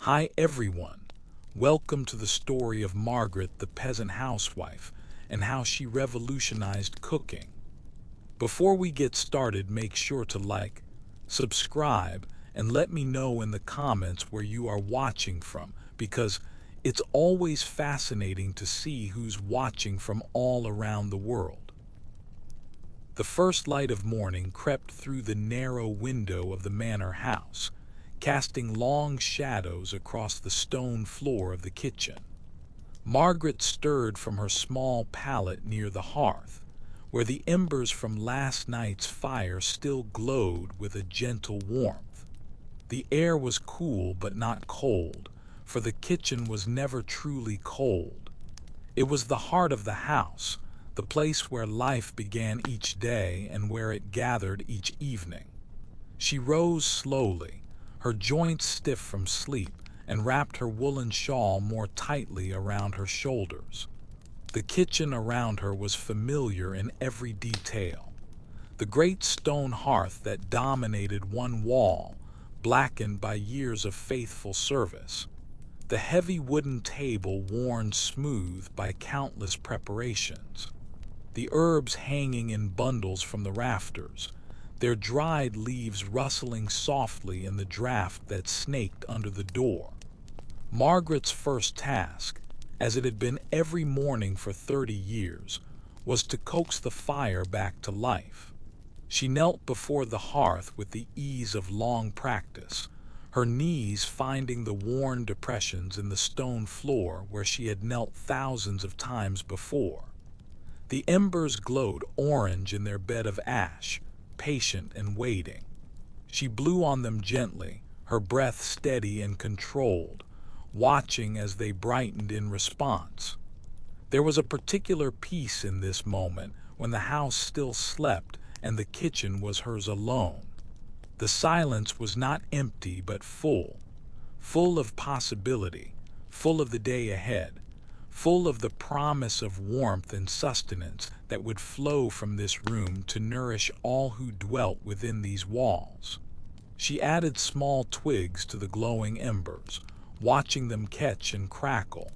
Hi everyone, welcome to the story of Margaret the peasant housewife and how she revolutionized cooking. Before we get started, make sure to like, subscribe, and let me know in the comments where you are watching from because it's always fascinating to see who's watching from all around the world. The first light of morning crept through the narrow window of the manor house, casting long shadows across the stone floor of the kitchen. Margaret stirred from her small pallet near the hearth, where the embers from last night's fire still glowed with a gentle warmth. The air was cool but not cold, for the kitchen was never truly cold. It was the heart of the house, the place where life began each day and where it gathered each evening. She rose slowly, her joints stiff from sleep, and wrapped her woolen shawl more tightly around her shoulders. The kitchen around her was familiar in every detail. The great stone hearth that dominated one wall, blackened by years of faithful service. The heavy wooden table worn smooth by countless preparations. The herbs hanging in bundles from the rafters, their dried leaves rustling softly in the draught that snaked under the door. Margaret's first task, as it had been every morning for 30 years, was to coax the fire back to life. She knelt before the hearth with the ease of long practice, her knees finding the worn depressions in the stone floor where she had knelt thousands of times before. The embers glowed orange in their bed of ash, patient and waiting. She blew on them gently, her breath steady and controlled, watching as they brightened in response. There was a particular peace in this moment when the house still slept and the kitchen was hers alone. The silence was not empty but full of possibility, full of the day ahead, full of the promise of warmth and sustenance that would flow from this room to nourish all who dwelt within these walls. She added small twigs to the glowing embers, watching them catch and crackle,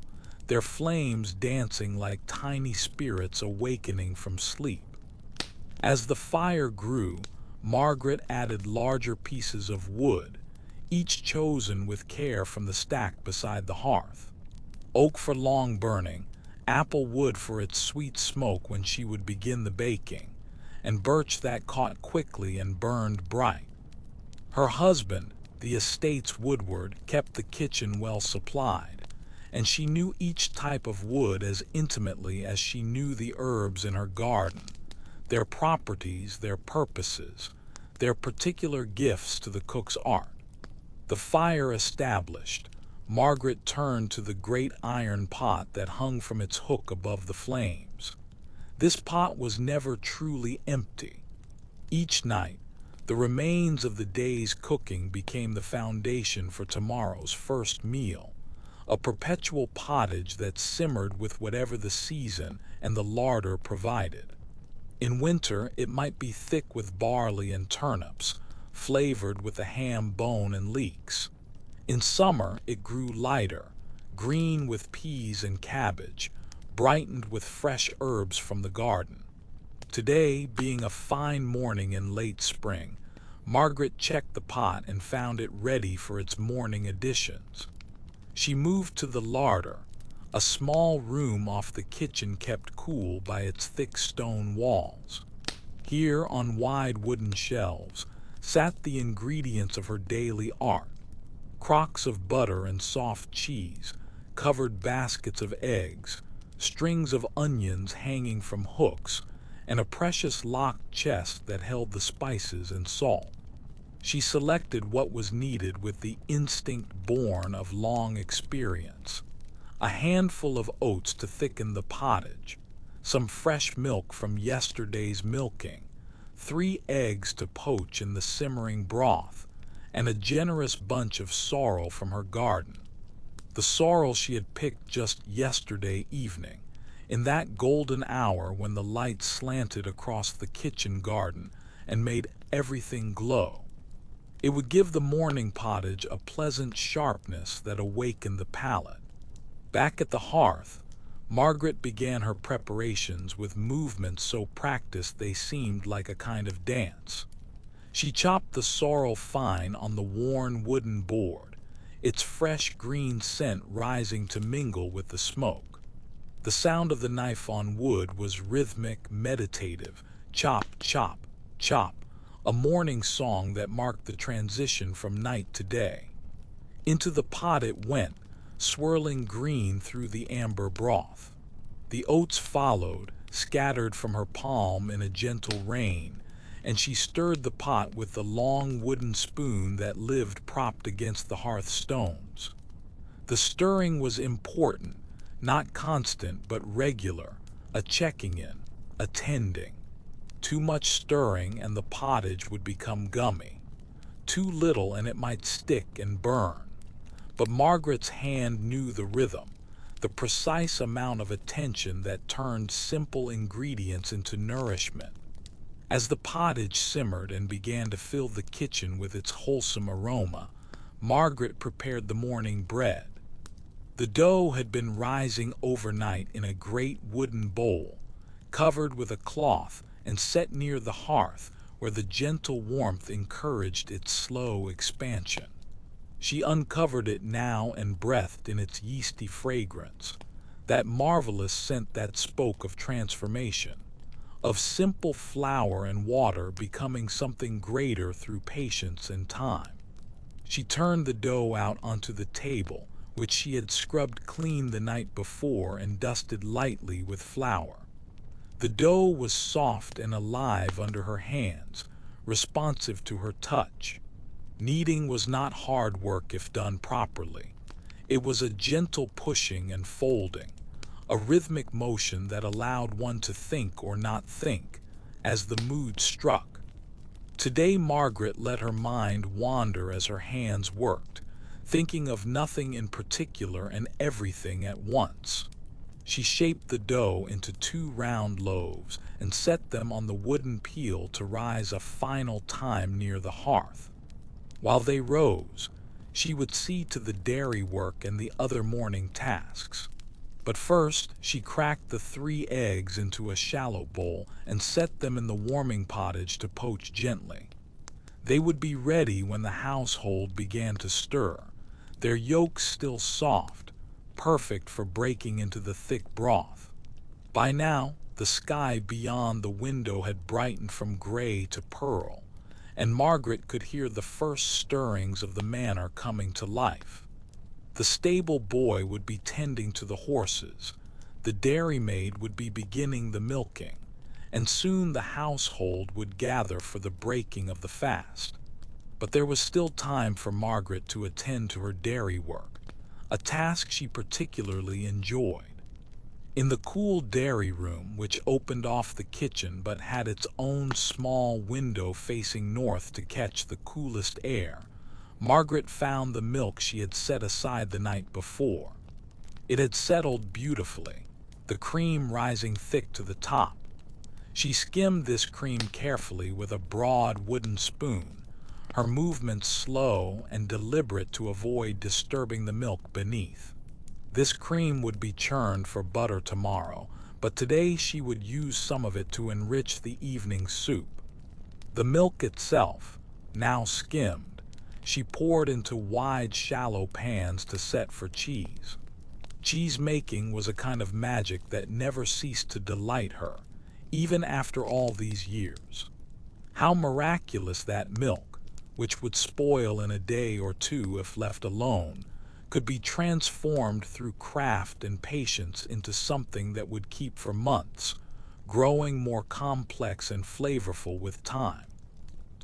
their flames dancing like tiny spirits awakening from sleep. As the fire grew, Margaret added larger pieces of wood, each chosen with care from the stack beside the hearth. Oak for long burning, apple wood for its sweet smoke when she would begin the baking, and birch that caught quickly and burned bright. Her husband, the estate's woodward, kept the kitchen well supplied, and she knew each type of wood as intimately as she knew the herbs in her garden, their properties, their purposes, their particular gifts to the cook's art. The fire established, Margaret turned to the great iron pot that hung from its hook above the flames. This pot was never truly empty. Each night, the remains of the day's cooking became the foundation for tomorrow's first meal, a perpetual pottage that simmered with whatever the season and the larder provided. In winter, it might be thick with barley and turnips, flavored with the ham bone and leeks. In summer, it grew lighter, green with peas and cabbage, brightened with fresh herbs from the garden. Today, being a fine morning in late spring, Margaret checked the pot and found it ready for its morning additions. She moved to the larder, a small room off the kitchen kept cool by its thick stone walls. Here, on wide wooden shelves, sat the ingredients of her daily art. Crocks of butter and soft cheese, covered baskets of eggs, strings of onions hanging from hooks, and a precious locked chest that held the spices and salt. She selected what was needed with the instinct born of long experience. A handful of oats to thicken the pottage, some fresh milk from yesterday's milking, 3 eggs to poach in the simmering broth, and a generous bunch of sorrel from her garden. The sorrel she had picked just yesterday evening, in that golden hour when the light slanted across the kitchen garden and made everything glow. It would give the morning pottage a pleasant sharpness that awakened the palate. Back at the hearth, Margaret began her preparations with movements so practiced they seemed like a kind of dance. She chopped the sorrel fine on the worn wooden board, its fresh green scent rising to mingle with the smoke. The sound of the knife on wood was rhythmic, meditative, chop, chop, chop, a morning song that marked the transition from night to day. Into the pot it went, swirling green through the amber broth. The oats followed, scattered from her palm in a gentle rain, and she stirred the pot with the long wooden spoon that lived propped against the hearth stones. The stirring was important, not constant but regular, a checking in, a tending. Too much stirring and the pottage would become gummy. Too little and it might stick and burn. But Margaret's hand knew the rhythm, the precise amount of attention that turned simple ingredients into nourishment. As the pottage simmered and began to fill the kitchen with its wholesome aroma, Margaret prepared the morning bread. The dough had been rising overnight in a great wooden bowl, covered with a cloth and set near the hearth where the gentle warmth encouraged its slow expansion. She uncovered it now and breathed in its yeasty fragrance, that marvelous scent that spoke of transformation, of simple flour and water becoming something greater through patience and time. She turned the dough out onto the table, which she had scrubbed clean the night before and dusted lightly with flour. The dough was soft and alive under her hands, responsive to her touch. Kneading was not hard work if done properly. It was a gentle pushing and folding, a rhythmic motion that allowed one to think or not think, as the mood struck. Today Margaret let her mind wander as her hands worked, thinking of nothing in particular and everything at once. She shaped the dough into 2 round loaves and set them on the wooden peel to rise a final time near the hearth. While they rose, she would see to the dairy work and the other morning tasks. But first, she cracked the 3 eggs into a shallow bowl and set them in the warming pottage to poach gently. They would be ready when the household began to stir, their yolks still soft, perfect for breaking into the thick broth. By now, the sky beyond the window had brightened from gray to pearl, and Margaret could hear the first stirrings of the manor coming to life. The stable boy would be tending to the horses, the dairymaid would be beginning the milking, and soon the household would gather for the breaking of the fast. But there was still time for Margaret to attend to her dairy work, a task she particularly enjoyed. In the cool dairy room, which opened off the kitchen but had its own small window facing north to catch the coolest air, Margaret found the milk she had set aside the night before. It had settled beautifully, the cream rising thick to the top. She skimmed this cream carefully with a broad wooden spoon, her movements slow and deliberate to avoid disturbing the milk beneath. This cream would be churned for butter tomorrow, but today she would use some of it to enrich the evening soup. The milk itself, now skimmed, she poured into wide, shallow pans to set for cheese. Cheese making was a kind of magic that never ceased to delight her, even after all these years. How miraculous that milk, which would spoil in a day or two if left alone, could be transformed through craft and patience into something that would keep for months, growing more complex and flavorful with time.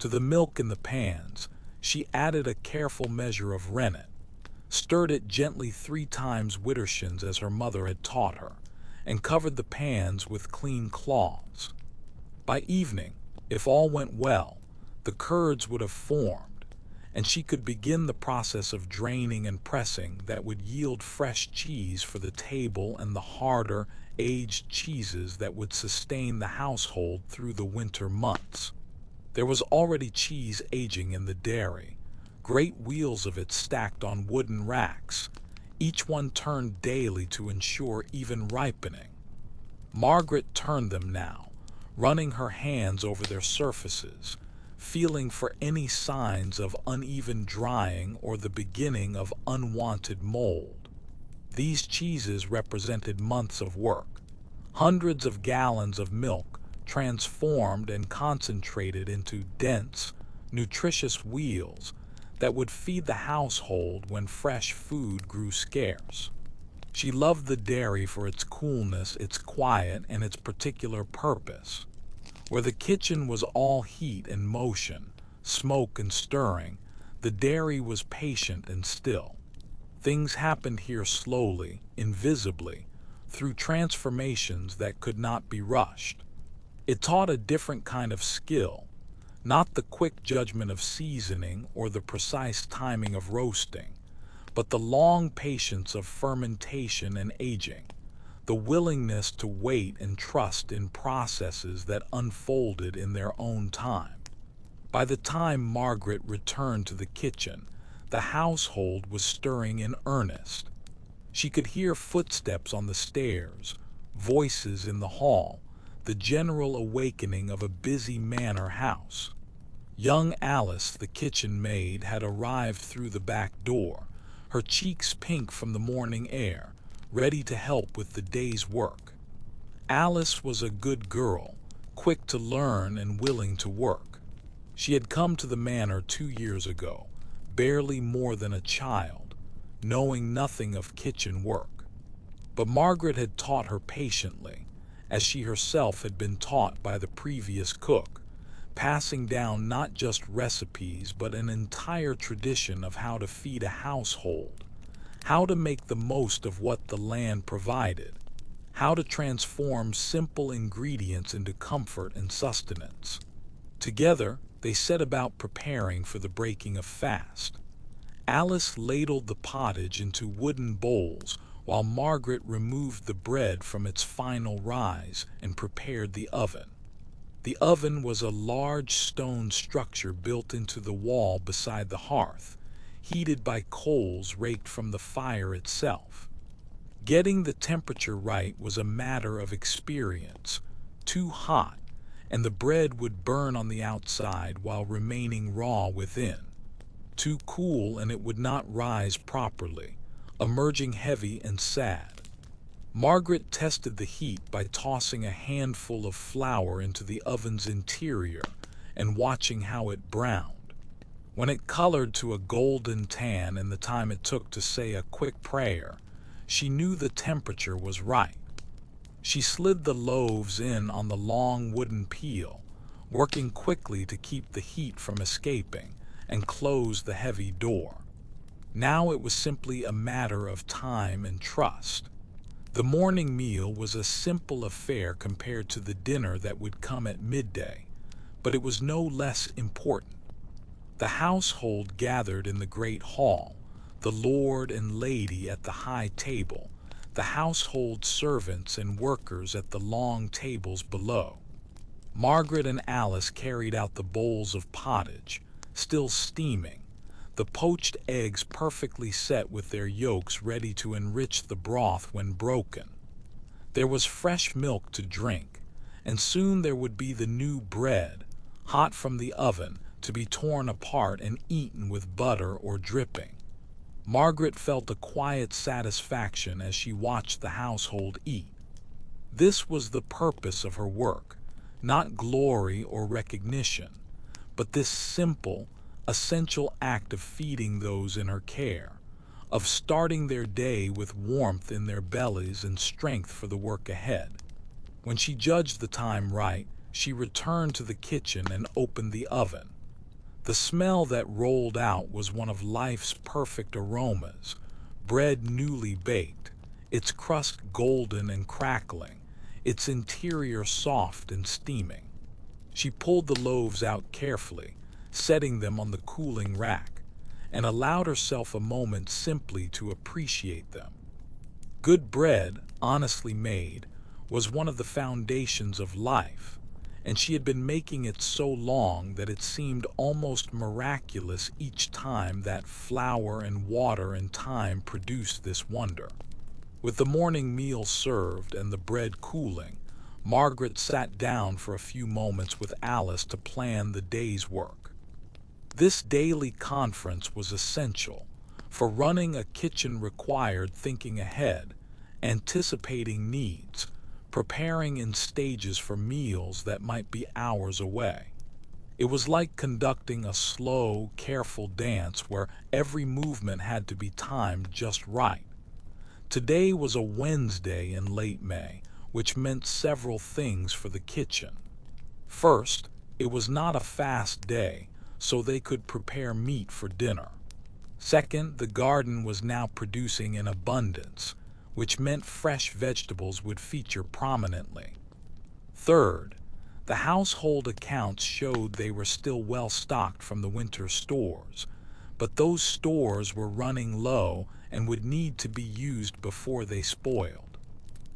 To the milk in the pans, she added a careful measure of rennet, stirred it gently 3 times widdershins as her mother had taught her, and covered the pans with clean cloths. By evening, if all went well, the curds would have formed, and she could begin the process of draining and pressing that would yield fresh cheese for the table and the harder, aged cheeses that would sustain the household through the winter months. There was already cheese aging in the dairy, great wheels of it stacked on wooden racks, each one turned daily to ensure even ripening. Margaret turned them now, running her hands over their surfaces, feeling for any signs of uneven drying or the beginning of unwanted mold. These cheeses represented months of work, hundreds of gallons of milk transformed and concentrated into dense, nutritious wheels that would feed the household when fresh food grew scarce. She loved the dairy for its coolness, its quiet, and its particular purpose. Where the kitchen was all heat and motion, smoke and stirring, the dairy was patient and still. Things happened here slowly, invisibly, through transformations that could not be rushed. It taught a different kind of skill, not the quick judgment of seasoning or the precise timing of roasting, but the long patience of fermentation and aging, the willingness to wait and trust in processes that unfolded in their own time. By the time Margaret returned to the kitchen, the household was stirring in earnest. She could hear footsteps on the stairs, voices in the hall, the general awakening of a busy manor house. Young Alice, the kitchen maid, had arrived through the back door, her cheeks pink from the morning air, ready to help with the day's work. Alice was a good girl, quick to learn and willing to work. She had come to the manor 2 years ago, barely more than a child, knowing nothing of kitchen work. But Margaret had taught her patiently, as she herself had been taught by the previous cook, passing down not just recipes but an entire tradition of how to feed a household, how to make the most of what the land provided, how to transform simple ingredients into comfort and sustenance. Together, they set about preparing for the breaking of fast. Alice ladled the pottage into wooden bowls while Margaret removed the bread from its final rise and prepared the oven. The oven was a large stone structure built into the wall beside the hearth, heated by coals raked from the fire itself. Getting the temperature right was a matter of experience. Too hot, and the bread would burn on the outside while remaining raw within. Too cool, and it would not rise properly, emerging heavy and sad. Margaret tested the heat by tossing a handful of flour into the oven's interior and watching how it browned. When it colored to a golden tan in the time it took to say a quick prayer, she knew the temperature was right. She slid the loaves in on the long wooden peel, working quickly to keep the heat from escaping, and closed the heavy door. Now it was simply a matter of time and trust. The morning meal was a simple affair compared to the dinner that would come at midday, but it was no less important. The household gathered in the great hall, the lord and lady at the high table, the household servants and workers at the long tables below. Margaret and Alice carried out the bowls of pottage, still steaming, the poached eggs perfectly set with their yolks ready to enrich the broth when broken. There was fresh milk to drink, and soon there would be the new bread, hot from the oven, to be torn apart and eaten with butter or dripping. Margaret felt a quiet satisfaction as she watched the household eat. This was the purpose of her work, not glory or recognition, but this simple, essential act of feeding those in her care, of starting their day with warmth in their bellies and strength for the work ahead. When she judged the time right, she returned to the kitchen and opened the oven. The smell that rolled out was one of life's perfect aromas, bread newly baked, its crust golden and crackling, its interior soft and steaming. She pulled the loaves out carefully, setting them on the cooling rack, and allowed herself a moment simply to appreciate them. Good bread, honestly made, was one of the foundations of life, and she had been making it so long that it seemed almost miraculous each time that flour and water and thyme produced this wonder. With the morning meal served and the bread cooling, Margaret sat down for a few moments with Alice to plan the day's work. This daily conference was essential, for running a kitchen required thinking ahead, anticipating needs, preparing in stages for meals that might be hours away. It was like conducting a slow, careful dance where every movement had to be timed just right. Today was a Wednesday in late May, which meant several things for the kitchen. First, it was not a fast day, so they could prepare meat for dinner. Second, the garden was now producing in abundance, which meant fresh vegetables would feature prominently. Third, the household accounts showed they were still well stocked from the winter stores, but those stores were running low and would need to be used before they spoiled.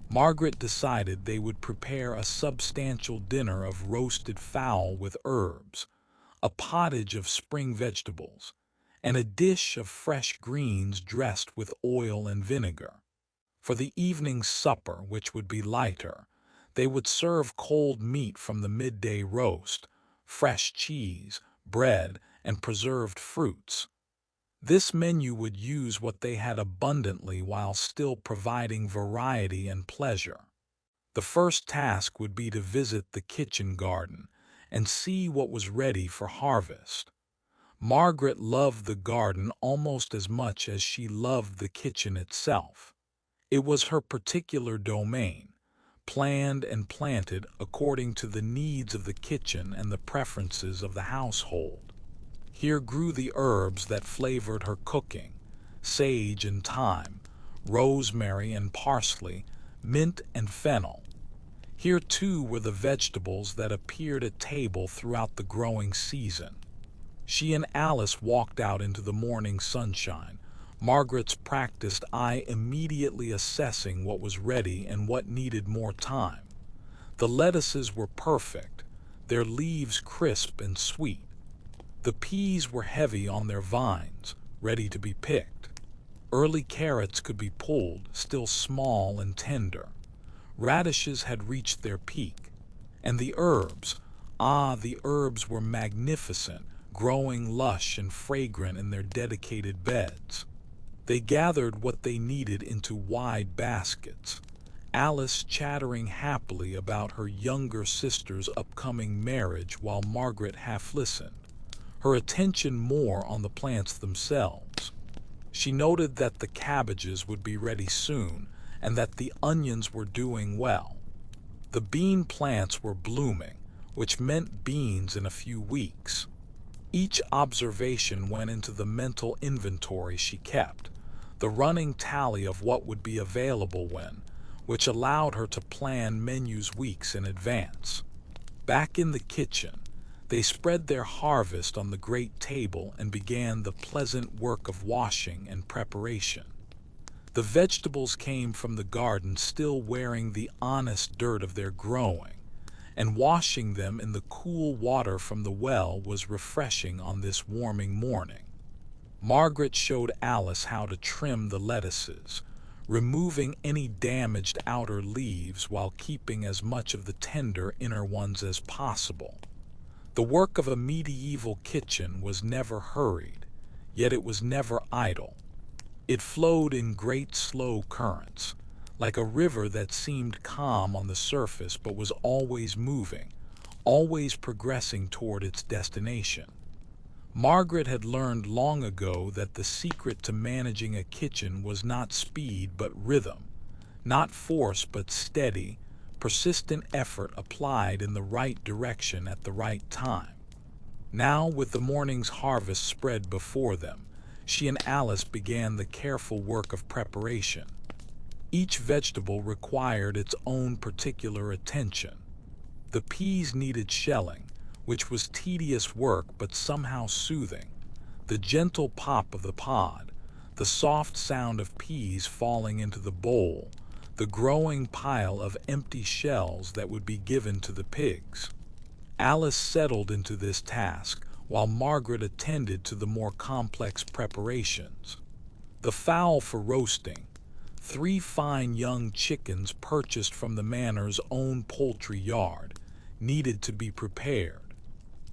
Margaret decided they would prepare a substantial dinner of roasted fowl with herbs, a pottage of spring vegetables, and a dish of fresh greens dressed with oil and vinegar. For the evening supper, which would be lighter, they would serve cold meat from the midday roast, fresh cheese, bread, and preserved fruits. This menu would use what they had abundantly while still providing variety and pleasure. The first task would be to visit the kitchen garden and see what was ready for harvest. Margaret loved the garden almost as much as she loved the kitchen itself. It was her particular domain, planned and planted according to the needs of the kitchen and the preferences of the household. Here grew the herbs that flavored her cooking: sage and thyme, rosemary and parsley, mint and fennel. Here, too, were the vegetables that appeared at table throughout the growing season. She and Alice walked out into the morning sunshine, Margaret's practiced eye immediately assessing what was ready and what needed more time. The lettuces were perfect, their leaves crisp and sweet. The peas were heavy on their vines, ready to be picked. Early carrots could be pulled, still small and tender. Radishes had reached their peak. And the herbs, the herbs were magnificent, growing lush and fragrant in their dedicated beds. They gathered what they needed into wide baskets, Alice chattering happily about her younger sister's upcoming marriage while Margaret half listened, her attention more on the plants themselves. She noted that the cabbages would be ready soon and that the onions were doing well. The bean plants were blooming, which meant beans in a few weeks. Each observation went into the mental inventory she kept, the running tally of what would be available when, which allowed her to plan menus weeks in advance. Back in the kitchen, they spread their harvest on the great table and began the pleasant work of washing and preparation. The vegetables came from the garden still wearing the honest dirt of their growing, and washing them in the cool water from the well was refreshing on this warming morning. Margaret showed Alice how to trim the lettuces, removing any damaged outer leaves while keeping as much of the tender inner ones as possible. The work of a medieval kitchen was never hurried, yet it was never idle. It flowed in great slow currents, like a river that seemed calm on the surface but was always moving, always progressing toward its destination. Margaret had learned long ago that the secret to managing a kitchen was not speed but rhythm, not force but steady, persistent effort applied in the right direction at the right time. Now, with the morning's harvest spread before them, she and Alice began the careful work of preparation. Each vegetable required its own particular attention. The peas needed shelling, which was tedious work but somehow soothing. The gentle pop of the pod, the soft sound of peas falling into the bowl, the growing pile of empty shells that would be given to the pigs. Alice settled into this task, while Margaret attended to the more complex preparations. The fowl for roasting, 3 fine young chickens purchased from the manor's own poultry yard, needed to be prepared.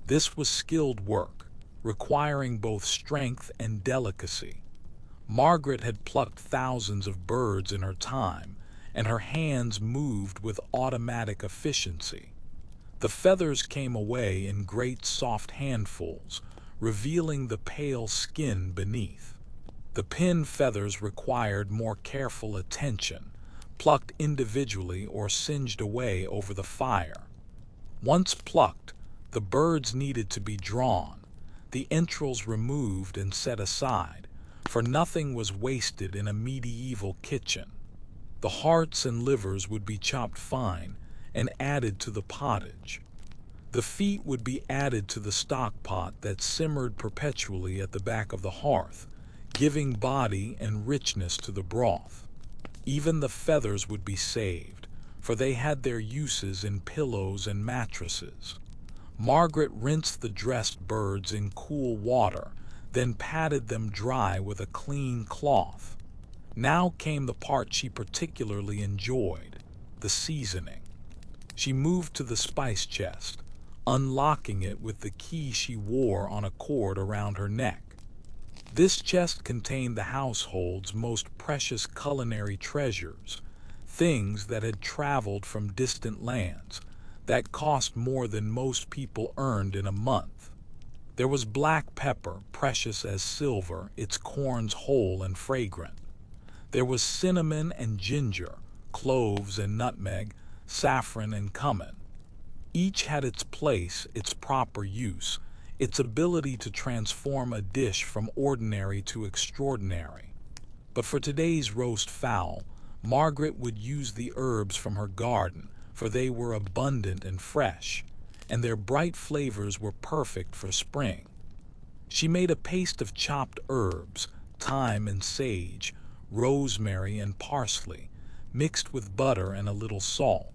This was skilled work, requiring both strength and delicacy. Margaret had plucked thousands of birds in her time, and her hands moved with automatic efficiency. The feathers came away in great soft handfuls, revealing the pale skin beneath. The pin feathers required more careful attention, plucked individually or singed away over the fire. Once plucked, the birds needed to be drawn, the entrails removed and set aside, for nothing was wasted in a medieval kitchen. The hearts and livers would be chopped fine and added to the pottage. The feet would be added to the stock pot that simmered perpetually at the back of the hearth, giving body and richness to the broth. Even the feathers would be saved, for they had their uses in pillows and mattresses. Margaret rinsed the dressed birds in cool water, then patted them dry with a clean cloth. Now came the part she particularly enjoyed, the seasoning. She moved to the spice chest, unlocking it with the key she wore on a cord around her neck. This chest contained the household's most precious culinary treasures, things that had traveled from distant lands, that cost more than most people earned in a month. There was black pepper, precious as silver, its corns whole and fragrant. There was cinnamon and ginger, cloves and nutmeg, saffron and cumin. Each had its place, its proper use, its ability to transform a dish from ordinary to extraordinary. But for today's roast fowl, Margaret would use the herbs from her garden, for they were abundant and fresh, and their bright flavors were perfect for spring. She made a paste of chopped herbs, thyme and sage, rosemary and parsley, mixed with butter and a little salt.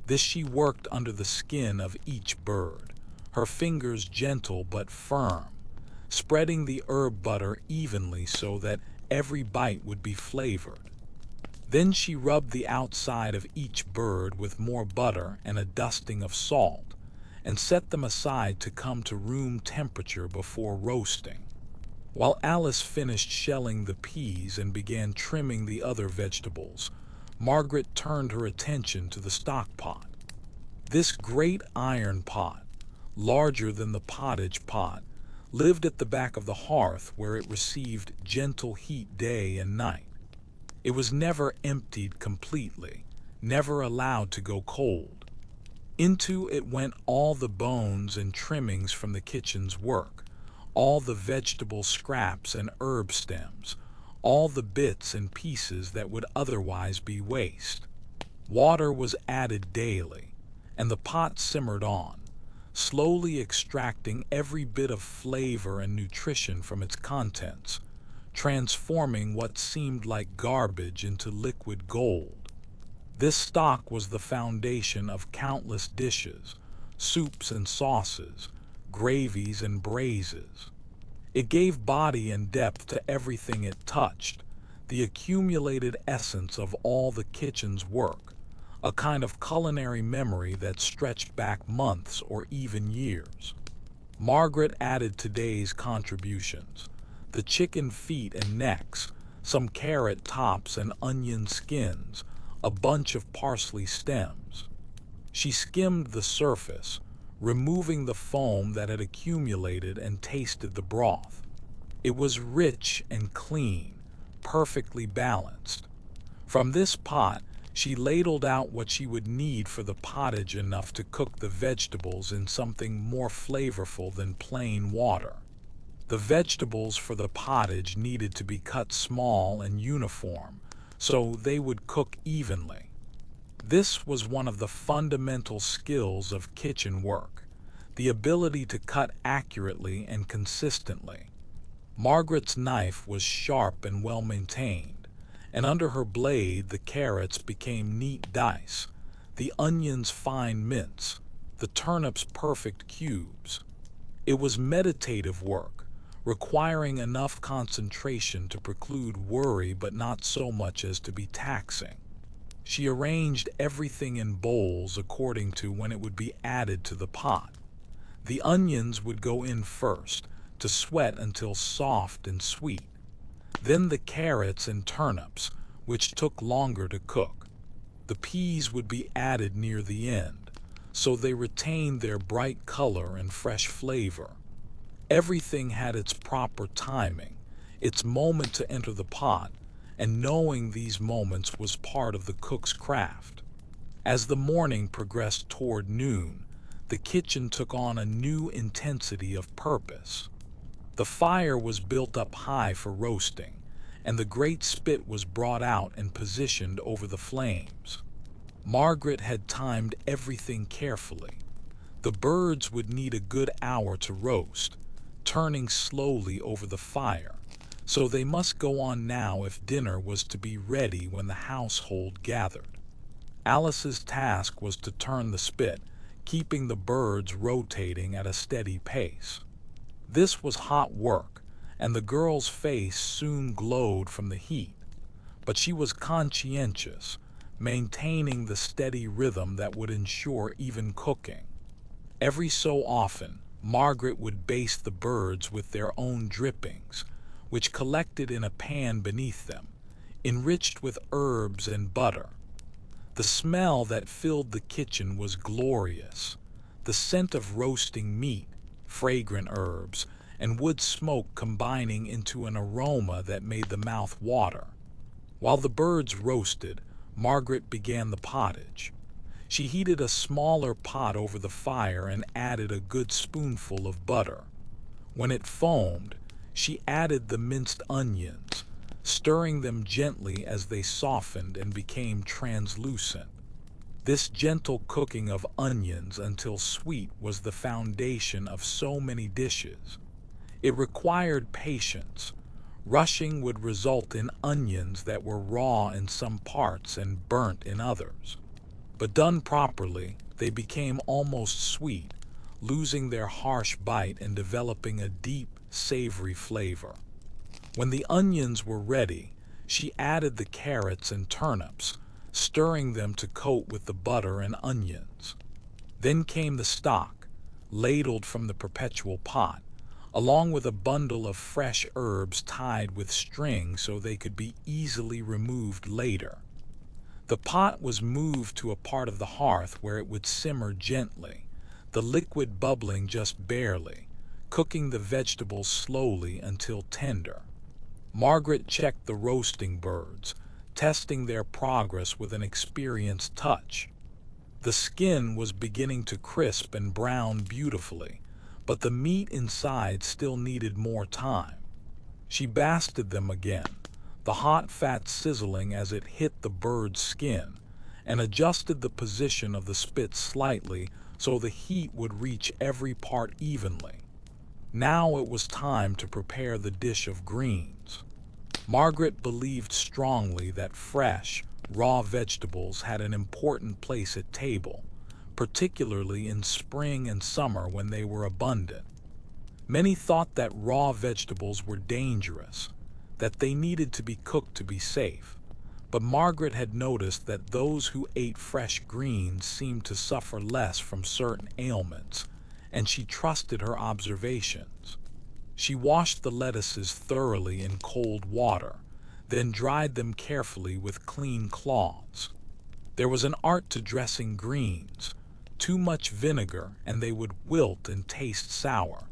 This she worked under the skin of each bird, her fingers gentle but firm, spreading the herb butter evenly so that every bite would be flavored. Then she rubbed the outside of each bird with more butter and a dusting of salt, and set them aside to come to room temperature before roasting. While Alice finished shelling the peas and began trimming the other vegetables, Margaret turned her attention to the stock pot. This great iron pot, larger than the pottage pot, lived at the back of the hearth where it received gentle heat day and night. It was never emptied completely, never allowed to go cold. Into it went all the bones and trimmings from the kitchen's work, all the vegetable scraps and herb stems, all the bits and pieces that would otherwise be waste. Water was added daily, and the pot simmered on, slowly extracting every bit of flavor and nutrition from its contents, transforming what seemed like garbage into liquid gold. This stock was the foundation of countless dishes, soups and sauces, gravies and braises. It gave body and depth to everything it touched, the accumulated essence of all the kitchen's work, a kind of culinary memory that stretched back months or even years. Margaret added today's contributions, the chicken feet and necks, some carrot tops and onion skins, a bunch of parsley stems. She skimmed the surface, removing the foam that had accumulated, and tasted the broth. It was rich and clean, perfectly balanced. From this pot, she ladled out what she would need for the pottage, enough to cook the vegetables in something more flavorful than plain water. The vegetables for the pottage needed to be cut small and uniform, so they would cook evenly. This was one of the fundamental skills of kitchen work, the ability to cut accurately and consistently. Margaret's knife was sharp and well maintained, and under her blade the carrots became neat dice, the onions fine mince, the turnips perfect cubes. It was meditative work, requiring enough concentration to preclude worry but not so much as to be taxing. She arranged everything in bowls according to when it would be added to the pot. The onions would go in first, to sweat until soft and sweet. Then the carrots and turnips, which took longer to cook. The peas would be added near the end, so they retained their bright color and fresh flavor. Everything had its proper timing, its moment to enter the pot, and knowing these moments was part of the cook's craft. As the morning progressed toward noon, the kitchen took on a new intensity of purpose. The fire was built up high for roasting, and the great spit was brought out and positioned over the flames. Margaret had timed everything carefully. The birds would need a good hour to roast, turning slowly over the fire, so they must go on now if dinner was to be ready when the household gathered. Alice's task was to turn the spit, keeping the birds rotating at a steady pace. This was hot work, and the girl's face soon glowed from the heat, but she was conscientious, maintaining the steady rhythm that would ensure even cooking. Every so often, Margaret would baste the birds with their own drippings, which collected in a pan beneath them, enriched with herbs and butter. The smell that filled the kitchen was glorious, the scent of roasting meat, fragrant herbs, and wood smoke combining into an aroma that made the mouth water. While the birds roasted, Margaret began the pottage. She heated a smaller pot over the fire and added a good spoonful of butter. When it foamed, she added the minced onions, stirring them gently as they softened and became translucent. This gentle cooking of onions until sweet was the foundation of so many dishes. It required patience. Rushing would result in onions that were raw in some parts and burnt in others. But done properly, they became almost sweet, losing their harsh bite and developing a deep, savory flavor. When the onions were ready, she added the carrots and turnips, stirring them to coat with the butter and onions. Then came the stock, ladled from the perpetual pot, along with a bundle of fresh herbs tied with string so they could be easily removed later. The pot was moved to a part of the hearth where it would simmer gently, the liquid bubbling just barely, cooking the vegetables slowly until tender. Margaret checked the roasting birds, testing their progress with an experienced touch. The skin was beginning to crisp and brown beautifully, but the meat inside still needed more time. She basted them again, the hot fat sizzling as it hit the bird's skin, and adjusted the position of the spit slightly so the heat would reach every part evenly. Now it was time to prepare the dish of greens. Margaret believed strongly that fresh, raw vegetables had an important place at table, particularly in spring and summer when they were abundant. Many thought that raw vegetables were dangerous, that they needed to be cooked to be safe, but Margaret had noticed that those who ate fresh greens seemed to suffer less from certain ailments, and she trusted her observations. She washed the lettuces thoroughly in cold water, then dried them carefully with clean cloths. There was an art to dressing greens. Too much vinegar and they would wilt and taste sour.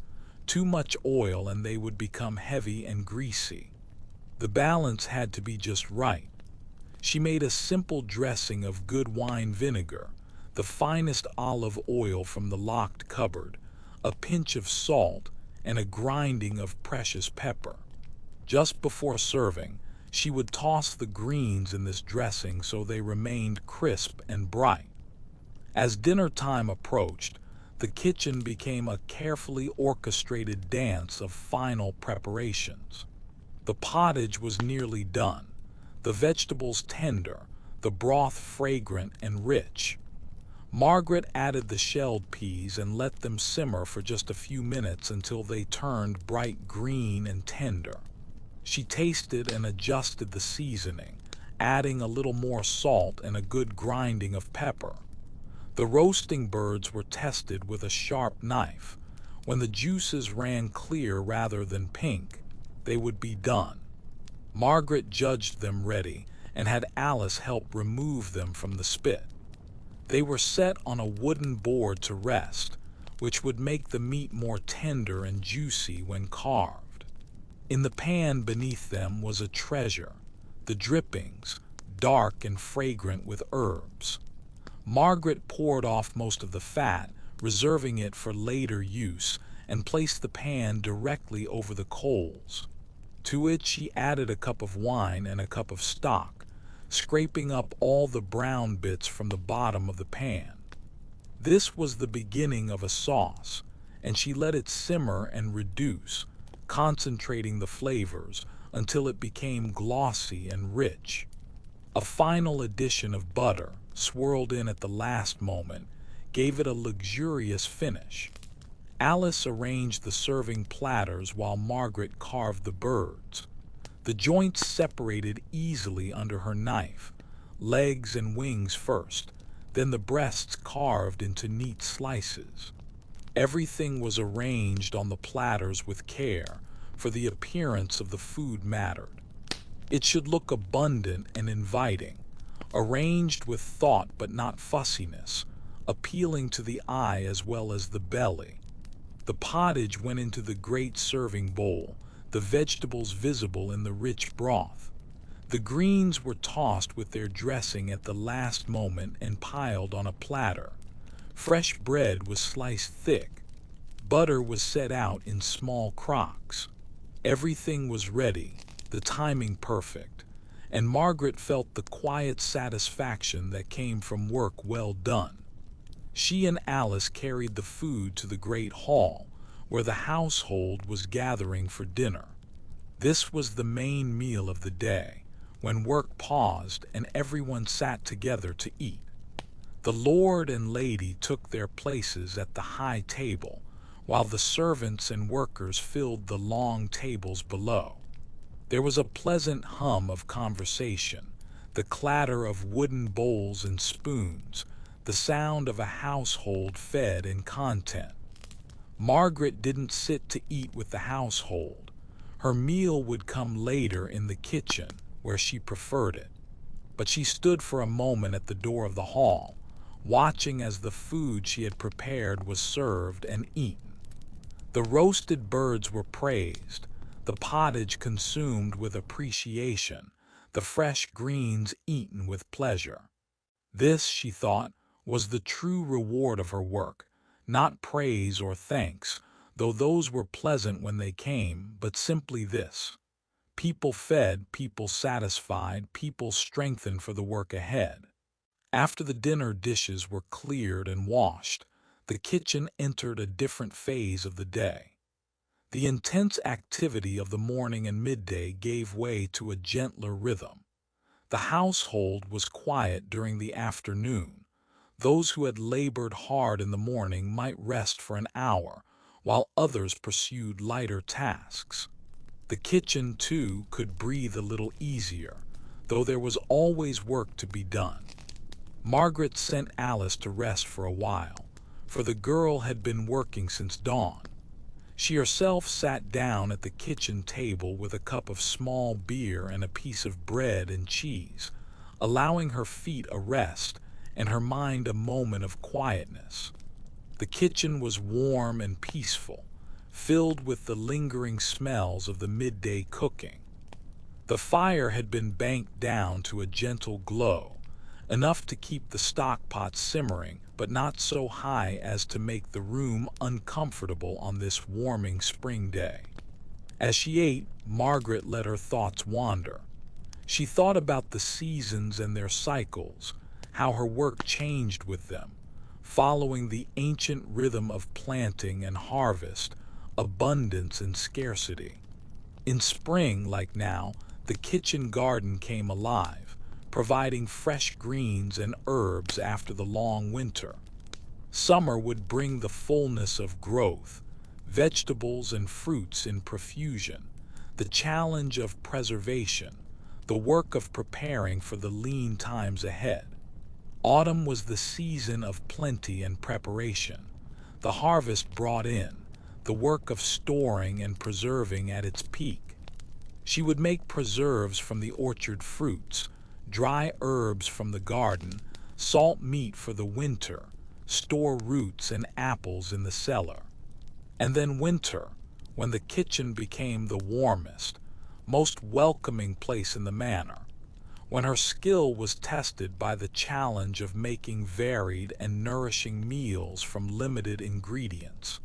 Too much oil and they would become heavy and greasy. The balance had to be just right. She made a simple dressing of good wine vinegar, the finest olive oil from the locked cupboard, a pinch of salt, and a grinding of precious pepper. Just before serving, she would toss the greens in this dressing so they remained crisp and bright. As dinner time approached, the kitchen became a carefully orchestrated dance of final preparations. The pottage was nearly done, the vegetables tender, the broth fragrant and rich. Margaret added the shelled peas and let them simmer for just a few minutes until they turned bright green and tender. She tasted and adjusted the seasoning, adding a little more salt and a good grinding of pepper. The roasting birds were tested with a sharp knife. When the juices ran clear rather than pink, they would be done. Margaret judged them ready and had Alice help remove them from the spit. They were set on a wooden board to rest, which would make the meat more tender and juicy when carved. In the pan beneath them was a treasure, the drippings, dark and fragrant with herbs. Margaret poured off most of the fat, reserving it for later use, and placed the pan directly over the coals. To it she added a cup of wine and a cup of stock, scraping up all the brown bits from the bottom of the pan. This was the beginning of a sauce, and she let it simmer and reduce, concentrating the flavors until it became glossy and rich. A final addition of butter, swirled in at the last moment, gave it a luxurious finish. Alice arranged the serving platters while Margaret carved the birds. The joints separated easily under her knife, legs and wings first, then the breasts carved into neat slices. Everything was arranged on the platters with care, for the appearance of the food mattered. It should look abundant and inviting, arranged with thought but not fussiness, appealing to the eye as well as the belly. The pottage went into the great serving bowl, the vegetables visible in the rich broth. The greens were tossed with their dressing at the last moment and piled on a platter. Fresh bread was sliced thick. Butter was set out in small crocks. Everything was ready, the timing perfect, and Margaret felt the quiet satisfaction that came from work well done. She and Alice carried the food to the great hall, where the household was gathering for dinner. This was the main meal of the day, when work paused and everyone sat together to eat. The lord and lady took their places at the high table, while the servants and workers filled the long tables below. There was a pleasant hum of conversation, the clatter of wooden bowls and spoons, the sound of a household fed and content. Margaret didn't sit to eat with the household. Her meal would come later in the kitchen, where she preferred it. But she stood for a moment at the door of the hall, watching as the food she had prepared was served and eaten. The roasted birds were praised, the pottage consumed with appreciation, the fresh greens eaten with pleasure. This, she thought, was the true reward of her work, not praise or thanks, though those were pleasant when they came, but simply this: people fed, people satisfied, people strengthened for the work ahead. After the dinner dishes were cleared and washed, the kitchen entered a different phase of the day. The intense activity of the morning and midday gave way to a gentler rhythm. The household was quiet during the afternoon. Those who had labored hard in the morning might rest for an hour, while others pursued lighter tasks. The kitchen, too, could breathe a little easier, though there was always work to be done. Margaret sent Alice to rest for a while, for the girl had been working since dawn. She herself sat down at the kitchen table with a cup of small beer and a piece of bread and cheese, allowing her feet a rest and her mind a moment of quietness. The kitchen was warm and peaceful, filled with the lingering smells of the midday cooking. The fire had been banked down to a gentle glow, enough to keep the stock pot simmering, but not so high as to make the room uncomfortable on this warming spring day. As she ate, Margaret let her thoughts wander. She thought about the seasons and their cycles, how her work changed with them, following the ancient rhythm of planting and harvest, abundance and scarcity. In spring, like now, the kitchen garden came alive, providing fresh greens and herbs after the long winter. Summer would bring the fullness of growth, vegetables and fruits in profusion, the challenge of preservation, the work of preparing for the lean times ahead. Autumn was the season of plenty and preparation. The harvest brought in, the work of storing and preserving at its peak. She would make preserves from the orchard fruits, dry herbs from the garden, salt meat for the winter, store roots and apples in the cellar. And then winter, when the kitchen became the warmest, most welcoming place in the manor, when her skill was tested by the challenge of making varied and nourishing meals from limited ingredients.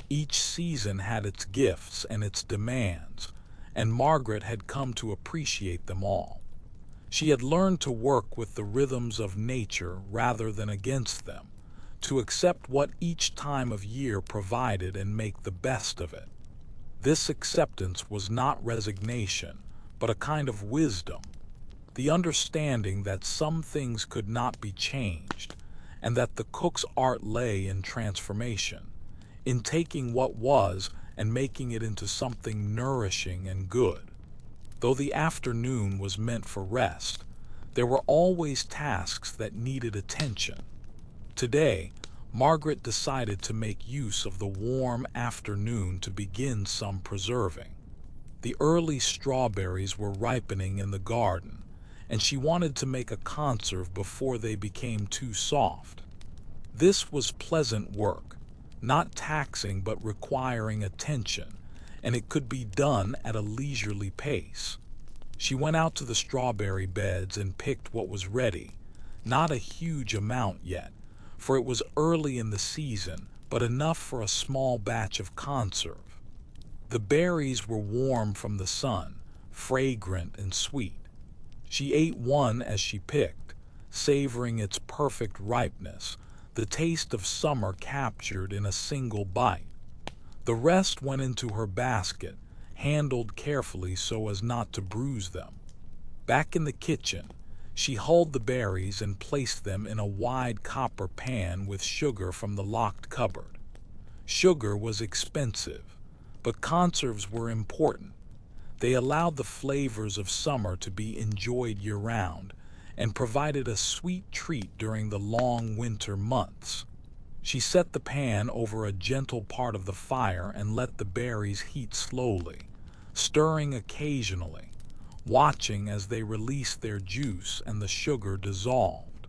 Each season had its gifts and its demands, and Margaret had come to appreciate them all. She had learned to work with the rhythms of nature rather than against them, to accept what each time of year provided and make the best of it. This acceptance was not resignation, but a kind of wisdom, the understanding that some things could not be changed, and that the cook's art lay in transformation, in taking what was and making it into something nourishing and good. Though the afternoon was meant for rest, there were always tasks that needed attention. Today, Margaret decided to make use of the warm afternoon to begin some preserving. The early strawberries were ripening in the garden, and she wanted to make a conserve before they became too soft. This was pleasant work, not taxing but requiring attention, and it could be done at a leisurely pace. She went out to the strawberry beds and picked what was ready, not a huge amount yet, for it was early in the season, but enough for a small batch of conserve. The berries were warm from the sun, fragrant and sweet. She ate one as she picked, savoring its perfect ripeness, the taste of summer captured in a single bite. The rest went into her basket, handled carefully so as not to bruise them. Back in the kitchen, she hulled the berries and placed them in a wide copper pan with sugar from the locked cupboard. Sugar was expensive, but conserves were important. They allowed the flavors of summer to be enjoyed year-round and provided a sweet treat during the long winter months. She set the pan over a gentle part of the fire and let the berries heat slowly, stirring occasionally, watching as they released their juice and the sugar dissolved.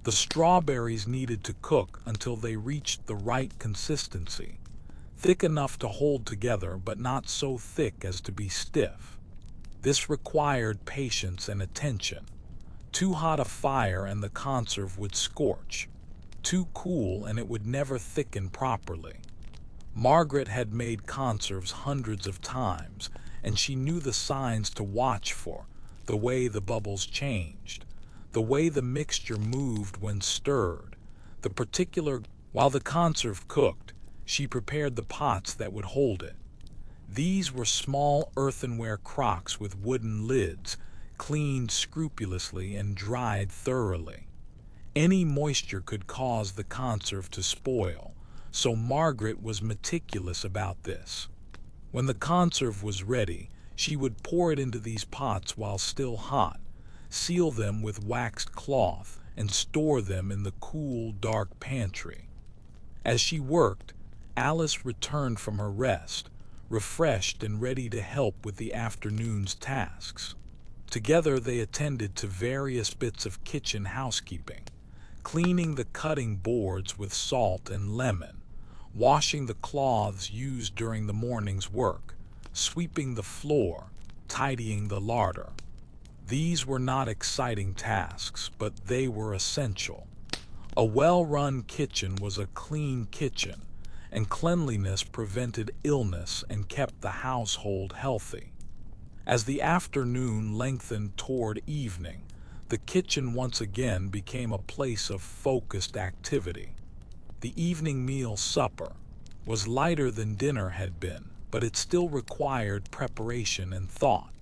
The strawberries needed to cook until they reached the right consistency, thick enough to hold together but not so thick as to be stiff. This required patience and attention. Too hot a fire and the conserve would scorch. Too cool and it would never thicken properly. Margaret had made conserves hundreds of times, and she knew the signs to watch for, the way the bubbles changed, the way the mixture moved when stirred, the particular. While the conserve cooked, she prepared the pots that would hold it. These were small earthenware crocks with wooden lids, cleaned scrupulously and dried thoroughly. Any moisture could cause the conserve to spoil, so Margaret was meticulous about this. When the conserve was ready, she would pour it into these pots while still hot, seal them with waxed cloth, and store them in the cool, dark pantry. As she worked, Alice returned from her rest, refreshed and ready to help with the afternoon's tasks. Together they attended to various bits of kitchen housekeeping, cleaning the cutting boards with salt and lemon, washing the cloths used during the morning's work, sweeping the floor, tidying the larder. These were not exciting tasks, but they were essential. A well-run kitchen was a clean kitchen, and cleanliness prevented illness and kept the household healthy. As the afternoon lengthened toward evening, the kitchen once again became a place of focused activity. The evening meal supper was lighter than dinner had been, but it still required preparation and thought.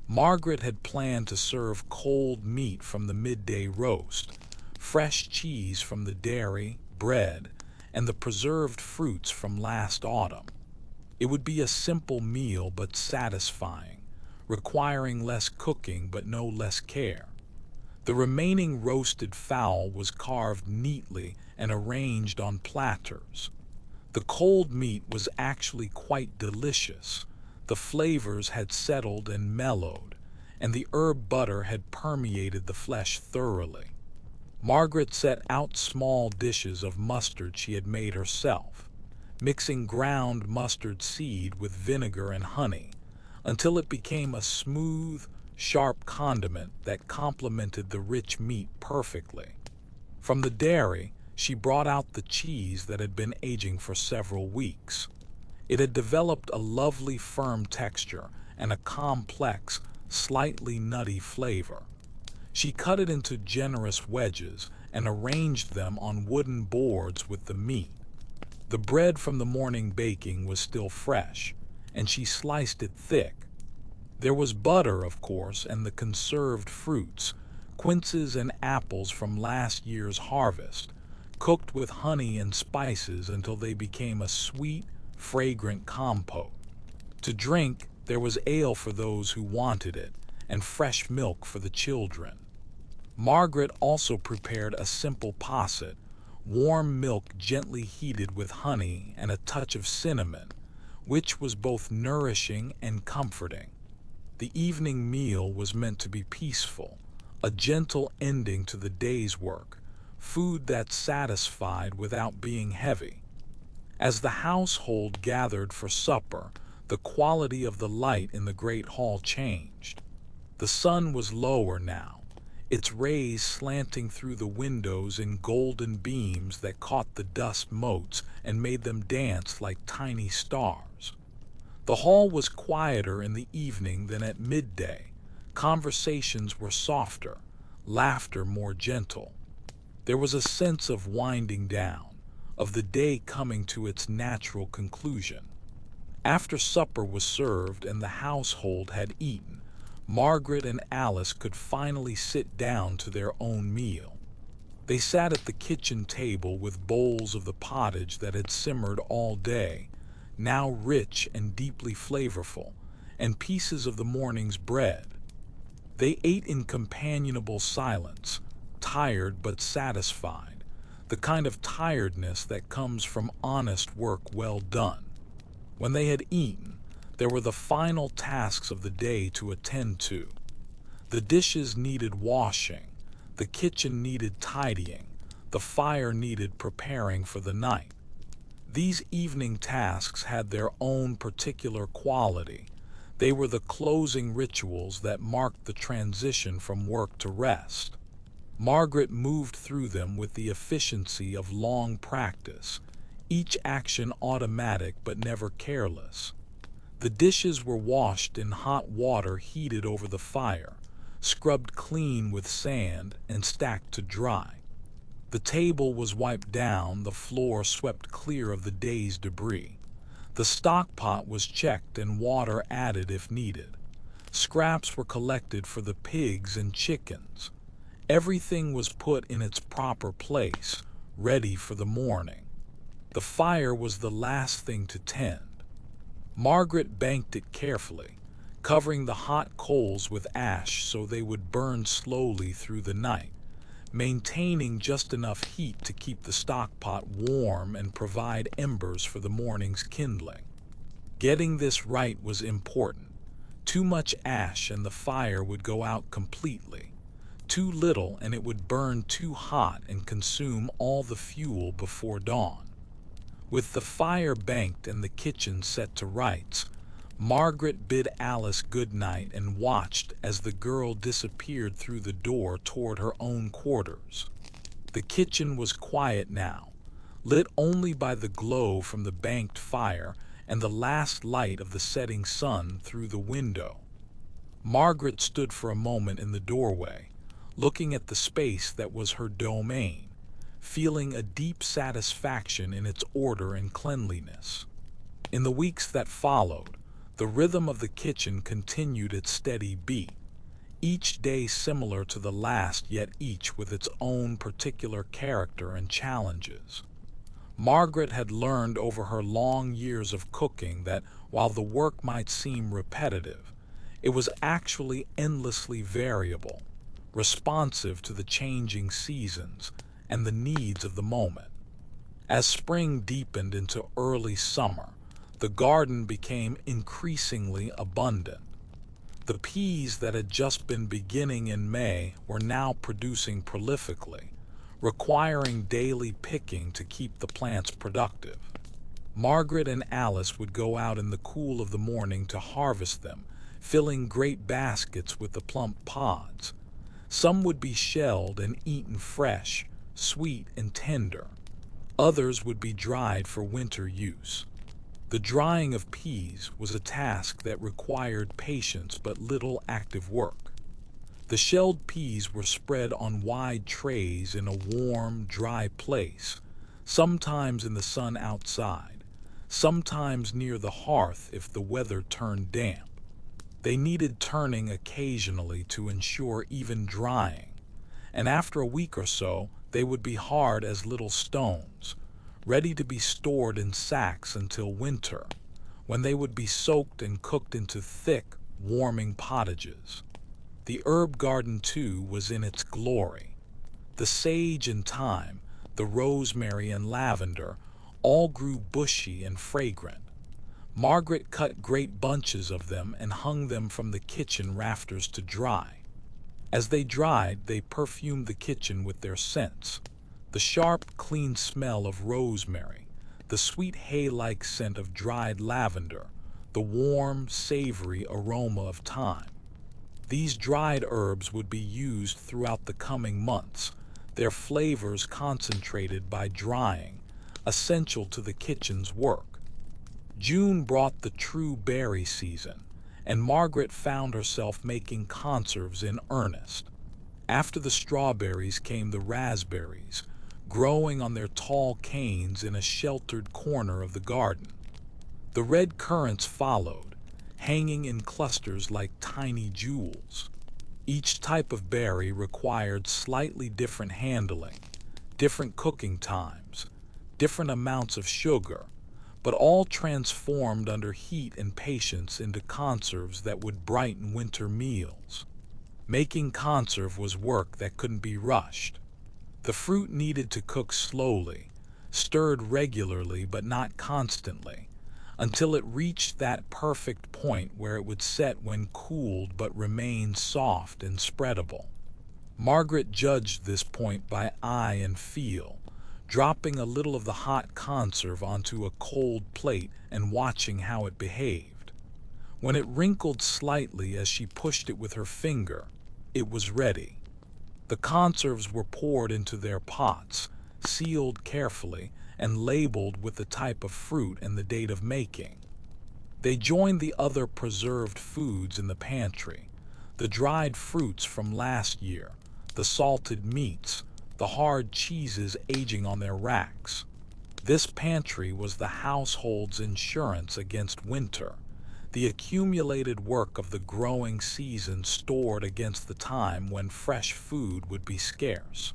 Margaret had planned to serve cold meat from the midday roast, fresh cheese from the dairy, bread, and the preserved fruits from last autumn. It would be a simple meal but satisfying, requiring less cooking but no less care. The remaining roasted fowl was carved neatly and arranged on platters. The cold meat was actually quite delicious. The flavors had settled and mellowed, and the herb butter had permeated the flesh thoroughly. Margaret set out small dishes of mustard she had made herself, mixing ground mustard seed with vinegar and honey until it became a smooth, sharp condiment that complemented the rich meat perfectly. From the dairy, she brought out the cheese that had been aging for several weeks. It had developed a lovely firm texture and a complex, slightly nutty flavor. She cut it into generous wedges and arranged them on wooden boards with the meat. The bread from the morning baking was still fresh, and she sliced it thick. There was butter, of course, and the conserved fruits, quinces and apples from last year's harvest, cooked with honey and spices until they became a sweet, fragrant compote. To drink, there was ale for those who wanted it, and fresh milk for the children. Margaret also prepared a simple posset, warm milk gently heated with honey and a touch of cinnamon, which was both nourishing and comforting. The evening meal was meant to be peaceful, a gentle ending to the day's work, food that satisfied without being heavy. As the household gathered for supper, the quality of the light in the great hall changed. The sun was lower now, its rays slanting through the windows in golden beams that caught the dust motes and made them dance like tiny stars. The hall was quieter in the evening than at midday. Conversations were softer, laughter more gentle. There was a sense of winding down, of the day coming to its natural conclusion. After supper was served and the household had eaten, Margaret and Alice could finally sit down to their own meal. They sat at the kitchen table with bowls of the pottage that had simmered all day, now rich and deeply flavorful, and pieces of the morning's bread. They ate in companionable silence, tired but satisfied, the kind of tiredness that comes from honest work well done. When they had eaten, there were the final tasks of the day to attend to. The dishes needed washing, the kitchen needed tidying, the fire needed preparing for the night. These evening tasks had their own particular quality. They were the closing rituals that marked the transition from work to rest. Margaret moved through them with the efficiency of long practice, each action automatic but never careless. The dishes were washed in hot water heated over the fire, scrubbed clean with sand, and stacked to dry. The table was wiped down, the floor swept clear of the day's debris. The stock pot was checked and water added if needed. Scraps were collected for the pigs and chickens. Everything was put in its proper place, ready for the morning. The fire was the last thing to tend. Margaret banked it carefully, covering the hot coals with ash so they would burn slowly through the night, maintaining just enough heat to keep the stock pot warm and provide embers for the morning's kindling. Getting this right was important. Too much ash and the fire would go out completely. Too little and it would burn too hot and consume all the fuel before dawn. With the fire banked and the kitchen set to rights, Margaret bid Alice good night and watched as the girl disappeared through the door toward her own quarters. The kitchen was quiet now, lit only by the glow from the banked fire and the last light of the setting sun through the window. Margaret stood for a moment in the doorway, looking at the space that was her domain, feeling a deep satisfaction in its order and cleanliness. In the weeks that followed, The rhythm of the kitchen continued its steady beat, each day similar to the last, yet each with its own particular character and challenges. Margaret had learned over her long years of cooking that while the work might seem repetitive, it was actually endlessly variable, responsive to the changing seasons and the needs of the moment. As spring deepened into early summer, the garden became increasingly abundant. The peas that had just been beginning in May were now producing prolifically, requiring daily picking to keep the plants productive. Margaret and Alice would go out in the cool of the morning to harvest them, filling great baskets with the plump pods. Some would be shelled and eaten fresh, sweet and tender. Others would be dried for winter use. The drying of peas was a task that required patience but little active work. The shelled peas were spread on wide trays in a warm, dry place, sometimes in the sun outside, sometimes near the hearth if the weather turned damp. They needed turning occasionally to ensure even drying, and after a week or so they would be hard as little stones, ready to be stored in sacks until winter, when they would be soaked and cooked into thick, warming pottages. The herb garden, too, was in its glory. The sage and thyme, the rosemary and lavender, all grew bushy and fragrant. Margaret cut great bunches of them and hung them from the kitchen rafters to dry. As they dried, they perfumed the kitchen with their scents. The sharp, clean smell of rosemary, the sweet hay-like scent of dried lavender, the warm, savory aroma of thyme. These dried herbs would be used throughout the coming months, their flavors concentrated by drying, essential to the kitchen's work. June brought the true berry season, and Margaret found herself making conserves in earnest. After the strawberries came the raspberries, growing on their tall canes in a sheltered corner of the garden. The red currants followed, hanging in clusters like tiny jewels. Each type of berry required slightly different handling, different cooking times, different amounts of sugar, but all transformed under heat and patience into conserves that would brighten winter meals. Making conserve was work that couldn't be rushed. The fruit needed to cook slowly, stirred regularly but not constantly, until it reached that perfect point where it would set when cooled but remain soft and spreadable. Margaret judged this point by eye and feel, dropping a little of the hot conserve onto a cold plate and watching how it behaved. When it wrinkled slightly as she pushed it with her finger, it was ready. The conserves were poured into their pots, sealed carefully, and labeled with the type of fruit and the date of making. They joined the other preserved foods in the pantry, the dried fruits from last year, the salted meats, the hard cheeses aging on their racks. This pantry was the household's insurance against winter, the accumulated work of the growing season stored against the time when fresh food would be scarce.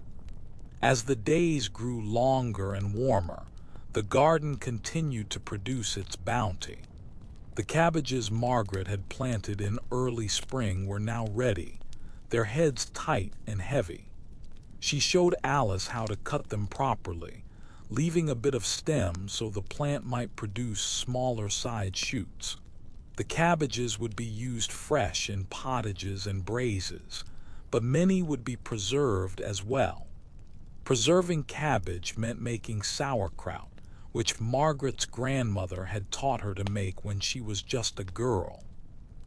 As the days grew longer and warmer, the garden continued to produce its bounty. The cabbages Margaret had planted in early spring were now ready, their heads tight and heavy. She showed Alice how to cut them properly, leaving a bit of stem so the plant might produce smaller side shoots. The cabbages would be used fresh in pottages and braises, but many would be preserved as well. Preserving cabbage meant making sauerkraut, which Margaret's grandmother had taught her to make when she was just a girl.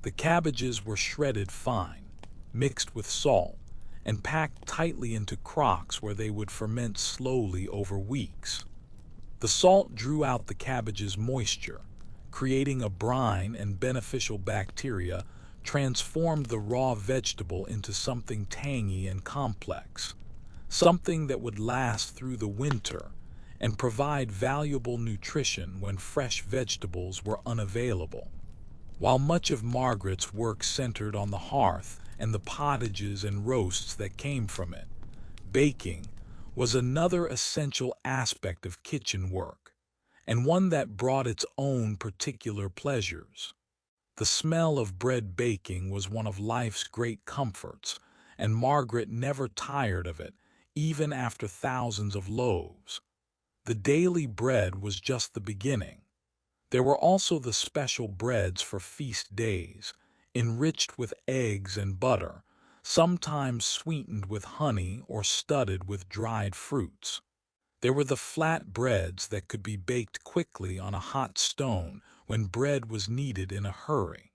The cabbages were shredded fine, mixed with salt, and packed tightly into crocks where they would ferment slowly over weeks. The salt drew out the cabbage's moisture, creating a brine, and beneficial bacteria transformed the raw vegetable into something tangy and complex, something that would last through the winter and provide valuable nutrition when fresh vegetables were unavailable. While much of Margaret's work centered on the hearth and the pottages and roasts that came from it, baking was another essential aspect of kitchen work, and one that brought its own particular pleasures. The smell of bread baking was one of life's great comforts, and Margaret never tired of it, even after thousands of loaves. The daily bread was just the beginning. There were also the special breads for feast days, enriched with eggs and butter, sometimes sweetened with honey or studded with dried fruits. There were the flat breads that could be baked quickly on a hot stone when bread was needed in a hurry.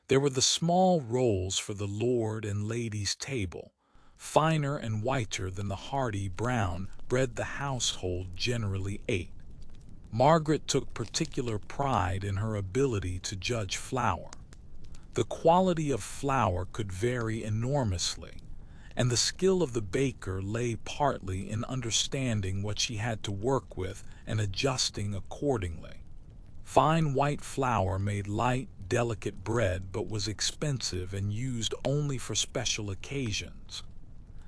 There were the small rolls for the lord and lady's table, finer and whiter than the hearty brown bread the household generally ate. Margaret took particular pride in her ability to judge flour. The quality of flour could vary enormously, and the skill of the baker lay partly in understanding what she had to work with and adjusting accordingly. Fine white flour made light, delicate bread but was expensive and used only for special occasions.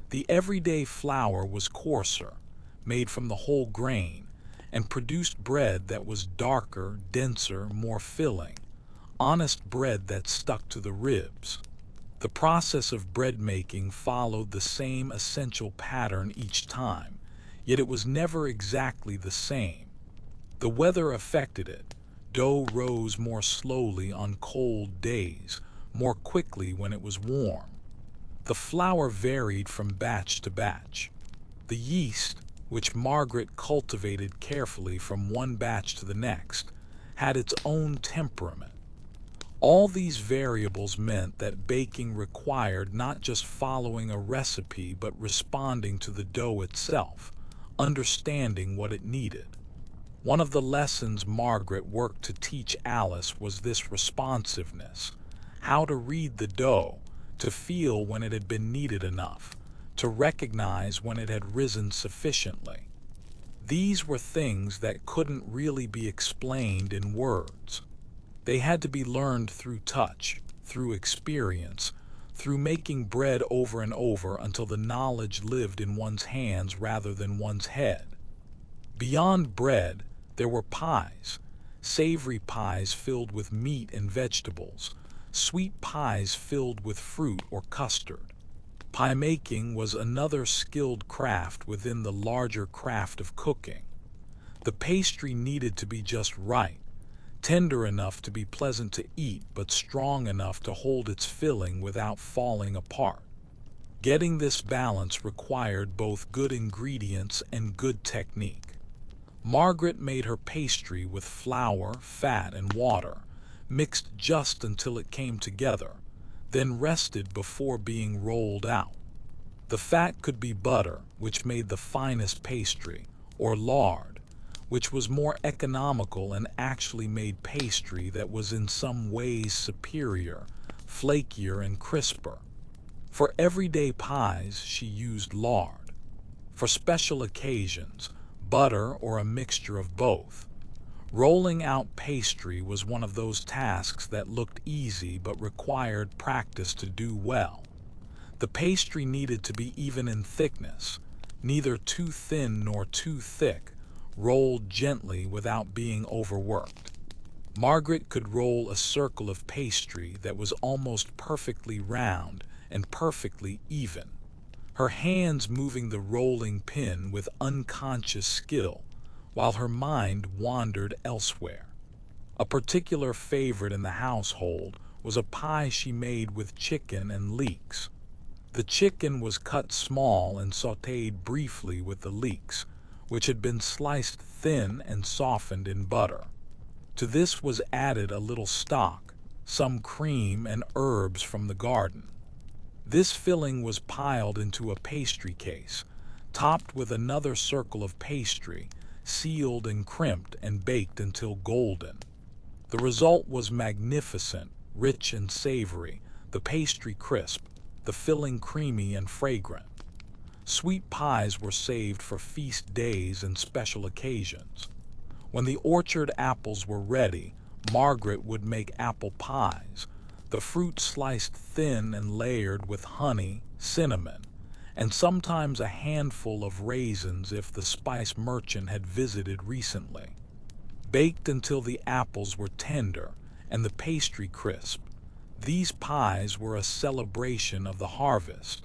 The everyday flour was coarser, made from the whole grain, and produced bread that was darker, denser, more filling, honest bread that stuck to the ribs. The process of bread making followed the same essential pattern each time, yet it was never exactly the same. The weather affected it. Dough rose more slowly on cold days, more quickly when it was warm. The flour varied from batch to batch. The yeast, which Margaret cultivated carefully from one batch to the next, had its own temperament. All these variables meant that baking required not just following a recipe but responding to the dough itself, understanding what it needed. One of the lessons Margaret worked to teach Alice was this responsiveness, how to read the dough, to feel when it had been kneaded enough, to recognize when it had risen sufficiently. These were things that couldn't really be explained in words. They had to be learned through touch, through experience, through making bread over and over until the knowledge lived in one's hands rather than one's head. Beyond bread, there were pies, savory pies filled with meat and vegetables, sweet pies filled with fruit or custard. Pie making was another skilled craft within the larger craft of cooking. The pastry needed to be just right, tender enough to be pleasant to eat but strong enough to hold its filling without falling apart. Getting this balance required both good ingredients and good technique. Margaret made her pastry with flour, fat, and water, mixed just until it came together, then rested before being rolled out. The fat could be butter, which made the finest pastry, or lard, which was more economical and actually made pastry that was in some ways superior, flakier and crisper. For everyday pies, she used lard. For special occasions, butter or a mixture of both. Rolling out pastry was one of those tasks that looked easy but required practice to do well. The pastry needed to be even in thickness, neither too thin nor too thick, rolled gently without being overworked. Margaret could roll a circle of pastry that was almost perfectly round and perfectly even, her hands moving the rolling pin with unconscious skill, while her mind wandered elsewhere. A particular favorite in the household was a pie she made with chicken and leeks. The chicken was cut small and sautéed briefly with the leeks, which had been sliced thin and softened in butter. To this was added a little stock, some cream, and herbs from the garden. This filling was piled into a pastry case, topped with another circle of pastry, sealed and crimped and baked until golden. The result was magnificent, rich and savory, the pastry crisp, the filling creamy and fragrant. Sweet pies were saved for feast days and special occasions. When the orchard apples were ready, Margaret would make apple pies, the fruit sliced thin and layered with honey, cinnamon, and sometimes a handful of raisins if the spice merchant had visited recently. Baked until the apples were tender and the pastry crisp, these pies were a celebration of the harvest,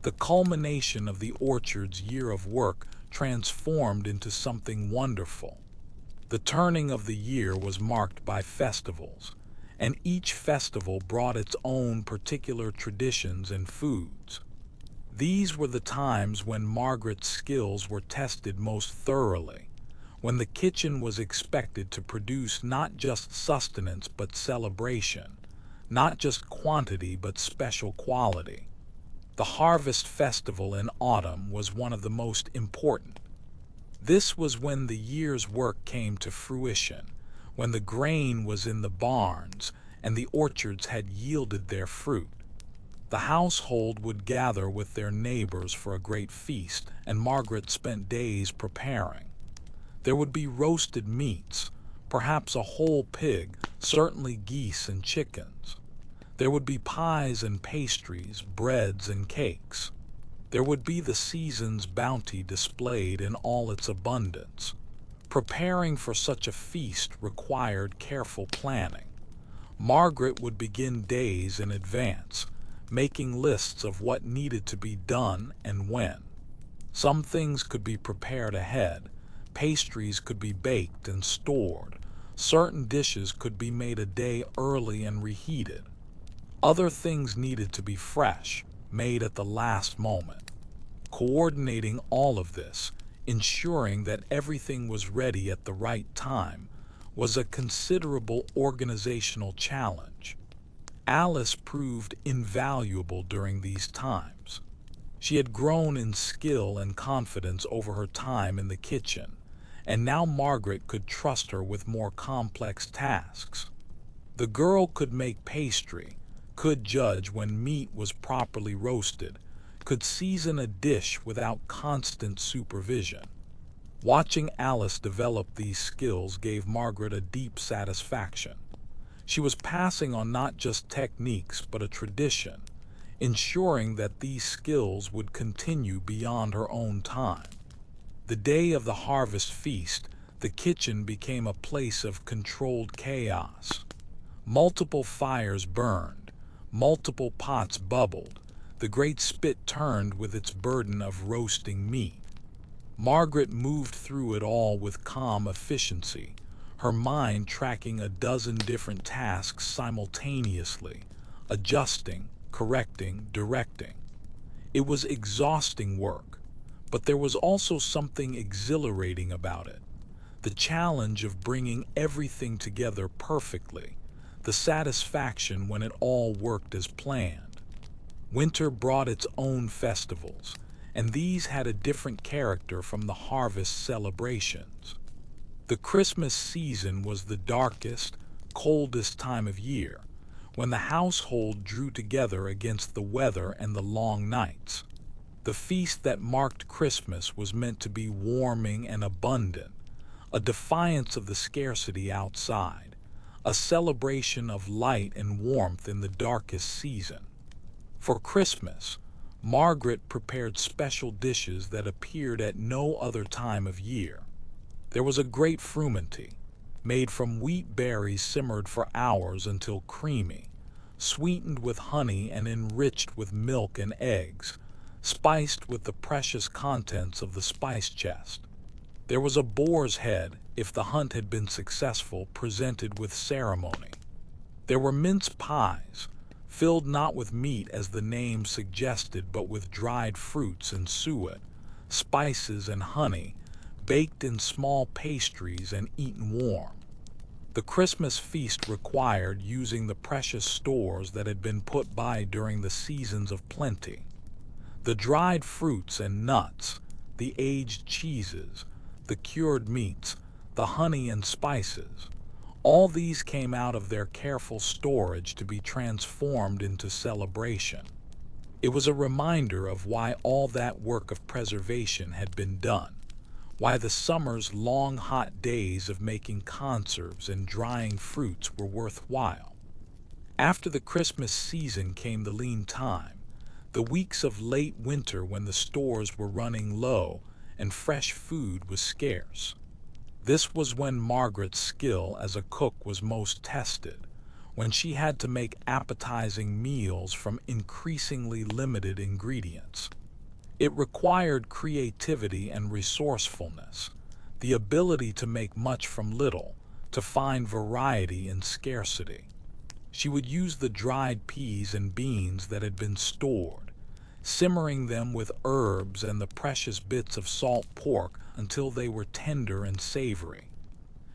the culmination of the orchard's year of work transformed into something wonderful. The turning of the year was marked by festivals, and each festival brought its own particular traditions and foods. These were the times when Margaret's skills were tested most thoroughly, when the kitchen was expected to produce not just sustenance but celebration, not just quantity but special quality. The harvest festival in autumn was one of the most important. This was when the year's work came to fruition, when the grain was in the barns and the orchards had yielded their fruit. The household would gather with their neighbors for a great feast, and Margaret spent days preparing. There would be roasted meats, perhaps a whole pig, certainly geese and chickens. There would be pies and pastries, breads and cakes. There would be the season's bounty displayed in all its abundance. Preparing for such a feast required careful planning. Margaret would begin days in advance, making lists of what needed to be done and when. Some things could be prepared ahead. Pastries could be baked and stored. Certain dishes could be made a day early and reheated. Other things needed to be fresh, made at the last moment. Coordinating all of this, ensuring that everything was ready at the right time, was a considerable organizational challenge. Alice proved invaluable during these times. She had grown in skill and confidence over her time in the kitchen, and now Margaret could trust her with more complex tasks. The girl could make pastry, could judge when meat was properly roasted, could season a dish without constant supervision. Watching Alice develop these skills gave Margaret a deep satisfaction. She was passing on not just techniques but a tradition, ensuring that these skills would continue beyond her own time. The day of the harvest feast, the kitchen became a place of controlled chaos. Multiple fires burned, multiple pots bubbled, the great spit turned with its burden of roasting meat. Margaret moved through it all with calm efficiency, her mind tracking a dozen different tasks simultaneously, adjusting, correcting, directing. It was exhausting work, but there was also something exhilarating about it. The challenge of bringing everything together perfectly, the satisfaction when it all worked as planned. Winter brought its own festivals, and these had a different character from the harvest celebrations. The Christmas season was the darkest, coldest time of year, when the household drew together against the weather and the long nights. The feast that marked Christmas was meant to be warming and abundant, a defiance of the scarcity outside, a celebration of light and warmth in the darkest season. For Christmas, Margaret prepared special dishes that appeared at no other time of year. There was a great frumenty, made from wheat berries simmered for hours until creamy, sweetened with honey and enriched with milk and eggs, spiced with the precious contents of the spice chest. There was a boar's head, if the hunt had been successful, presented with ceremony. There were mince pies, filled not with meat as the name suggested, but with dried fruits and suet, spices and honey, baked in small pastries and eaten warm. The Christmas feast required using the precious stores that had been put by during the seasons of plenty. The dried fruits and nuts, the aged cheeses, the cured meats, the honey and spices, all these came out of their careful storage to be transformed into celebration. It was a reminder of why all that work of preservation had been done, why the summer's long hot days of making conserves and drying fruits were worthwhile. After the Christmas season came the lean time, the weeks of late winter when the stores were running low and fresh food was scarce. This was when Margaret's skill as a cook was most tested, when she had to make appetizing meals from increasingly limited ingredients. It required creativity and resourcefulness, the ability to make much from little, to find variety in scarcity. She would use the dried peas and beans that had been stored, simmering them with herbs and the precious bits of salt pork until they were tender and savory.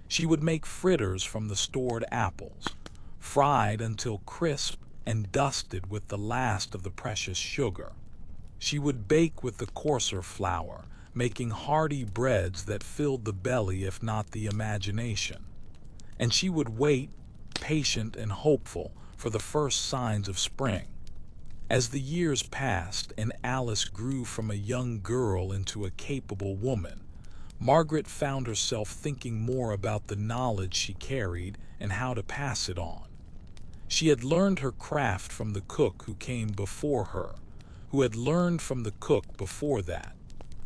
She would make fritters from the stored apples, fried until crisp and dusted with the last of the precious sugar. She would bake with the coarser flour, making hearty breads that filled the belly if not the imagination. And she would wait, patient and hopeful, for the first signs of spring. As the years passed and Alice grew from a young girl into a capable woman, Margaret found herself thinking more about the knowledge she carried and how to pass it on. She had learned her craft from the cook who came before her, who had learned from the cook before that,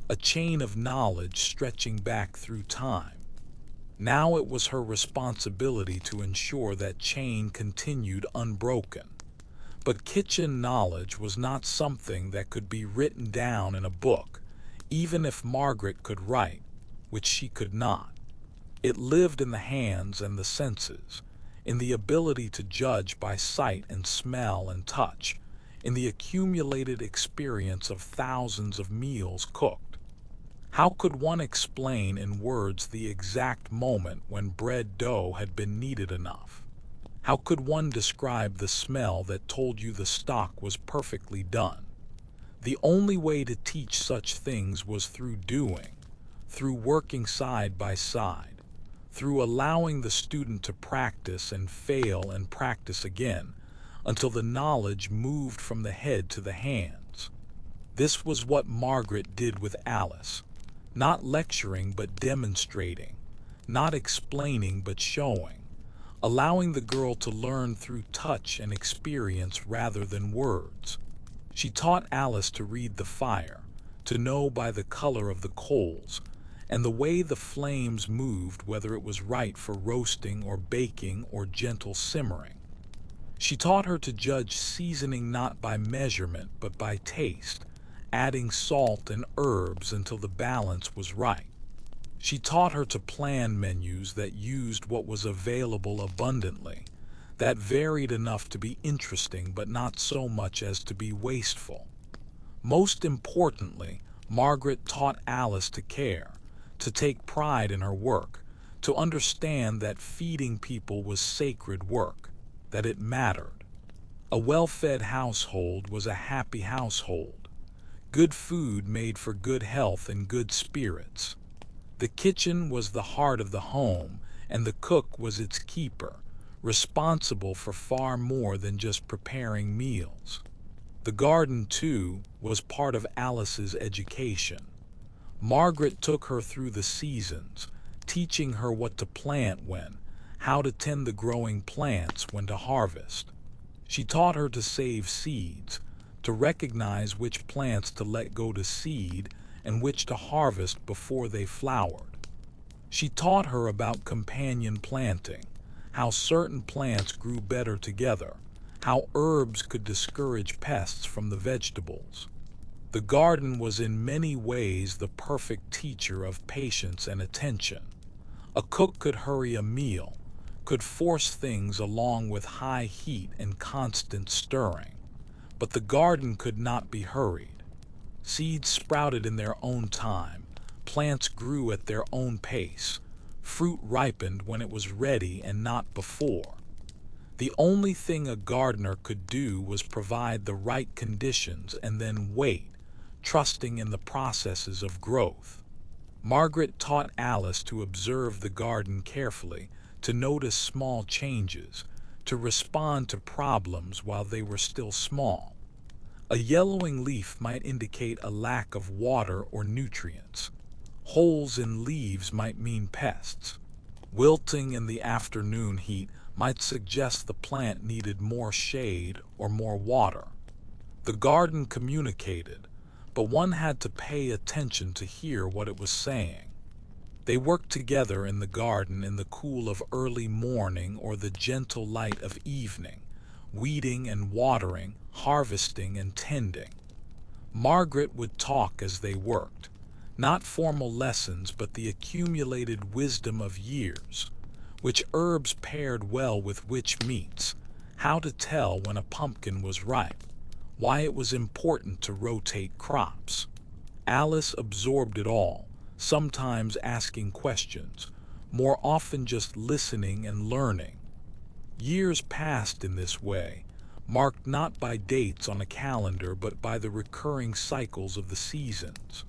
a chain of knowledge stretching back through time. Now it was her responsibility to ensure that chain continued unbroken. But kitchen knowledge was not something that could be written down in a book, even if Margaret could write, which she could not. It lived in the hands and the senses, in the ability to judge by sight and smell and touch, in the accumulated experience of thousands of meals cooked. How could one explain in words the exact moment when bread dough had been kneaded enough? How could one describe the smell that told you the stock was perfectly done? The only way to teach such things was through doing, through working side by side, through allowing the student to practice and fail and practice again, until the knowledge moved from the head to the hands. This was what Margaret did with Alice, not lecturing but demonstrating, not explaining but showing, allowing the girl to learn through touch and experience rather than words. She taught Alice to read the fire, to know by the color of the coals, and the way the flames moved whether it was right for roasting or baking or gentle simmering. She taught her to judge seasoning not by measurement but by taste, adding salt and herbs until the balance was right. She taught her to plan menus that used what was available abundantly, that varied enough to be interesting but not so much as to be wasteful. Most importantly, Margaret taught Alice to care, to take pride in her work, to understand that feeding people was sacred work, that it mattered. A well-fed household was a happy household. Good food made for good health and good spirits. The kitchen was the heart of the home, and the cook was its keeper, responsible for far more than just preparing meals. The garden, too, was part of Alice's education. Margaret took her through the seasons, teaching her what to plant when, how to tend the growing plants when to harvest. She taught her to save seeds, to recognize which plants to let go to seed and which to harvest before they flowered. She taught her about companion planting, how certain plants grew better together, how herbs could discourage pests from the vegetables. The garden was in many ways the perfect teacher of patience and attention. A cook could hurry a meal, could force things along with high heat and constant stirring, but the garden could not be hurried. Seeds sprouted in their own time, plants grew at their own pace, fruit ripened when it was ready and not before. The only thing a gardener could do was provide the right conditions and then wait, trusting in the processes of growth. Margaret taught Alice to observe the garden carefully, to notice small changes, to respond to problems while they were still small. A yellowing leaf might indicate a lack of water or nutrients. Holes in leaves might mean pests. Wilting in the afternoon heat might suggest the plant needed more shade or more water. The garden communicated, but one had to pay attention to hear what it was saying. They worked together in the garden in the cool of early morning or the gentle light of evening, weeding and watering, harvesting and tending. Margaret would talk as they worked, not formal lessons but the accumulated wisdom of years, which herbs paired well with which meats, how to tell when a pumpkin was ripe, why it was important to rotate crops. Alice absorbed it all, sometimes asking questions, more often just listening and learning. Years passed in this way, marked not by dates on a calendar but by the recurring cycles of the seasons.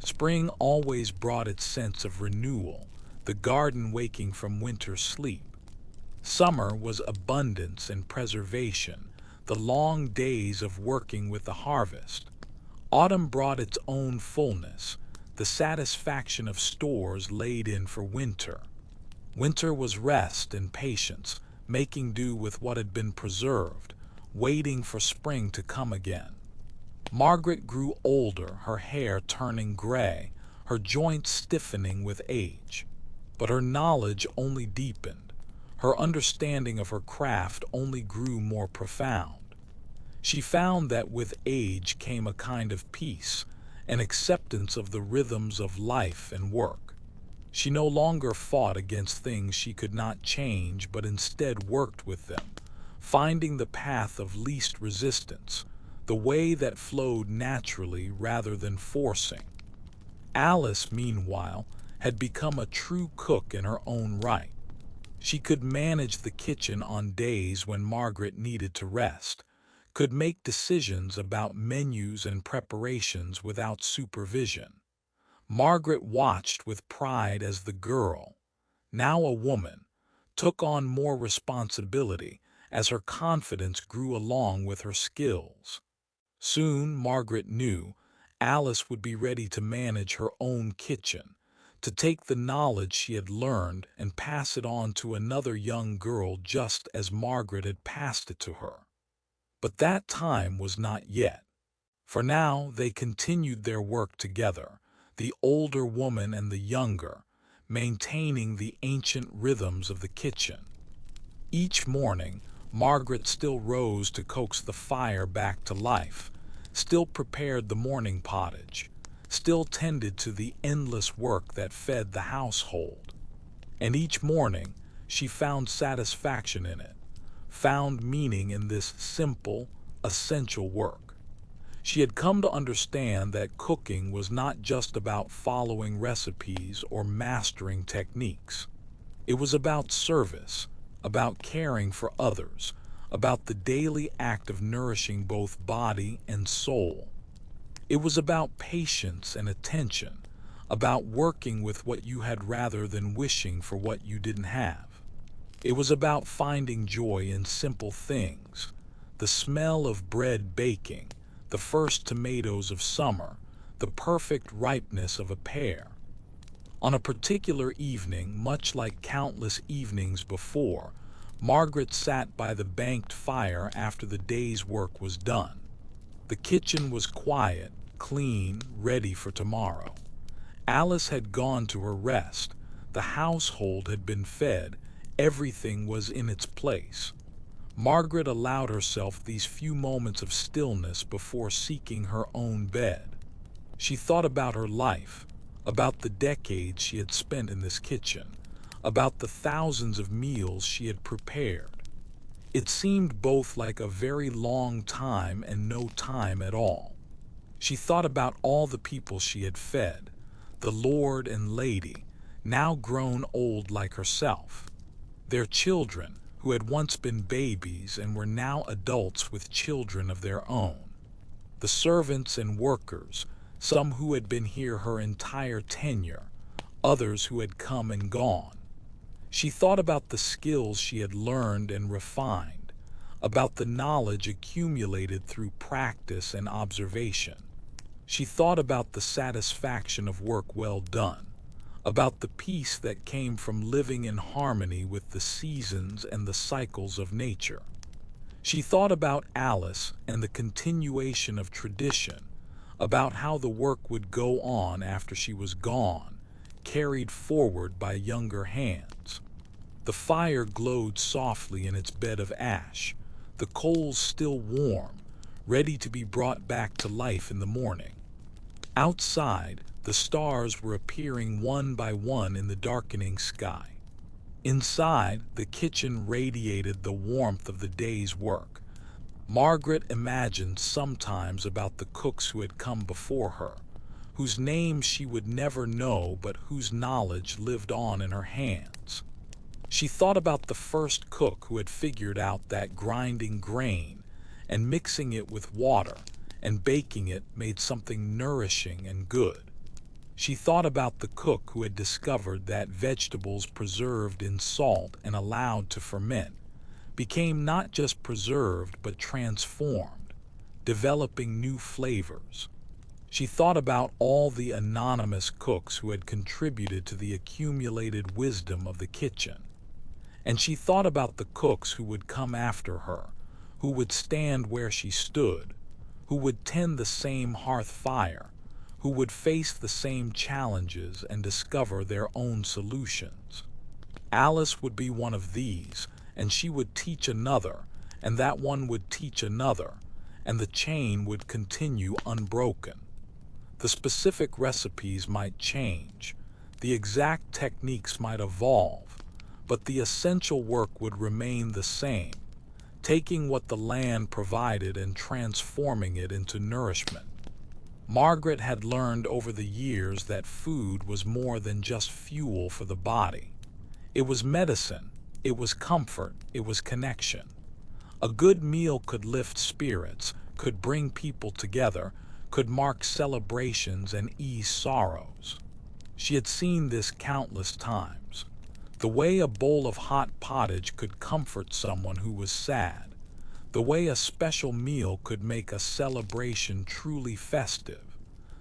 Spring always brought its sense of renewal, the garden waking from winter's sleep. Summer was abundance and preservation, the long days of working with the harvest. Autumn brought its own fullness, the satisfaction of stores laid in for winter. Winter was rest and patience, making do with what had been preserved, waiting for spring to come again. Margaret grew older, her hair turning gray, her joints stiffening with age. But her knowledge only deepened. Her understanding of her craft only grew more profound. She found that with age came a kind of peace, an acceptance of the rhythms of life and work. She no longer fought against things she could not change, but instead worked with them, finding the path of least resistance, the way that flowed naturally rather than forcing. Alice, meanwhile, had become a true cook in her own right. She could manage the kitchen on days when Margaret needed to rest, could make decisions about menus and preparations without supervision. Margaret watched with pride as the girl, now a woman, took on more responsibility as her confidence grew along with her skills. Soon, Margaret knew, Alice would be ready to manage her own kitchen, to take the knowledge she had learned and pass it on to another young girl just as Margaret had passed it to her. But that time was not yet. For now they continued their work together, the older woman and the younger, maintaining the ancient rhythms of the kitchen. Each morning, Margaret still rose to coax the fire back to life, still prepared the morning pottage, still tended to the endless work that fed the household. And each morning, she found satisfaction in it, found meaning in this simple, essential work. She had come to understand that cooking was not just about following recipes or mastering techniques. It was about service, about caring for others, about the daily act of nourishing both body and soul. It was about patience and attention, about working with what you had rather than wishing for what you didn't have. It was about finding joy in simple things, the smell of bread baking, the first tomatoes of summer, the perfect ripeness of a pear. On a particular evening, much like countless evenings before, Margaret sat by the banked fire after the day's work was done. The kitchen was quiet, clean, ready for tomorrow. Alice had gone to her rest, the household had been fed, everything was in its place. Margaret allowed herself these few moments of stillness before seeking her own bed. She thought about her life, about the decades she had spent in this kitchen, about the thousands of meals she had prepared. It seemed both like a very long time and no time at all. She thought about all the people she had fed, the lord and lady, now grown old like herself, their children, who had once been babies and were now adults with children of their own, the servants and workers, some who had been here her entire tenure, others who had come and gone. She thought about the skills she had learned and refined, about the knowledge accumulated through practice and observation. She thought about the satisfaction of work well done, about the peace that came from living in harmony with the seasons and the cycles of nature. She thought about Alice and the continuation of tradition, about how the work would go on after she was gone, carried forward by younger hands. The fire glowed softly in its bed of ash, the coals still warm, ready to be brought back to life in the morning. Outside, the stars were appearing one by one in the darkening sky. Inside, the kitchen radiated the warmth of the day's work. Margaret imagined sometimes about the cooks who had come before her, whose names she would never know but whose knowledge lived on in her hands. She thought about the first cook who had figured out that grinding grain and mixing it with water and baking it made something nourishing and good. She thought about the cook who had discovered that vegetables preserved in salt and allowed to ferment became not just preserved but transformed, developing new flavors. She thought about all the anonymous cooks who had contributed to the accumulated wisdom of the kitchen. And she thought about the cooks who would come after her, who would stand where she stood, who would tend the same hearth fire, who would face the same challenges and discover their own solutions. Alice would be one of these, and she would teach another, and that one would teach another, and the chain would continue unbroken. The specific recipes might change, the exact techniques might evolve, but the essential work would remain the same, taking what the land provided and transforming it into nourishment. Margaret had learned over the years that food was more than just fuel for the body. It was medicine, it was comfort, it was connection. A good meal could lift spirits, could bring people together, could mark celebrations and ease sorrows. She had seen this countless times. The way a bowl of hot pottage could comfort someone who was sad. The way a special meal could make a celebration truly festive.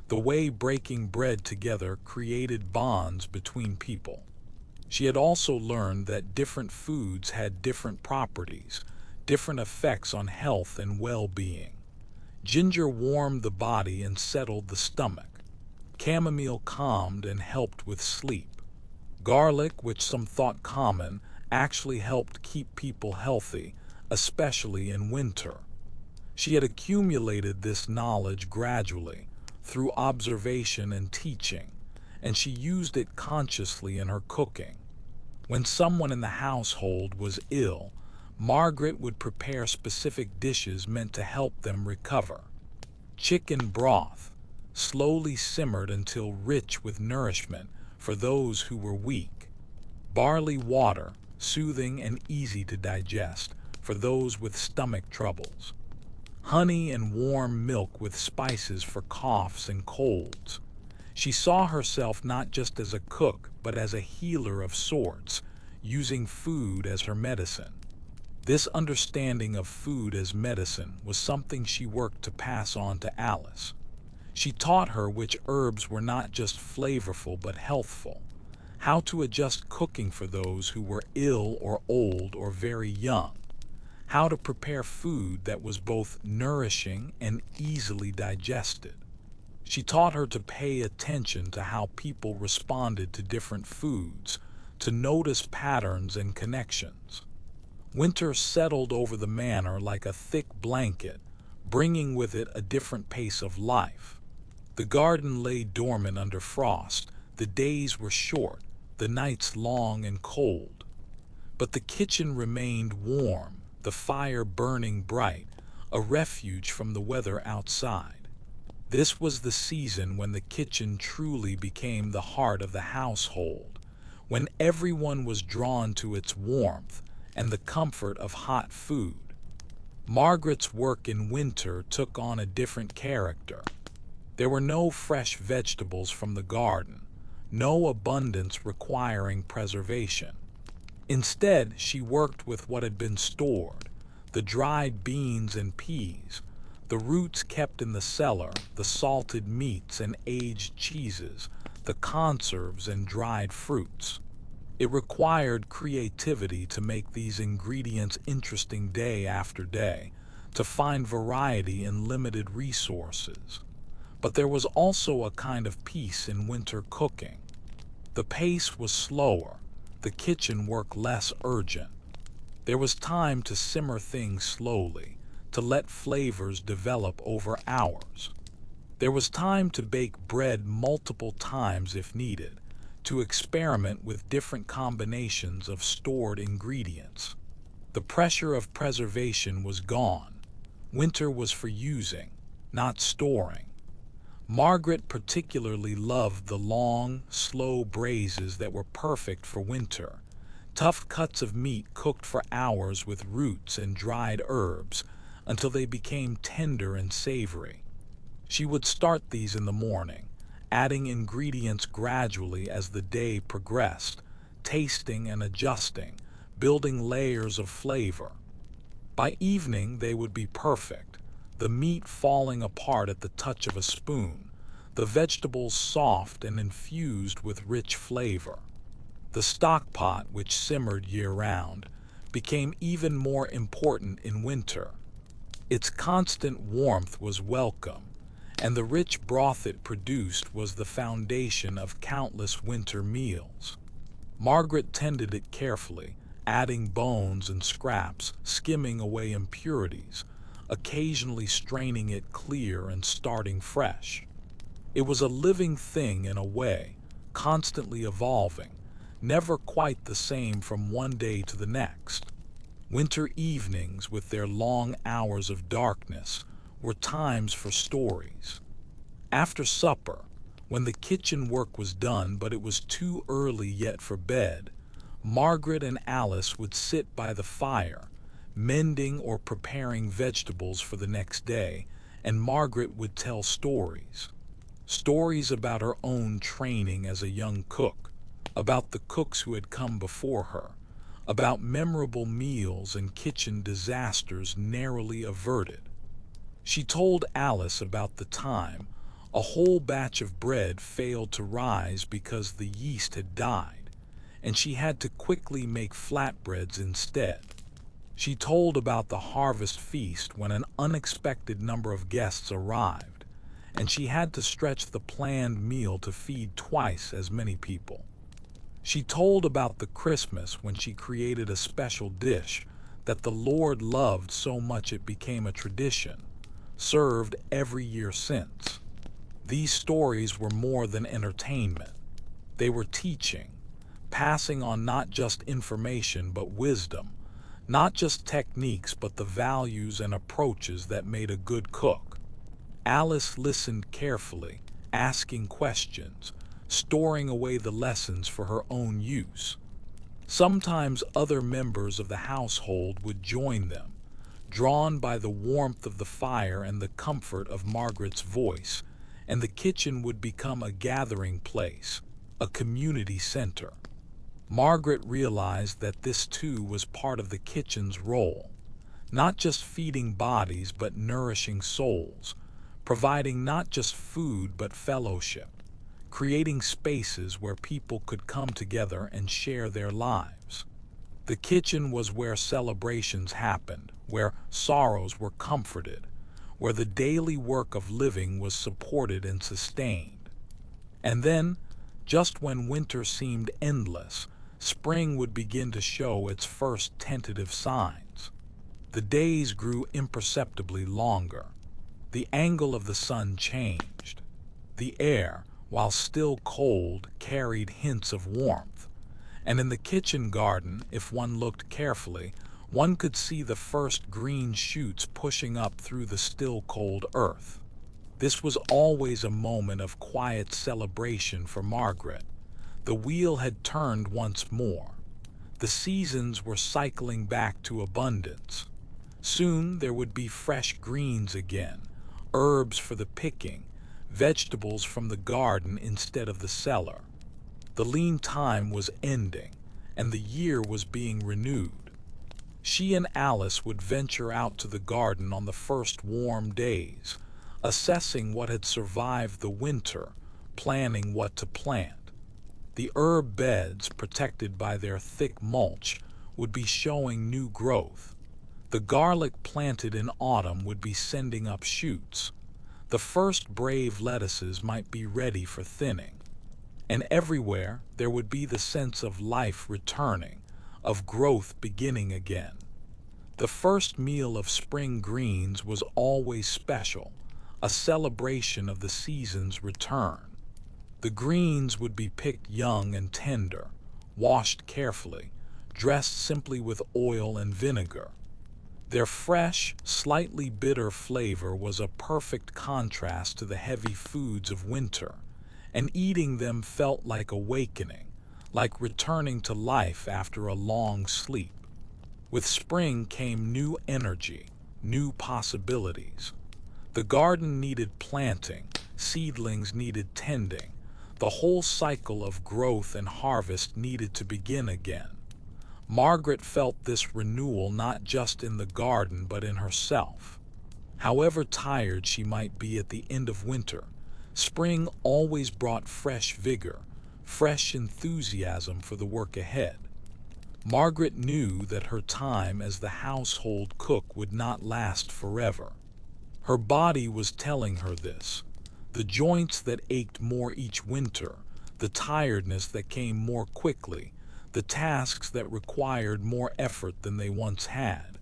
The way breaking bread together created bonds between people. She had also learned that different foods had different properties, different effects on health and well-being. Ginger warmed the body and settled the stomach. Chamomile calmed and helped with sleep. Garlic, which some thought common, actually helped keep people healthy, especially in winter. She had accumulated this knowledge gradually, through observation and teaching, and she used it consciously in her cooking. When someone in the household was ill, Margaret would prepare specific dishes meant to help them recover. Chicken broth, slowly simmered until rich with nourishment for those who were weak. Barley water, soothing and easy to digest for those with stomach troubles. Honey and warm milk with spices for coughs and colds. She saw herself not just as a cook, but as a healer of sorts, using food as her medicine. This understanding of food as medicine was something she worked to pass on to Alice. She taught her which herbs were not just flavorful but healthful, how to adjust cooking for those who were ill or old or very young, how to prepare food that was both nourishing and easily digested. She taught her to pay attention to how people responded to different foods, to notice patterns and connections. Winter settled over the manor like a thick blanket, bringing with it a different pace of life. The garden lay dormant under frost, the days were short, the nights long and cold. But the kitchen remained warm, the fire burning bright, a refuge from the weather outside. This was the season when the kitchen truly became the heart of the household, when everyone was drawn to its warmth and the comfort of hot food. Margaret's work in winter took on a different character. There were no fresh vegetables from the garden, no abundance requiring preservation. Instead, she worked with what had been stored, the dried beans and peas, The roots kept in the cellar, the salted meats and aged cheeses, the conserves and dried fruits. It required creativity to make these ingredients interesting day after day, to find variety in limited resources. But there was also a kind of peace in winter cooking. The pace was slower, the kitchen work less urgent. There was time to simmer things slowly, to let flavors develop over hours. There was time to bake bread multiple times if needed, to experiment with different combinations of stored ingredients. The pressure of preservation was gone. Winter was for using, not storing. Margaret particularly loved the long, slow braises that were perfect for winter. Tough cuts of meat cooked for hours with roots and dried herbs until they became tender and savory. She would start these in the morning, adding ingredients gradually as the day progressed, tasting and adjusting, building layers of flavor. By evening, they would be perfect, the meat falling apart at the touch of a spoon, the vegetables soft and infused with rich flavor. The stock pot, which simmered year-round, became even more important in winter. Its constant warmth was welcome, and the rich broth it produced was the foundation of countless winter meals. Margaret tended it carefully, adding bones and scraps, skimming away impurities, occasionally straining it clear and starting fresh. It was a living thing in a way, constantly evolving, never quite the same from one day to the next. Winter evenings, with their long hours of darkness, were times for stories. After supper, when the kitchen work was done but it was too early yet for bed, Margaret and Alice would sit by the fire, mending or preparing vegetables for the next day, and Margaret would tell stories. Stories about her own training as a young cook, about the cooks who had come before her, about memorable meals and kitchen disasters narrowly averted. She told Alice about the time a whole batch of bread failed to rise because the yeast had died, and she had to quickly make flatbreads instead. She told about the harvest feast when an unexpected number of guests arrived, and she had to stretch the planned meal to feed twice as many people. She told about the Christmas when she created a special dish that the Lord loved so much it became a tradition, served every year since. These stories were more than entertainment. They were teaching, passing on not just information but wisdom, not just techniques but the values and approaches that made a good cook. Alice listened carefully, asking questions, storing away the lessons for her own use. Sometimes other members of the household would join them, drawn by the warmth of the fire and the comfort of Margaret's voice, and the kitchen would become a gathering place, a community center. Margaret realized that this too was part of the kitchen's role, not just feeding bodies but nourishing souls, providing not just food but fellowship, creating spaces where people could come together and share their lives. The kitchen was where celebrations happened, where sorrows were comforted, where the daily work of living was supported and sustained. And then, just when winter seemed endless, spring would begin to show its first tentative signs. The days grew imperceptibly longer. The angle of the sun changed. The air, while still cold, carried hints of warmth. And in the kitchen garden, if one looked carefully, one could see the first green shoots pushing up through the still cold earth. This was always a moment of quiet celebration for Margaret. The wheel had turned once more. The seasons were cycling back to abundance. Soon there would be fresh greens again, herbs for the picking, vegetables from the garden instead of the cellar. The lean time was ending, and the year was being renewed. She and Alice would venture out to the garden on the first warm days, assessing what had survived the winter, planning what to plant. The herb beds, protected by their thick mulch, would be showing new growth. The garlic planted in autumn would be sending up shoots. The first brave lettuces might be ready for thinning. And everywhere there would be the sense of life returning, of growth beginning again. The first meal of spring greens was always special, a celebration of the season's return. The greens would be picked young and tender, washed carefully, dressed simply with oil and vinegar. Their fresh, slightly bitter flavor was a perfect contrast to the heavy foods of winter, and eating them felt like awakening, like returning to life after a long sleep. With spring came new energy, new possibilities. The garden needed planting, seedlings needed tending, the whole cycle of growth and harvest needed to begin again. Margaret felt this renewal not just in the garden but in herself. However tired she might be at the end of winter, spring always brought fresh vigor, fresh enthusiasm for the work ahead. Margaret knew that her time as the household cook would not last forever. Her body was telling her this. The joints that ached more each winter, the tiredness that came more quickly, the tasks that required more effort than they once had.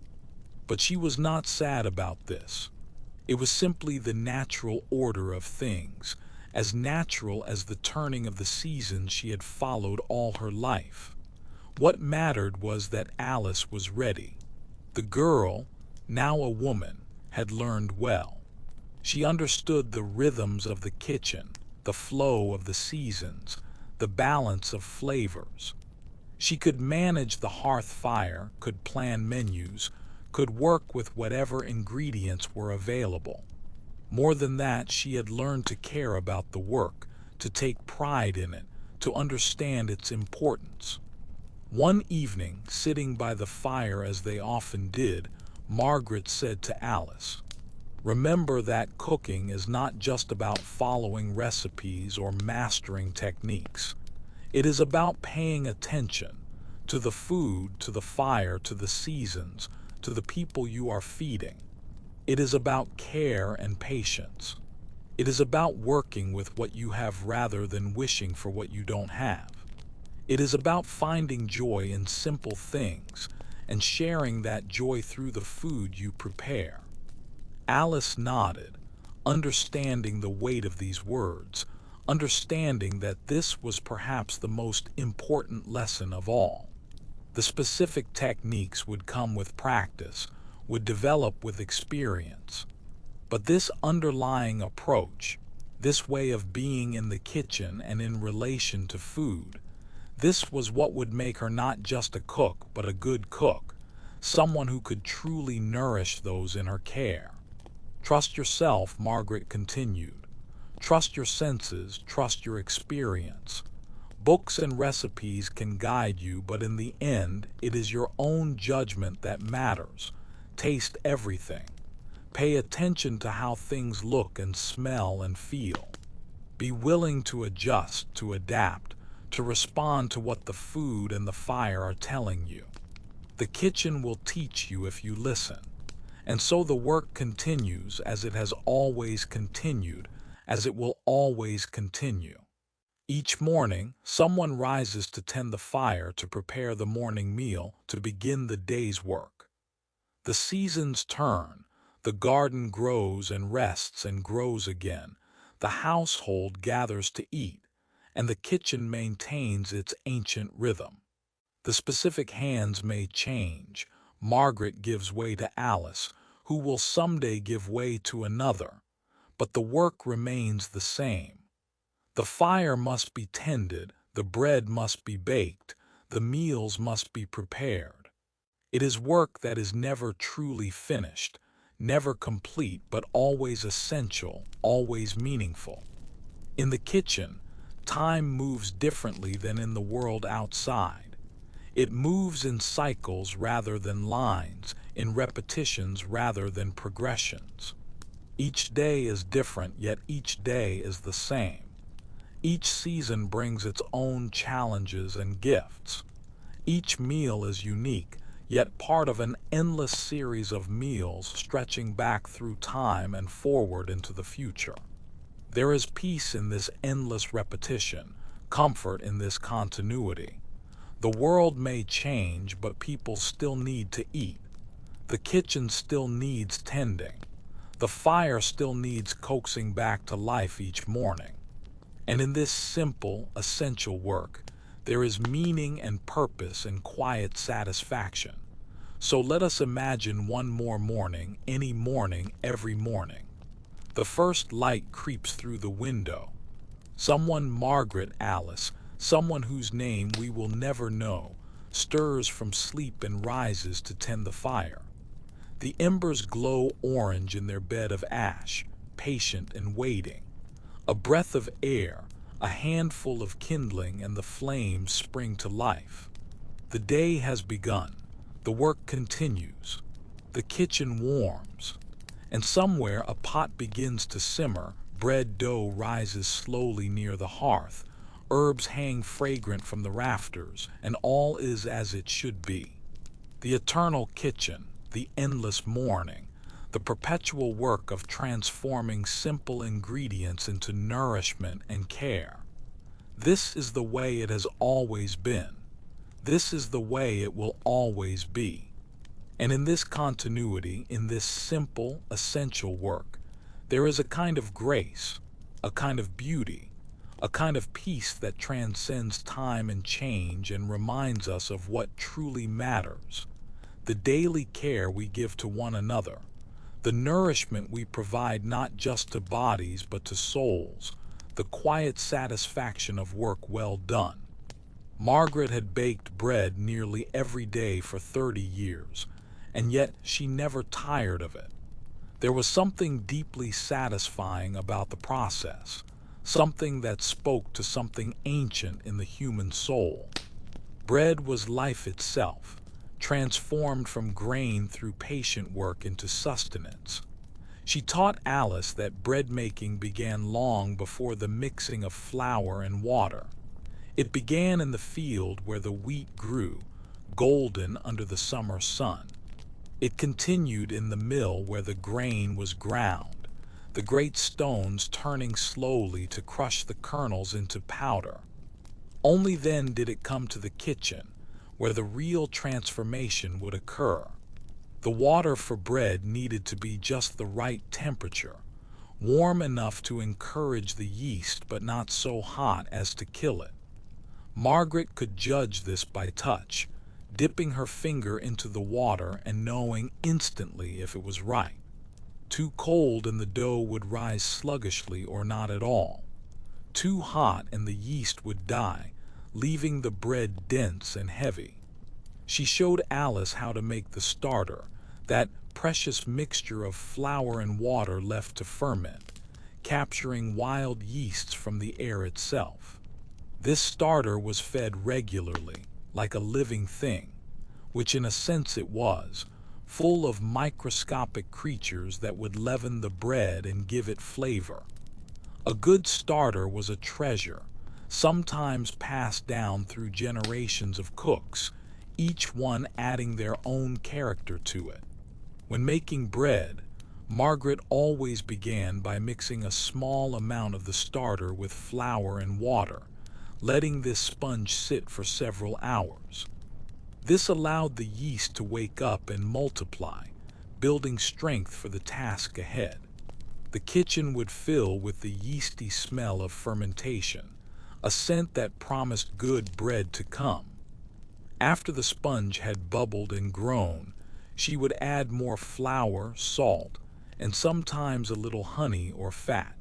But she was not sad about this. It was simply the natural order of things, as natural as the turning of the seasons she had followed all her life. What mattered was that Alice was ready. The girl, now a woman, had learned well. She understood the rhythms of the kitchen, the flow of the seasons, the balance of flavors. She could manage the hearth fire, could plan menus, could work with whatever ingredients were available. More than that, she had learned to care about the work, to take pride in it, to understand its importance. One evening, sitting by the fire as they often did, Margaret said to Alice, "Remember that cooking is not just about following recipes or mastering techniques. It is about paying attention to the food, to the fire, to the seasons, to the people you are feeding. It is about care and patience. It is about working with what you have rather than wishing for what you don't have. It is about finding joy in simple things and sharing that joy through the food you prepare." Alice nodded, understanding the weight of these words, understanding that this was perhaps the most important lesson of all. The specific techniques would come with practice, would develop with experience. But this underlying approach, this way of being in the kitchen and in relation to food, this was what would make her not just a cook, but a good cook, someone who could truly nourish those in her care. "Trust yourself," Margaret continued. "Trust your senses, trust your experience. Books and recipes can guide you, but in the end, it is your own judgment that matters. Taste everything. Pay attention to how things look and smell and feel. Be willing to adjust, to adapt, to respond to what the food and the fire are telling you. The kitchen will teach you if you listen. And so the work continues as it has always continued, as it will always continue. Each morning, someone rises to tend the fire, to prepare the morning meal, to begin the day's work. The seasons turn, the garden grows and rests and grows again, the household gathers to eat, and the kitchen maintains its ancient rhythm. The specific hands may change. Margaret gives way to Alice, who will someday give way to another, but the work remains the same. The fire must be tended, the bread must be baked, the meals must be prepared. It is work that is never truly finished, never complete, but always essential, always meaningful. In the kitchen, time moves differently than in the world outside. It moves in cycles rather than lines, in repetitions rather than progressions. Each day is different, yet each day is the same. Each season brings its own challenges and gifts. Each meal is unique, yet part of an endless series of meals stretching back through time and forward into the future. There is peace in this endless repetition, comfort in this continuity. The world may change, but people still need to eat. The kitchen still needs tending. The fire still needs coaxing back to life each morning. And in this simple, essential work, there is meaning and purpose and quiet satisfaction. So let us imagine one more morning, any morning, every morning. The first light creeps through the window. Someone, Margaret, Alice, someone whose name we will never know, stirs from sleep and rises to tend the fire. The embers glow orange in their bed of ash, patient and waiting. A breath of air, a handful of kindling, and the flames spring to life. The day has begun. The work continues. The kitchen warms. And somewhere a pot begins to simmer, bread dough rises slowly near the hearth, herbs hang fragrant from the rafters, and all is as it should be. The eternal kitchen, the endless morning, the perpetual work of transforming simple ingredients into nourishment and care. This is the way it has always been. This is the way it will always be. And in this continuity, in this simple, essential work, there is a kind of grace, a kind of beauty, a kind of peace that transcends time and change and reminds us of what truly matters. The daily care we give to one another, the nourishment we provide not just to bodies but to souls, the quiet satisfaction of work well done. Margaret had baked bread nearly every day for 30 years, and yet she never tired of it. There was something deeply satisfying about the process, something that spoke to something ancient in the human soul. Bread was life itself, transformed from grain through patient work into sustenance. She taught Alice that bread making began long before the mixing of flour and water. It began in the field where the wheat grew, golden under the summer sun. It continued in the mill where the grain was ground, the great stones turning slowly to crush the kernels into powder. Only then did it come to the kitchen, where the real transformation would occur. The water for bread needed to be just the right temperature, warm enough to encourage the yeast but not so hot as to kill it. Margaret could judge this by touch, dipping her finger into the water and knowing instantly if it was right. Too cold and the dough would rise sluggishly or not at all. Too hot and the yeast would die, leaving the bread dense and heavy. She showed Alice how to make the starter, that precious mixture of flour and water left to ferment, capturing wild yeasts from the air itself. This starter was fed regularly, like a living thing, which in a sense it was, full of microscopic creatures that would leaven the bread and give it flavor. A good starter was a treasure, sometimes passed down through generations of cooks, each one adding their own character to it. When making bread, Margaret always began by mixing a small amount of the starter with flour and water, letting this sponge sit for several hours. This allowed the yeast to wake up and multiply, building strength for the task ahead. The kitchen would fill with the yeasty smell of fermentation, a scent that promised good bread to come. After the sponge had bubbled and grown, she would add more flour, salt, and sometimes a little honey or fat.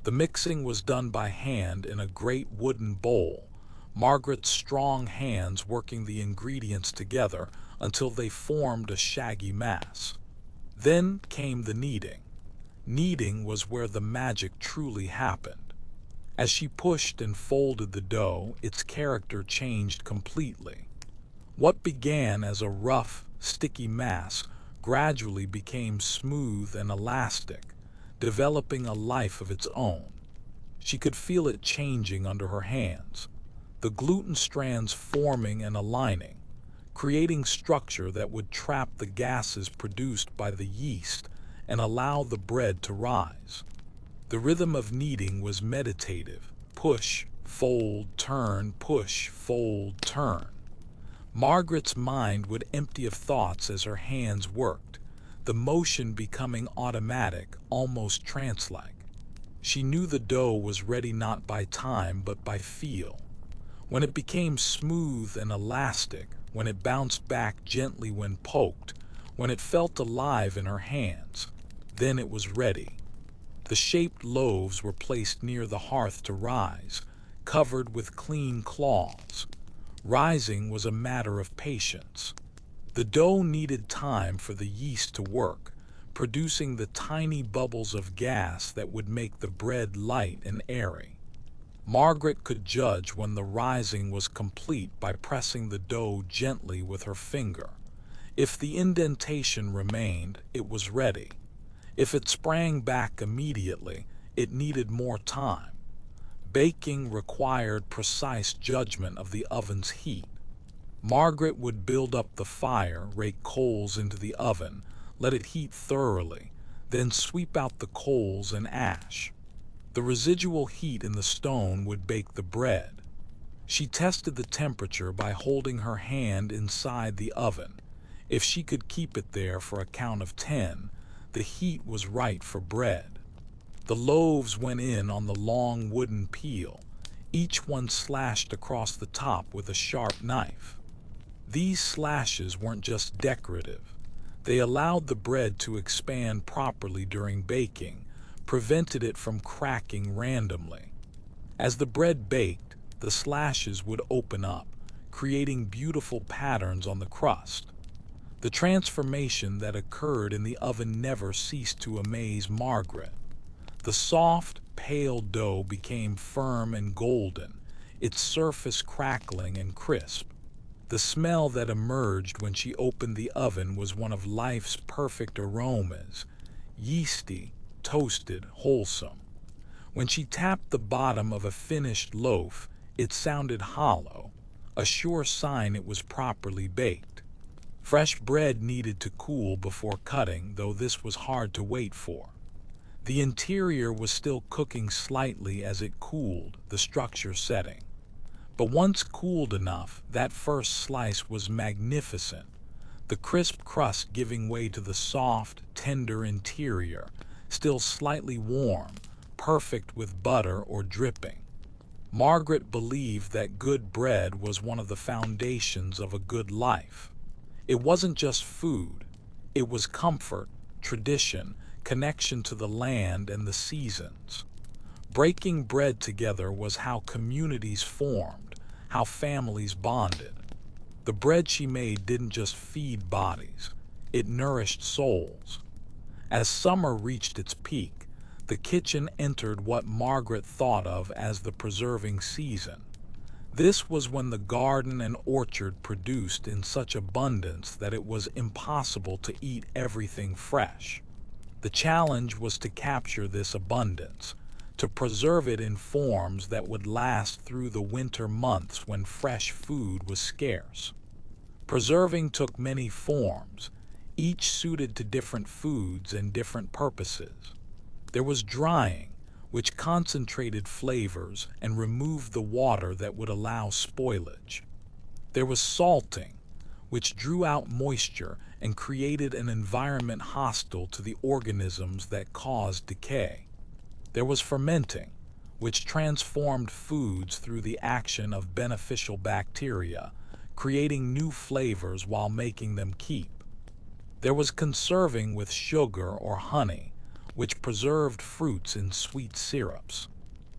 The mixing was done by hand in a great wooden bowl, Margaret's strong hands working the ingredients together until they formed a shaggy mass. Then came the kneading. Kneading was where the magic truly happened. As she pushed and folded the dough, its character changed completely. What began as a rough, sticky mass gradually became smooth and elastic, developing a life of its own. She could feel it changing under her hands, the gluten strands forming and aligning, creating structure that would trap the gases produced by the yeast and allow the bread to rise. The rhythm of kneading was meditative: push, fold, turn, push, fold, turn. Margaret's mind would empty of thoughts as her hands worked, the motion becoming automatic, almost trance-like. She knew the dough was ready not by time but by feel. When it became smooth and elastic, when it bounced back gently when poked, when it felt alive in her hands, then it was ready. The shaped loaves were placed near the hearth to rise, covered with clean cloths. Rising was a matter of patience. The dough needed time for the yeast to work, producing the tiny bubbles of gas that would make the bread light and airy. Margaret could judge when the rising was complete by pressing the dough gently with her finger. If the indentation remained, it was ready. If it sprang back immediately, it needed more time. Baking required precise judgment of the oven's heat. Margaret would build up the fire, rake coals into the oven, let it heat thoroughly, then sweep out the coals and ash. The residual heat in the stone would bake the bread. She tested the temperature by holding her hand inside the oven. If she could keep it there for a count of 10, the heat was right for bread. The loaves went in on the long wooden peel, each one slashed across the top with a sharp knife. These slashes weren't just decorative. They allowed the bread to expand properly during baking, prevented it from cracking randomly. As the bread baked, the slashes would open up, creating beautiful patterns on the crust. The transformation that occurred in the oven never ceased to amaze Margaret. The soft, pale dough became firm and golden, its surface crackling and crisp. The smell that emerged when she opened the oven was one of life's perfect aromas: yeasty, toasted, wholesome. When she tapped the bottom of a finished loaf, it sounded hollow, a sure sign it was properly baked. Fresh bread needed to cool before cutting, though this was hard to wait for. The interior was still cooking slightly as it cooled, the structure setting. But once cooled enough, that first slice was magnificent, the crisp crust giving way to the soft, tender interior, still slightly warm, perfect with butter or dripping. Margaret believed that good bread was one of the foundations of a good life. It wasn't just food, it was comfort, tradition, connection to the land and the seasons. Breaking bread together was how communities formed, how families bonded. The bread she made didn't just feed bodies, it nourished souls. As summer reached its peak, the kitchen entered what Margaret thought of as the preserving season. This was when the garden and orchard produced in such abundance that it was impossible to eat everything fresh. The challenge was to capture this abundance, to preserve it in forms that would last through the winter months when fresh food was scarce. Preserving took many forms, each suited to different foods and different purposes. There was drying, which concentrated flavors and removed the water that would allow spoilage. There was salting, which drew out moisture and created an environment hostile to the organisms that caused decay. There was fermenting, which transformed foods through the action of beneficial bacteria, creating new flavors while making them keep. There was conserving with sugar or honey, which preserved fruits in sweet syrups.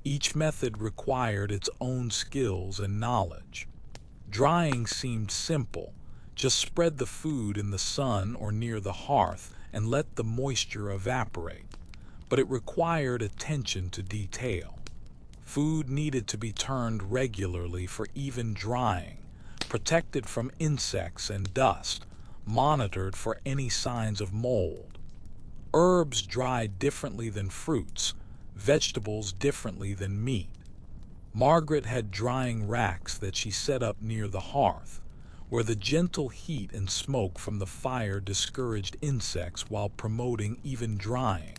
Each method required its own skills and knowledge. Drying seemed simple: just spread the food in the sun or near the hearth and let the moisture evaporate. But it required attention to detail. Food needed to be turned regularly for even drying, protected from insects and dust, monitored for any signs of mold. Herbs dried differently than fruits, vegetables differently than meat. Margaret had drying racks that she set up near the hearth, where the gentle heat and smoke from the fire discouraged insects while promoting even drying.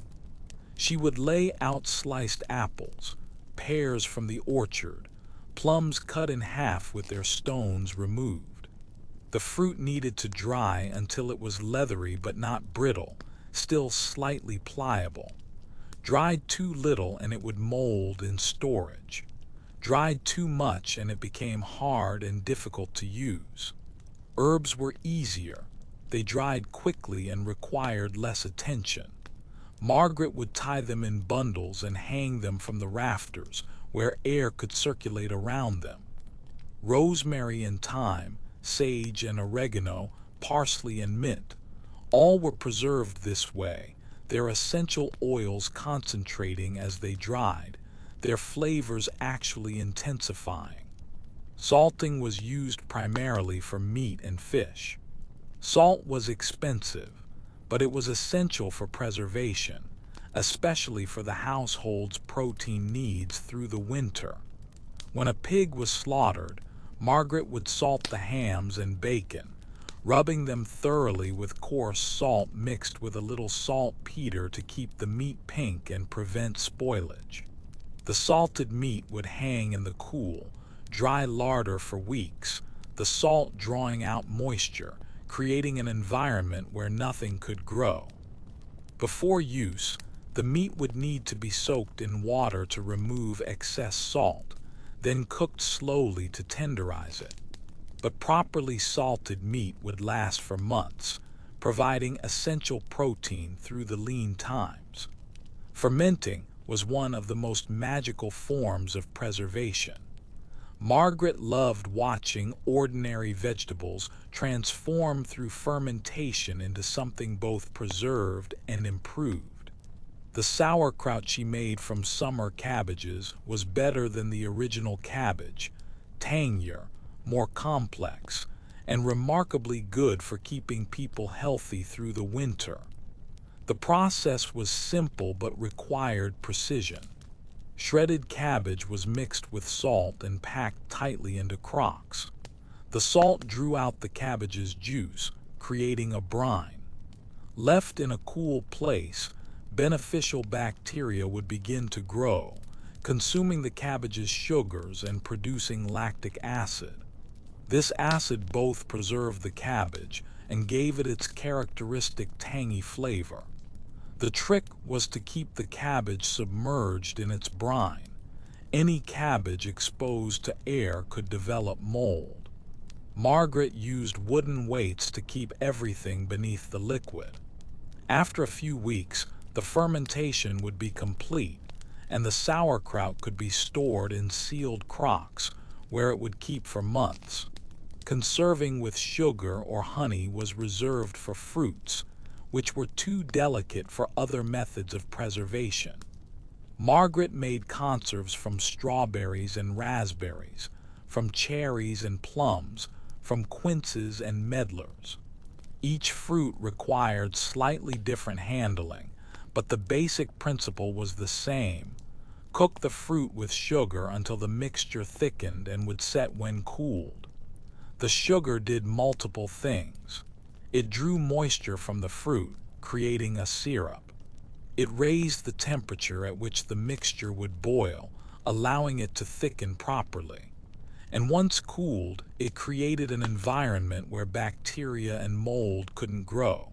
She would lay out sliced apples, pears from the orchard, plums cut in half with their stones removed. The fruit needed to dry until it was leathery but not brittle, still slightly pliable. Dried too little and it would mold in storage. Dried too much and it became hard and difficult to use. Herbs were easier. They dried quickly and required less attention. Margaret would tie them in bundles and hang them from the rafters where air could circulate around them. Rosemary and thyme, sage and oregano, parsley and mint, all were preserved this way, their essential oils concentrating as they dried, their flavors actually intensifying. Salting was used primarily for meat and fish. Salt was expensive, but it was essential for preservation, especially for the household's protein needs through the winter. When a pig was slaughtered, Margaret would salt the hams and bacon, rubbing them thoroughly with coarse salt mixed with a little saltpeter to keep the meat pink and prevent spoilage. The salted meat would hang in the cool, dry larder for weeks, the salt drawing out moisture, creating an environment where nothing could grow. Before use, the meat would need to be soaked in water to remove excess salt, then cooked slowly to tenderize it. But properly salted meat would last for months, providing essential protein through the lean times. Fermenting was one of the most magical forms of preservation. Margaret loved watching ordinary vegetables transform through fermentation into something both preserved and improved. The sauerkraut she made from summer cabbages was better than the original cabbage, tangier, more complex, and remarkably good for keeping people healthy through the winter. The process was simple but required precision. Shredded cabbage was mixed with salt and packed tightly into crocks. The salt drew out the cabbage's juice, creating a brine. Left in a cool place, beneficial bacteria would begin to grow, consuming the cabbage's sugars and producing lactic acid. This acid both preserved the cabbage and gave it its characteristic tangy flavor. The trick was to keep the cabbage submerged in its brine. Any cabbage exposed to air could develop mold. Margaret used wooden weights to keep everything beneath the liquid. After a few weeks, the fermentation would be complete, and the sauerkraut could be stored in sealed crocks, where it would keep for months. Conserving with sugar or honey was reserved for fruits, which were too delicate for other methods of preservation. Margaret made conserves from strawberries and raspberries, from cherries and plums, from quinces and medlars. Each fruit required slightly different handling, but the basic principle was the same. Cook the fruit with sugar until the mixture thickened and would set when cooled. The sugar did multiple things. It drew moisture from the fruit, creating a syrup. It raised the temperature at which the mixture would boil, allowing it to thicken properly. And once cooled, it created an environment where bacteria and mold couldn't grow.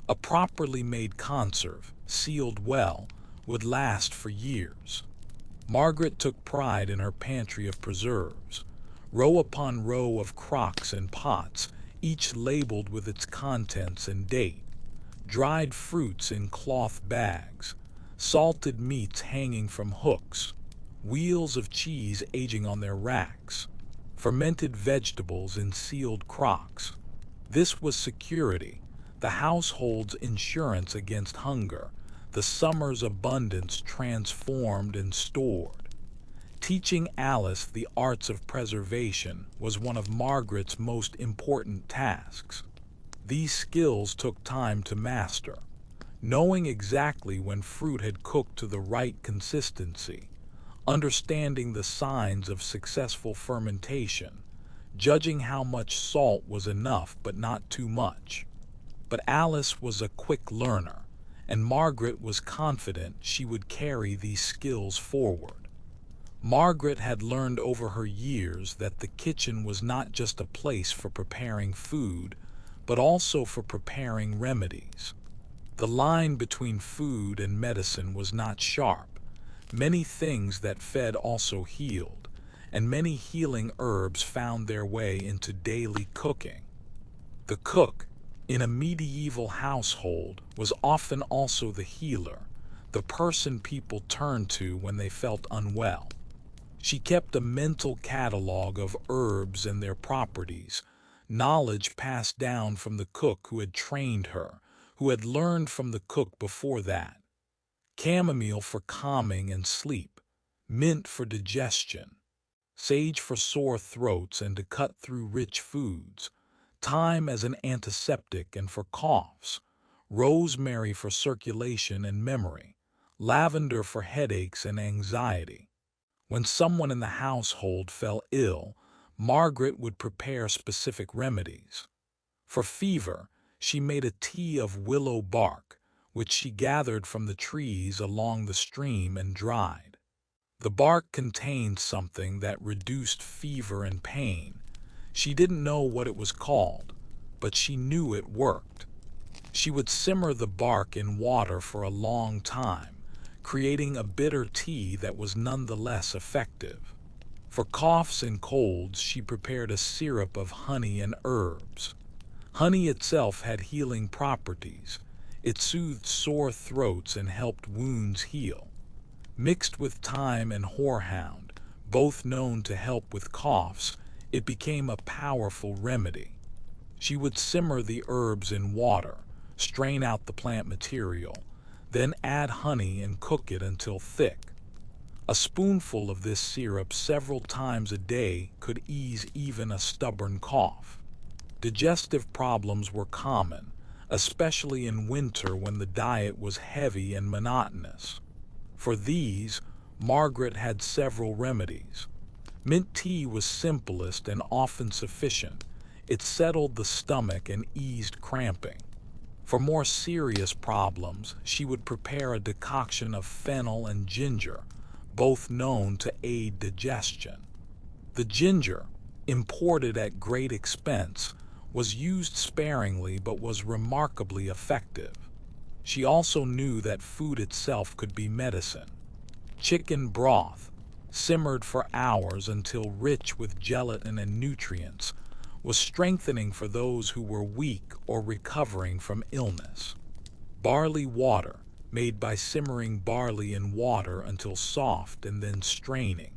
A properly made conserve, sealed well, would last for years. Margaret took pride in her pantry of preserves. Row upon row of crocks and pots, each labeled with its contents and date. Dried fruits in cloth bags, salted meats hanging from hooks, wheels of cheese aging on their racks, fermented vegetables in sealed crocks. This was security, the household's insurance against hunger, the summer's abundance transformed and stored. Teaching Alice the arts of preservation was one of Margaret's most important tasks. These skills took time to master, knowing exactly when fruit had cooked to the right consistency, understanding the signs of successful fermentation, judging how much salt was enough but not too much. But Alice was a quick learner, and Margaret was confident she would carry these skills forward. Margaret had learned over her years that the kitchen was not just a place for preparing food, but also for preparing remedies. The line between food and medicine was not sharp. Many things that fed also healed, and many healing herbs found their way into daily cooking. The cook, in a medieval household, was often also the healer, the person people turned to when they felt unwell. She kept a mental catalog of herbs and their properties, knowledge passed down from the cook who had trained her, who had learned from the cook before that. Chamomile for calming and sleep, mint for digestion, sage for sore throats and to cut through rich foods, thyme as an antiseptic and for coughs, rosemary for circulation and memory, lavender for headaches and anxiety. When someone in the household fell ill, Margaret would prepare specific remedies. For fever, she made a tea of willow bark, which she gathered from the trees along the stream and dried. The bark contained something that reduced fever and pain. She didn't know what it was called, but she knew it worked. She would simmer the bark in water for a long time, creating a bitter tea that was nonetheless effective. For coughs and colds, she prepared a syrup of honey and herbs. Honey itself had healing properties. It soothed sore throats and helped wounds heal. Mixed with thyme and horehound, both known to help with coughs, it became a powerful remedy. She would simmer the herbs in water, strain out the plant material, then add honey and cook it until thick. A spoonful of this syrup several times a day could ease even a stubborn cough. Digestive problems were common, especially in winter when the diet was heavy and monotonous. For these, Margaret had several remedies. Mint tea was simplest and often sufficient. It settled the stomach and eased cramping. For more serious problems, she would prepare a decoction of fennel and ginger, both known to aid digestion. The ginger, imported at great expense, was used sparingly but was remarkably effective. She also knew that food itself could be medicine. Chicken broth, simmered for hours until rich with gelatin and nutrients, was strengthening for those who were weak or recovering from illness. Barley water, made by simmering barley in water until soft and then straining,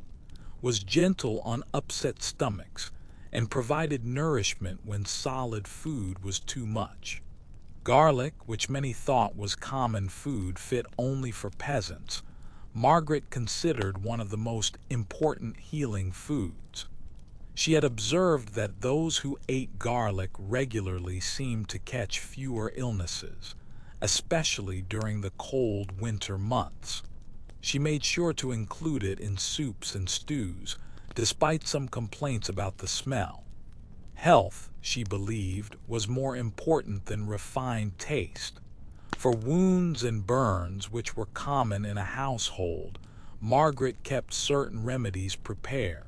was gentle on upset stomachs and provided nourishment when solid food was too much. Garlic, which many thought was common food fit only for peasants, Margaret considered one of the most important healing foods. She had observed that those who ate garlic regularly seemed to catch fewer illnesses, especially during the cold winter months. She made sure to include it in soups and stews, despite some complaints about the smell. Health, she believed, was more important than refined taste. For wounds and burns, which were common in a household, Margaret kept certain remedies prepared.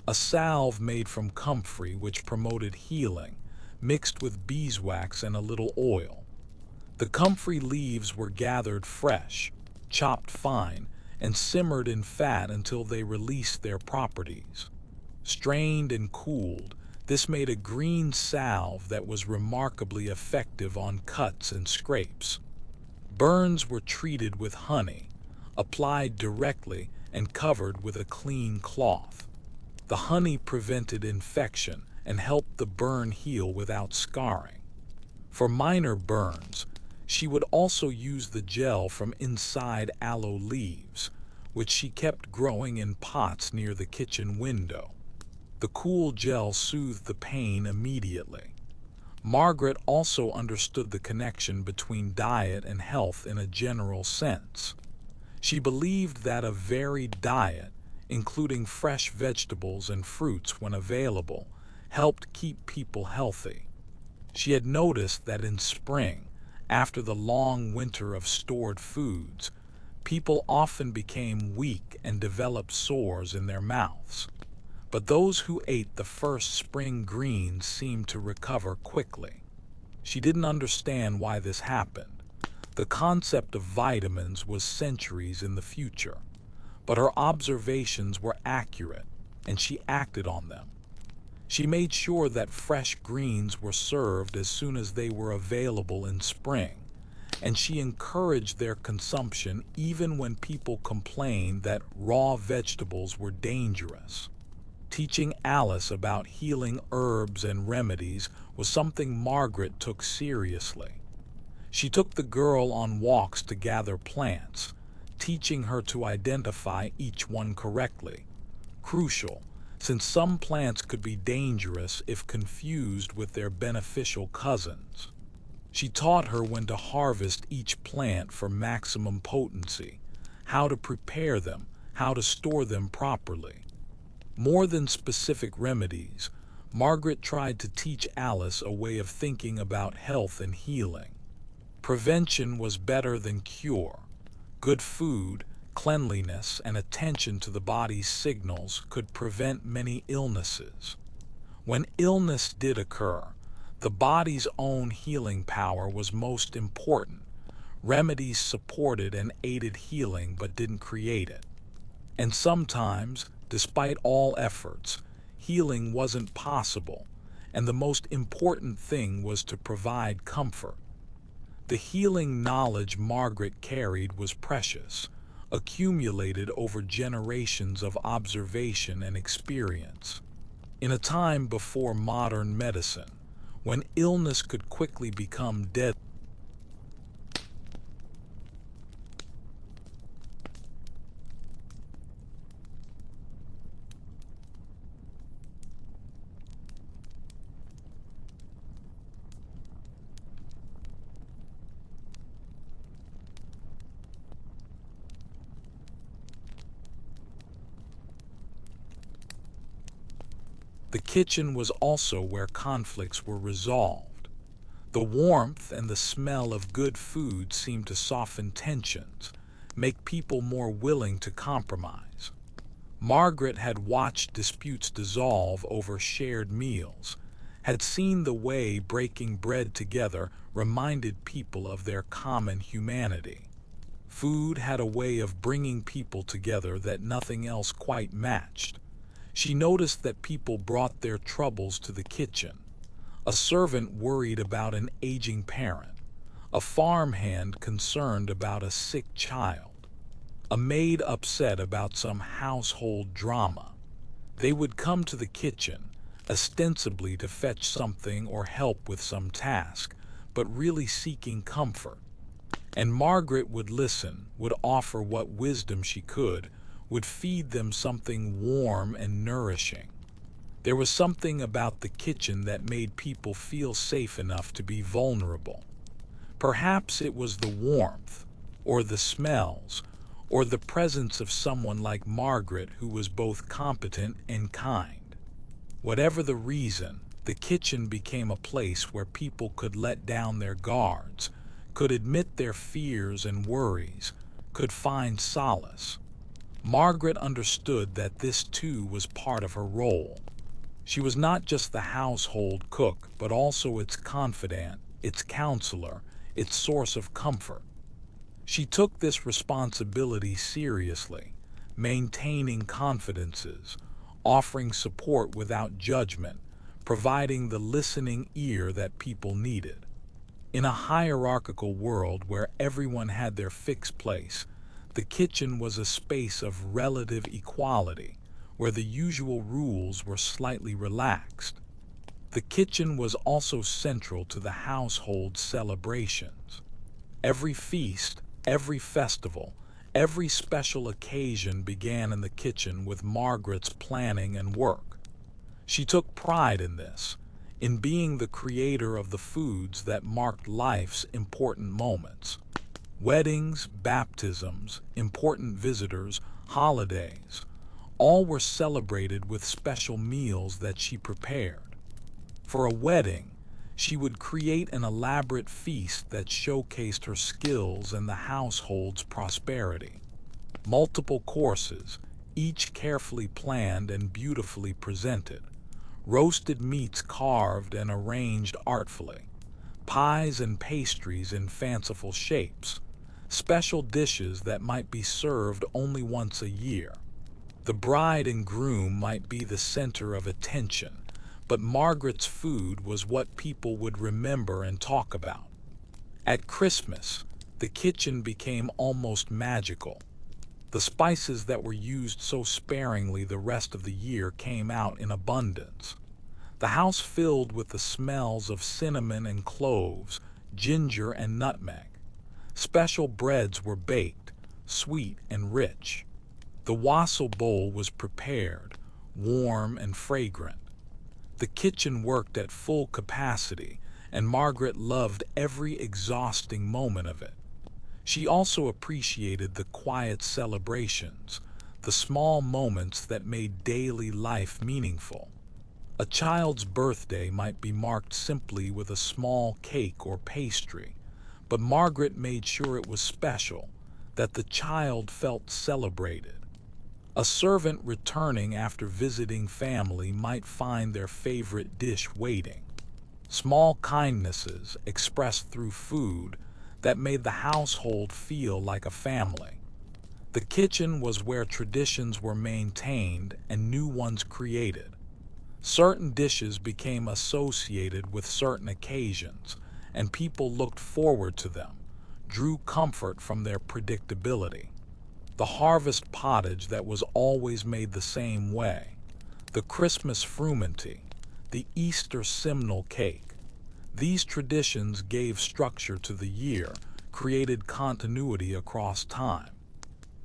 A salve made from comfrey, which promoted healing, mixed with beeswax and a little oil. The comfrey leaves were gathered fresh, chopped fine, and simmered in fat until they released their properties. Strained and cooled, this made a green salve that was remarkably effective on cuts and scrapes. Burns were treated with honey, applied directly and covered with a clean cloth. The honey prevented infection and helped the burn heal without scarring. For minor burns, she would also use the gel from inside aloe leaves, which she kept growing in pots near the kitchen window. The cool gel soothed the pain immediately. Margaret also understood the connection between diet and health in a general sense. She believed that a varied diet, including fresh vegetables and fruits when available, helped keep people healthy. She had noticed that in spring, after the long winter of stored foods, people often became weak and developed sores in their mouths. But those who ate the first spring greens seemed to recover quickly. She didn't understand why this happened. The concept of vitamins was centuries in the future, but her observations were accurate, and she acted on them. She made sure that fresh greens were served as soon as they were available in spring, and she encouraged their consumption even when people complained that raw vegetables were dangerous. Teaching Alice about healing herbs and remedies was something Margaret took seriously. She took the girl on walks to gather plants, teaching her to identify each one correctly. Crucial, since some plants could be dangerous if confused with their beneficial cousins. She taught her when to harvest each plant for maximum potency, how to prepare them, how to store them properly. More than specific remedies, Margaret tried to teach Alice a way of thinking about health and healing. Prevention was better than cure. Good food, cleanliness, and attention to the body's signals could prevent many illnesses. When illness did occur, the body's own healing power was most important. Remedies supported and aided healing but didn't create it. And sometimes, despite all efforts, healing wasn't possible, and the most important thing was to provide comfort. The healing knowledge Margaret carried was precious, accumulated over generations of observation and experience. In a time before modern medicine, when illness could quickly become deadly, the kitchen was also where conflicts were resolved. The warmth and the smell of good food seemed to soften tensions, make people more willing to compromise. Margaret had watched disputes dissolve over shared meals, had seen the way breaking bread together reminded people of their common humanity. Food had a way of bringing people together that nothing else quite matched. She noticed that people brought their troubles to the kitchen. A servant worried about an aging parent, a farmhand concerned about a sick child, a maid upset about some household drama. They would come to the kitchen, ostensibly to fetch something or help with some task, but really seeking comfort. And Margaret would listen, would offer what wisdom she could, would feed them something warm and nourishing. There was something about the kitchen that made people feel safe enough to be vulnerable. Perhaps it was the warmth, or the smells, or the presence of someone like Margaret who was both competent and kind. Whatever the reason, the kitchen became a place where people could let down their guards, could admit their fears and worries, could find solace. Margaret understood that this too was part of her role. She was not just the household cook, but also its confidant, its counselor, its source of comfort. She took this responsibility seriously, maintaining confidences, offering support without judgment, providing the listening ear that people needed. In a hierarchical world where everyone had their fixed place, the kitchen was a space of relative equality, where the usual rules were slightly relaxed. The kitchen was also central to the household celebrations. Every feast, every festival, Every special occasion began in the kitchen with Margaret's planning and work. She took pride in this, in being the creator of the foods that marked life's important moments. Weddings, baptisms, important visitors, holidays, all were celebrated with special meals that she prepared. For a wedding, she would create an elaborate feast that showcased her skills and the household's prosperity. Multiple courses, each carefully planned and beautifully presented. Roasted meats carved and arranged artfully. Pies and pastries in fanciful shapes. Special dishes that might be served only once a year. The bride and groom might be the center of attention, but Margaret's food was what people would remember and talk about. At Christmas, the kitchen became almost magical. The spices that were used so sparingly the rest of the year came out in abundance. The house filled with the smells of cinnamon and cloves, ginger and nutmeg. Special breads were baked, sweet and rich. The wassail bowl was prepared, warm and fragrant. The kitchen worked at full capacity, and Margaret loved every exhausting moment of it. She also appreciated the quiet celebrations, the small moments that made daily life meaningful. A child's birthday might be marked simply with a small cake or pastry, but Margaret made sure it was special, that the child felt celebrated. A servant returning after visiting family might find their favorite dish waiting. Small kindnesses expressed through food that made the household feel like a family. The kitchen was where traditions were maintained and new ones created. Certain dishes became associated with certain occasions, and people looked forward to them, drew comfort from their predictability. The harvest pottage that was always made the same way, the Christmas frumenty, the Easter simnel cake. These traditions gave structure to the year, created continuity across time.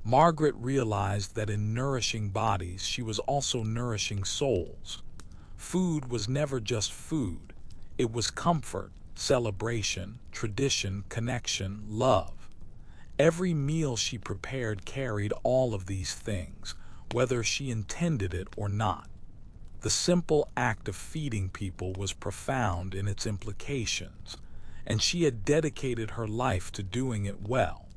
Margaret realized that in nourishing bodies, she was also nourishing souls. Food was never just food. It was comfort, celebration, tradition, connection, love. Every meal she prepared carried all of these things, whether she intended it or not. The simple act of feeding people was profound in its implications, and she had dedicated her life to doing it well.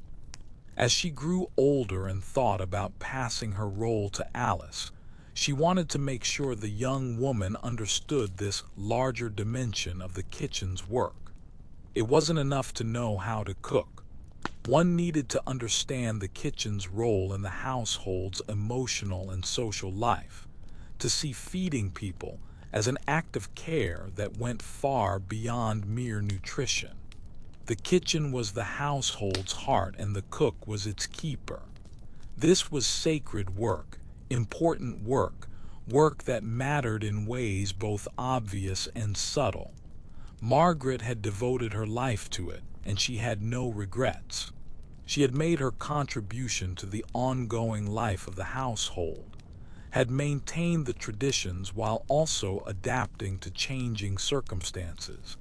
As she grew older and thought about passing her role to Alice, she wanted to make sure the young woman understood this larger dimension of the kitchen's work. It wasn't enough to know how to cook. One needed to understand the kitchen's role in the household's emotional and social life, to see feeding people as an act of care that went far beyond mere nutrition. The kitchen was the household's heart and the cook was its keeper. This was sacred work, important work, work that mattered in ways both obvious and subtle. Margaret had devoted her life to it, and she had no regrets. She had made her contribution to the ongoing life of the household, had maintained the traditions while also adapting to changing circumstances,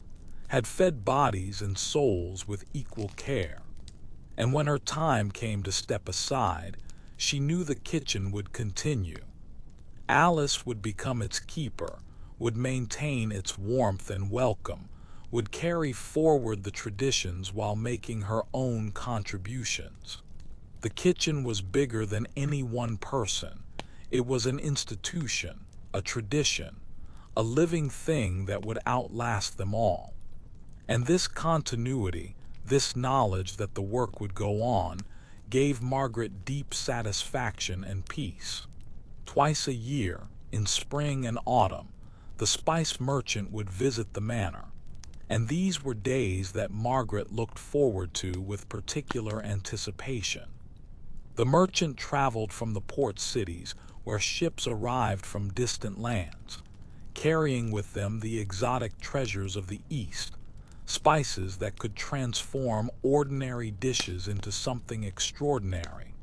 had fed bodies and souls with equal care. And when her time came to step aside, she knew the kitchen would continue. Alice would become its keeper, would maintain its warmth and welcome, would carry forward the traditions while making her own contributions. The kitchen was bigger than any one person. It was an institution, a tradition, a living thing that would outlast them all. And this continuity, this knowledge that the work would go on, gave Margaret deep satisfaction and peace. Twice a year, in spring and autumn, the spice merchant would visit the manor, and these were days that Margaret looked forward to with particular anticipation. The merchant traveled from the port cities where ships arrived from distant lands, carrying with them the exotic treasures of the East, spices that could transform ordinary dishes into something extraordinary.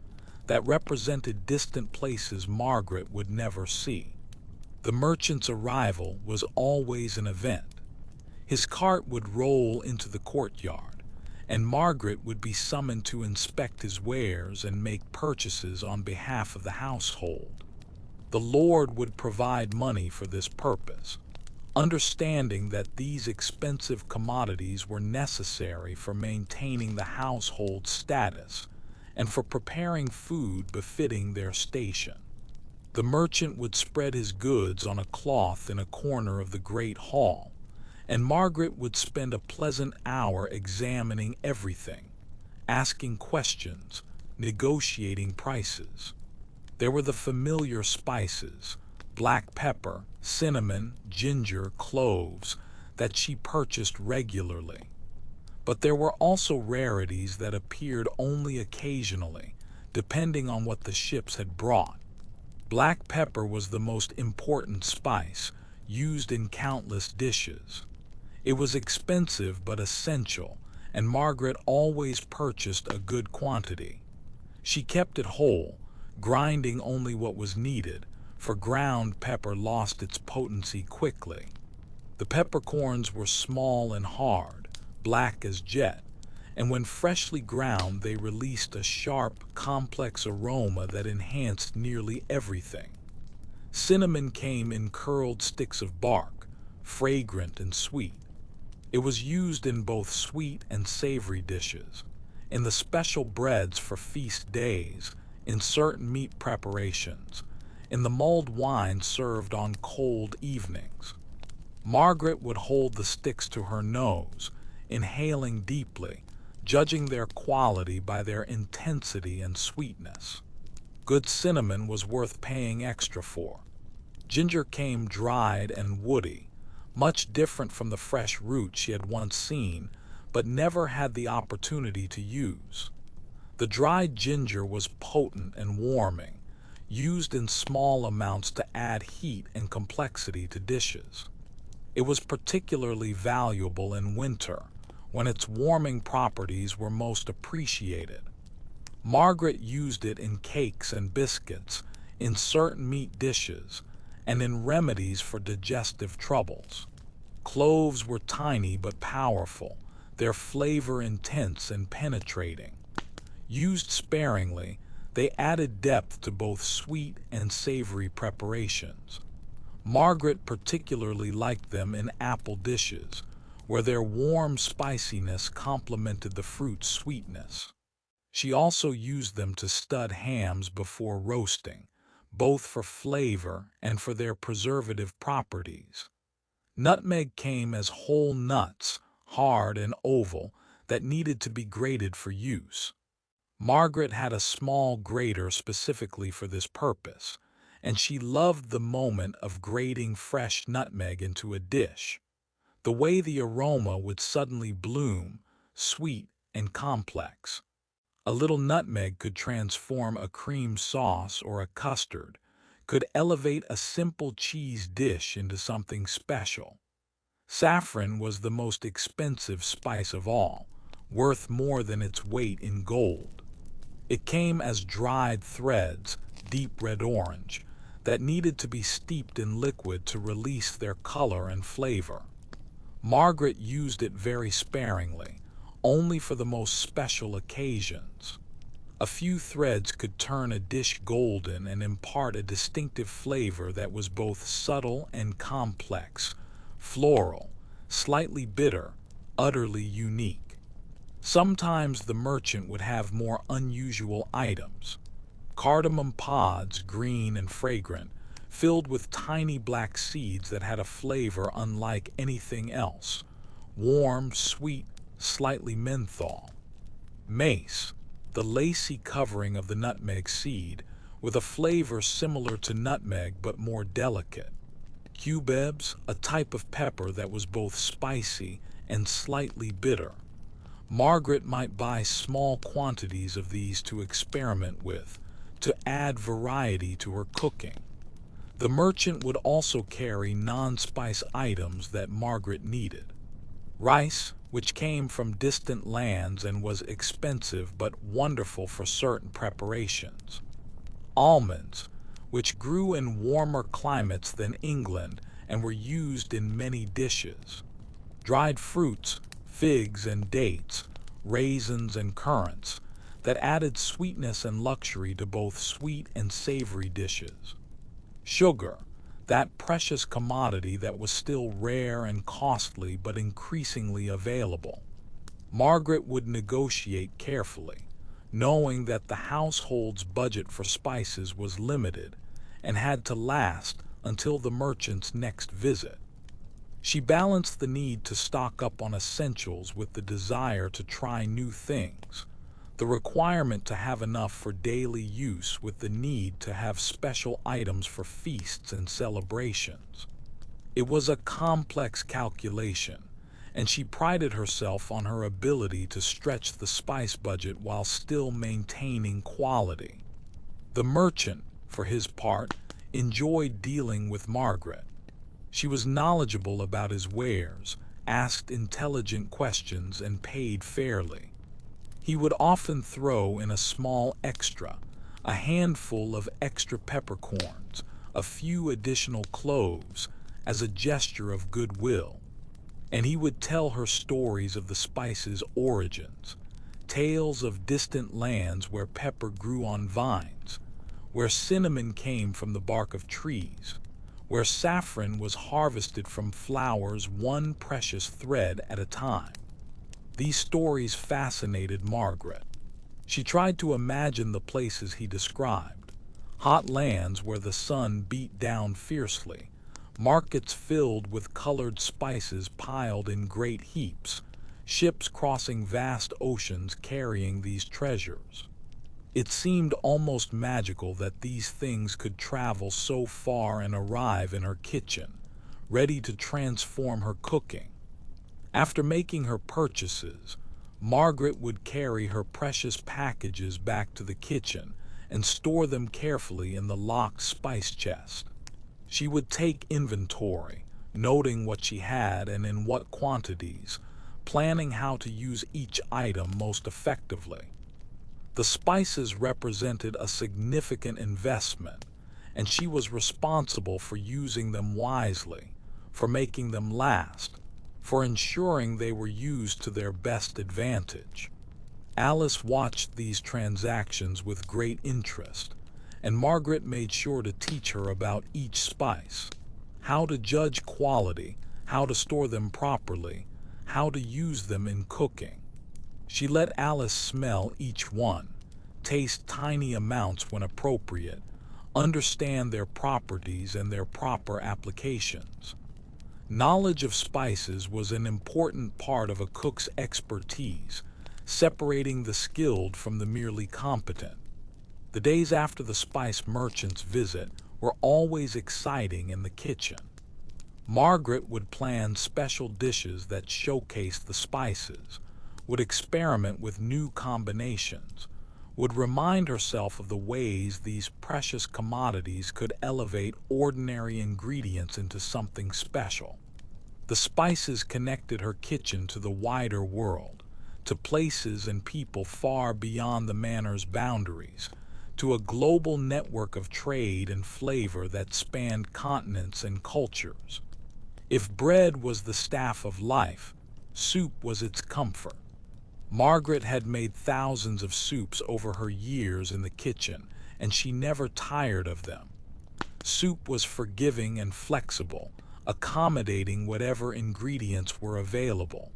that represented distant places Margaret would never see. The merchant's arrival was always an event. His cart would roll into the courtyard, and Margaret would be summoned to inspect his wares and make purchases on behalf of the household. The Lord would provide money for this purpose, understanding that these expensive commodities were necessary for maintaining the household's status and for preparing food befitting their station. The merchant would spread his goods on a cloth in a corner of the great hall, and Margaret would spend a pleasant hour examining everything, asking questions, negotiating prices. There were the familiar spices, black pepper, cinnamon, ginger, cloves, that she purchased regularly. But there were also rarities that appeared only occasionally, depending on what the ships had brought. Black pepper was the most important spice, used in countless dishes. It was expensive but essential, and Margaret always purchased a good quantity. She kept it whole, grinding only what was needed, for ground pepper lost its potency quickly. The peppercorns were small and hard, black as jet, and when freshly ground they released a sharp, complex aroma that enhanced nearly everything. Cinnamon came in curled sticks of bark, fragrant and sweet. It was used in both sweet and savory dishes, in the special breads for feast days, in certain meat preparations, in the mulled wine served on cold evenings. Margaret would hold the sticks to her nose, inhaling deeply, judging their quality by their intensity and sweetness. Good cinnamon was worth paying extra for. Ginger came dried and woody, much different from the fresh root she had once seen, but never had the opportunity to use. The dried ginger was potent and warming, used in small amounts to add heat and complexity to dishes. It was particularly valuable in winter, when its warming properties were most appreciated. Margaret used it in cakes and biscuits, in certain meat dishes, and in remedies for digestive troubles. Cloves were tiny but powerful, their flavor intense and penetrating. Used sparingly, they added depth to both sweet and savory preparations. Margaret particularly liked them in apple dishes, where their warm spiciness complemented the fruit's sweetness. She also used them to stud hams before roasting, both for flavor and for their preservative properties. Nutmeg came as whole nuts, hard and oval, that needed to be grated for use. Margaret had a small grater specifically for this purpose, and she loved the moment of grating fresh nutmeg into a dish. The way the aroma would suddenly bloom, sweet and complex. A little nutmeg could transform a cream sauce or a custard, could elevate a simple cheese dish into something special. Saffron was the most expensive spice of all, worth more than its weight in gold. It came as dried threads, deep red-orange, that needed to be steeped in liquid to release their color and flavor. Margaret used it very sparingly, only for the most special occasions. A few threads could turn a dish golden and impart a distinctive flavor that was both subtle and complex, floral, slightly bitter, utterly unique. Sometimes the merchant would have more unusual items. Cardamom pods, green and fragrant, filled with tiny black seeds that had a flavor unlike anything else. Warm, sweet, slightly menthol. Mace, the lacy covering of the nutmeg seed, with a flavor similar to nutmeg but more delicate. Cubebs, a type of pepper that was both spicy and slightly bitter. Margaret might buy small quantities of these to experiment with, to add variety to her cooking. The merchant would also carry non-spice items that Margaret needed. Rice, which came from distant lands and was expensive but wonderful for certain preparations. Almonds, which grew in warmer climates than England and were used in many dishes. Dried fruits, figs and dates, raisins and currants, that added sweetness and luxury to both sweet and savory dishes. Sugar, that precious commodity that was still rare and costly but increasingly available. Margaret would negotiate carefully, knowing that the household's budget for spices was limited and had to last until the merchant's next visit. She balanced the need to stock up on essentials with the desire to try new things, the requirement to have enough for daily use with the need to have special items for feasts and celebrations. It was a complex calculation, and she prided herself on her ability to stretch the spice budget while still maintaining quality. The merchant, for his part, enjoyed dealing with Margaret. She was knowledgeable about his wares, asked intelligent questions, and paid fairly. He would often throw in a small extra, a handful of extra peppercorns, a few additional cloves, as a gesture of goodwill. And he would tell her stories of the spice's origins, tales of distant lands where pepper grew on vines, where cinnamon came from the bark of trees, where saffron was harvested from flowers one precious thread at a time. These stories fascinated Margaret. She tried to imagine the places he described, hot lands where the sun beat down fiercely, markets filled with colored spices piled in great heaps, ships crossing vast oceans carrying these treasures. It seemed almost magical that these things could travel so far and arrive in her kitchen, ready to transform her cooking. After making her purchases, Margaret would carry her precious packages back to the kitchen and store them carefully in the locked spice chest. She would take inventory, noting what she had and in what quantities, planning how to use each item most effectively. The spices represented a significant investment, and she was responsible for using them wisely, for making them last, for ensuring they were used to their best advantage. Alice watched these transactions with great interest, and Margaret made sure to teach her about each spice, how to judge quality, how to store them properly, how to use them in cooking. She let Alice smell each one, taste tiny amounts when appropriate, understand their properties and their proper applications. Knowledge of spices was an important part of a cook's expertise, separating the skilled from the merely competent. The days after the spice merchant's visit were always exciting in the kitchen. Margaret would plan special dishes that showcased the spices, would experiment with new combinations, would remind herself of the ways these precious commodities could elevate ordinary ingredients into something special. The spices connected her kitchen to the wider world, to places and people far beyond the manor's boundaries, to a global network of trade and flavor that spanned continents and cultures. If bread was the staff of life, soup was its comfort. Margaret had made thousands of soups over her years in the kitchen, and she never tired of them. Soup was forgiving and flexible, accommodating whatever ingredients were available.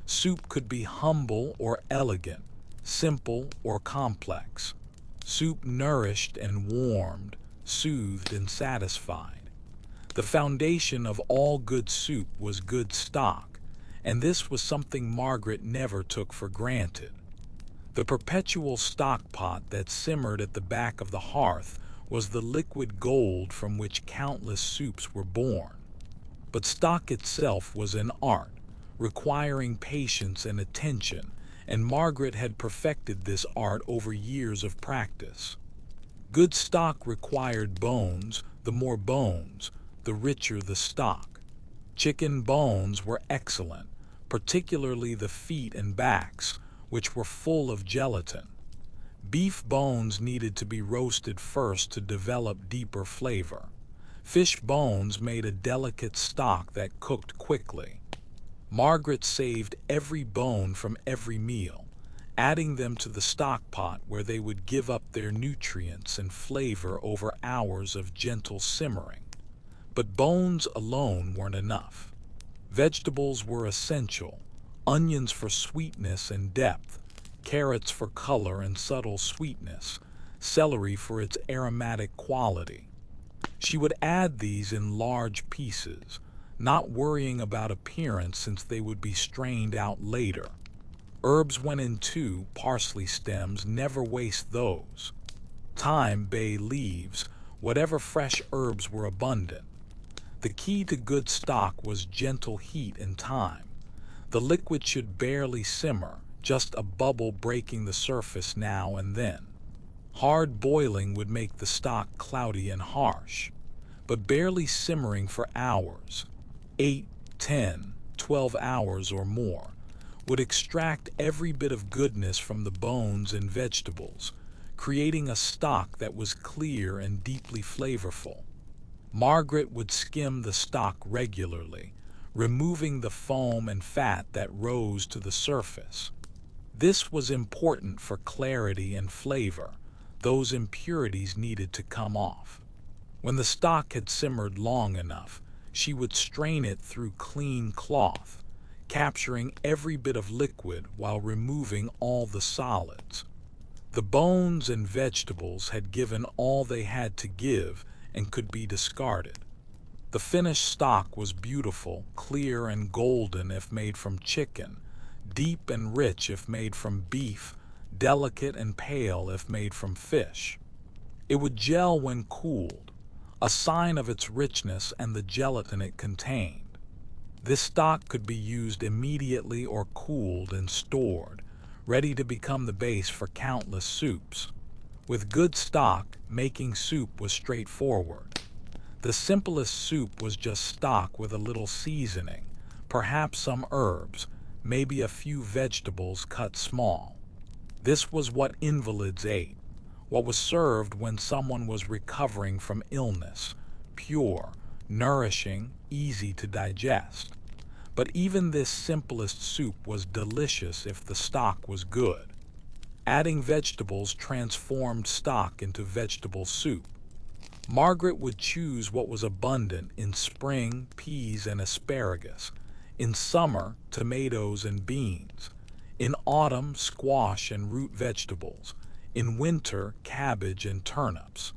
Soup could be humble or elegant, simple or complex. Soup nourished and warmed, soothed and satisfied. The foundation of all good soup was good stock, and this was something Margaret never took for granted. The perpetual stock pot that simmered at the back of the hearth was the liquid gold from which countless soups were born. But stock itself was an art, requiring patience and attention, and Margaret had perfected this art over years of practice. Good stock required bones, the more bones, the richer the stock. Chicken bones were excellent, particularly the feet and backs, which were full of gelatin. Beef bones needed to be roasted first to develop deeper flavor. Fish bones made a delicate stock that cooked quickly. Margaret saved every bone from every meal, adding them to the stock pot where they would give up their nutrients and flavor over hours of gentle simmering. But bones alone weren't enough. Vegetables were essential: onions for sweetness and depth, carrots for color and subtle sweetness, celery for its aromatic quality. She would add these in large pieces, not worrying about appearance since they would be strained out later. Herbs went in too: parsley stems, never waste those. Thyme, bay leaves, whatever fresh herbs were abundant. The key to good stock was gentle heat and time. The liquid should barely simmer, just a bubble breaking the surface now and then. Hard boiling would make the stock cloudy and harsh, but barely simmering for hours, 8, 10, 12 hours or more, would extract every bit of goodness from the bones and vegetables, creating a stock that was clear and deeply flavorful. Margaret would skim the stock regularly, removing the foam and fat that rose to the surface. This was important for clarity and flavor. Those impurities needed to come off. When the stock had simmered long enough, she would strain it through clean cloth, capturing every bit of liquid while removing all the solids. The bones and vegetables had given all they had to give and could be discarded. The finished stock was beautiful, clear and golden if made from chicken, deep and rich if made from beef, delicate and pale if made from fish. It would gel when cooled, a sign of its richness and the gelatin it contained. This stock could be used immediately or cooled and stored, ready to become the base for countless soups. With good stock, making soup was straightforward. The simplest soup was just stock with a little seasoning, perhaps some herbs, maybe a few vegetables cut small. This was what invalids ate, what was served when someone was recovering from illness: pure, nourishing, easy to digest. But even this simplest soup was delicious if the stock was good. Adding vegetables transformed stock into vegetable soup. Margaret would choose what was abundant: in spring, peas and asparagus; in summer, tomatoes and beans; in autumn, squash and root vegetables; in winter, cabbage and turnips.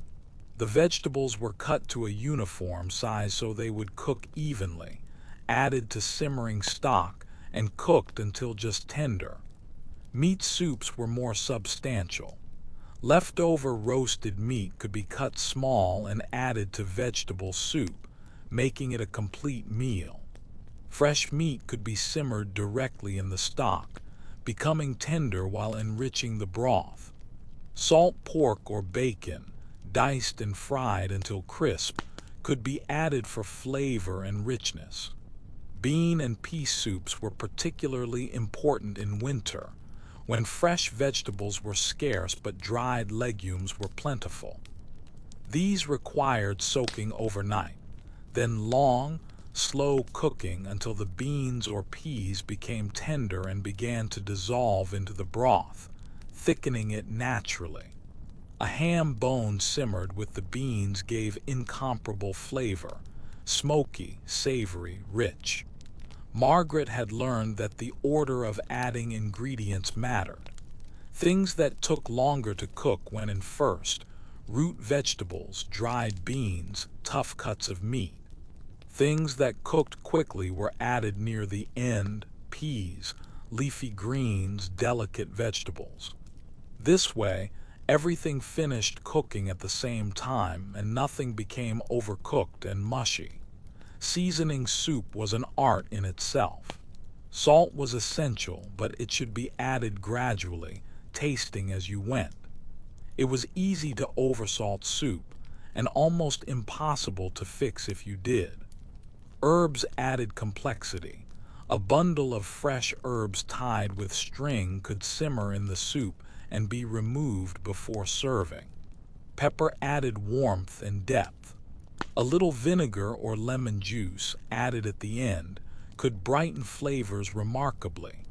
The vegetables were cut to a uniform size so they would cook evenly, added to simmering stock, and cooked until just tender. Meat soups were more substantial. Leftover roasted meat could be cut small and added to vegetable soup, making it a complete meal. Fresh meat could be simmered directly in the stock, becoming tender while enriching the broth. Salt pork or bacon, diced and fried until crisp, could be added for flavor and richness. Bean and pea soups were particularly important in winter, when fresh vegetables were scarce but dried legumes were plentiful. These required soaking overnight, then long, slow cooking until the beans or peas became tender and began to dissolve into the broth, thickening it naturally. A ham bone simmered with the beans gave incomparable flavor: smoky, savory, rich. Margaret had learned that the order of adding ingredients mattered. Things that took longer to cook went in first: root vegetables, dried beans, tough cuts of meat. Things that cooked quickly were added near the end: peas, leafy greens, delicate vegetables. This way, everything finished cooking at the same time and nothing became overcooked and mushy. Seasoning soup was an art in itself. Salt was essential, but it should be added gradually, tasting as you went. It was easy to oversalt soup, and almost impossible to fix if you did. Herbs added complexity. A bundle of fresh herbs tied with string could simmer in the soup and be removed before serving. Pepper added warmth and depth. A little vinegar or lemon juice added at the end could brighten flavors remarkably.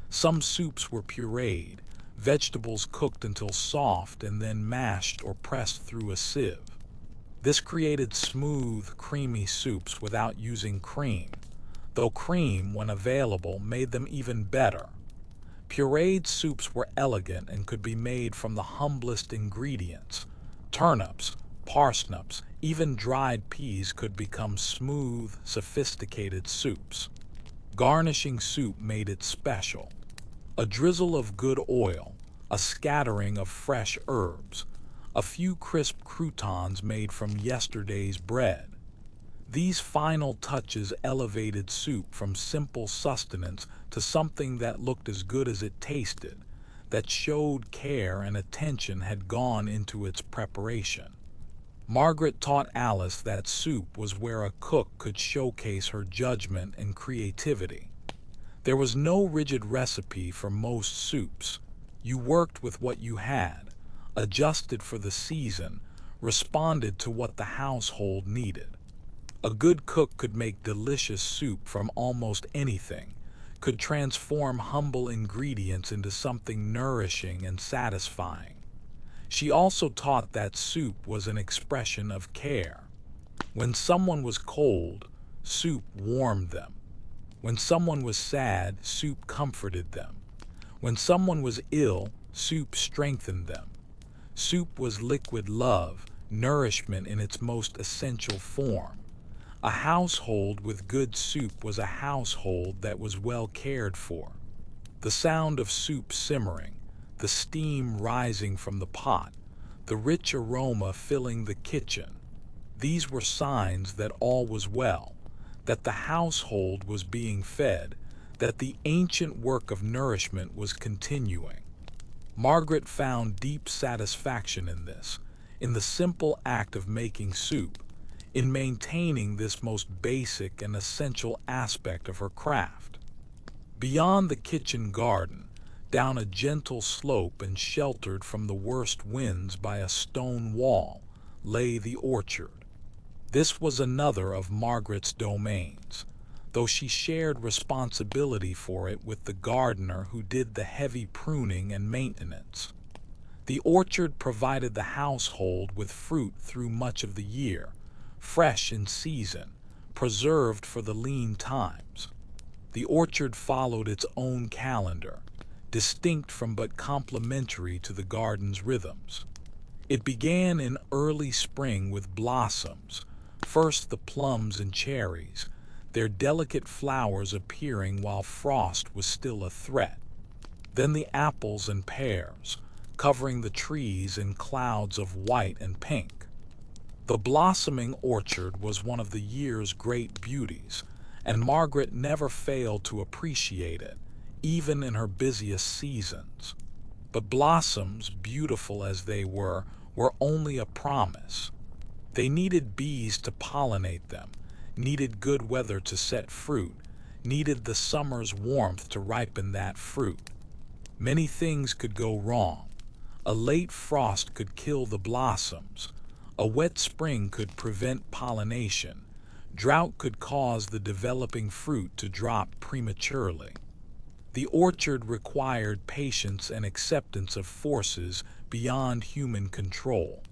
Some soups were pureed, vegetables cooked until soft and then mashed or pressed through a sieve. This created smooth, creamy soups without using cream, though cream, when available, made them even better. Pureed soups were elegant and could be made from the humblest ingredients. Turnips, parsnips, even dried peas could become smooth, sophisticated soups. Garnishing soup made it special. A drizzle of good oil, a scattering of fresh herbs, a few crisp croutons made from yesterday's bread. These final touches elevated soup from simple sustenance to something that looked as good as it tasted, that showed care and attention had gone into its preparation. Margaret taught Alice that soup was where a cook could showcase her judgment and creativity. There was no rigid recipe for most soups. You worked with what you had, adjusted for the season, responded to what the household needed. A good cook could make delicious soup from almost anything, could transform humble ingredients into something nourishing and satisfying. She also taught that soup was an expression of care. When someone was cold, soup warmed them. When someone was sad, soup comforted them. When someone was ill, soup strengthened them. Soup was liquid love, nourishment in its most essential form. A household with good soup was a household that was well cared for. The sound of soup simmering, the steam rising from the pot, the rich aroma filling the kitchen, these were signs that all was well, that the household was being fed, that the ancient work of nourishment was continuing. Margaret found deep satisfaction in this, in the simple act of making soup, in maintaining this most basic and essential aspect of her craft. Beyond the kitchen garden, down a gentle slope and sheltered from the worst winds by a stone wall, lay the orchard. This was another of Margaret's domains, though she shared responsibility for it with the gardener who did the heavy pruning and maintenance. The orchard provided the household with fruit through much of the year, fresh in season, preserved for the lean times. The orchard followed its own calendar, distinct from but complementary to the garden's rhythms. It began in early spring with blossoms, first the plums and cherries, their delicate flowers appearing while frost was still a threat. Then the apples and pears, covering the trees in clouds of white and pink. The blossoming orchard was one of the year's great beauties, and Margaret never failed to appreciate it, even in her busiest seasons. But blossoms, beautiful as they were only a promise. They needed bees to pollinate them, needed good weather to set fruit, needed the summer's warmth to ripen that fruit. Many things could go wrong. A late frost could kill the blossoms. A wet spring could prevent pollination. Drought could cause the developing fruit to drop prematurely. The orchard required patience and acceptance of forces beyond human control.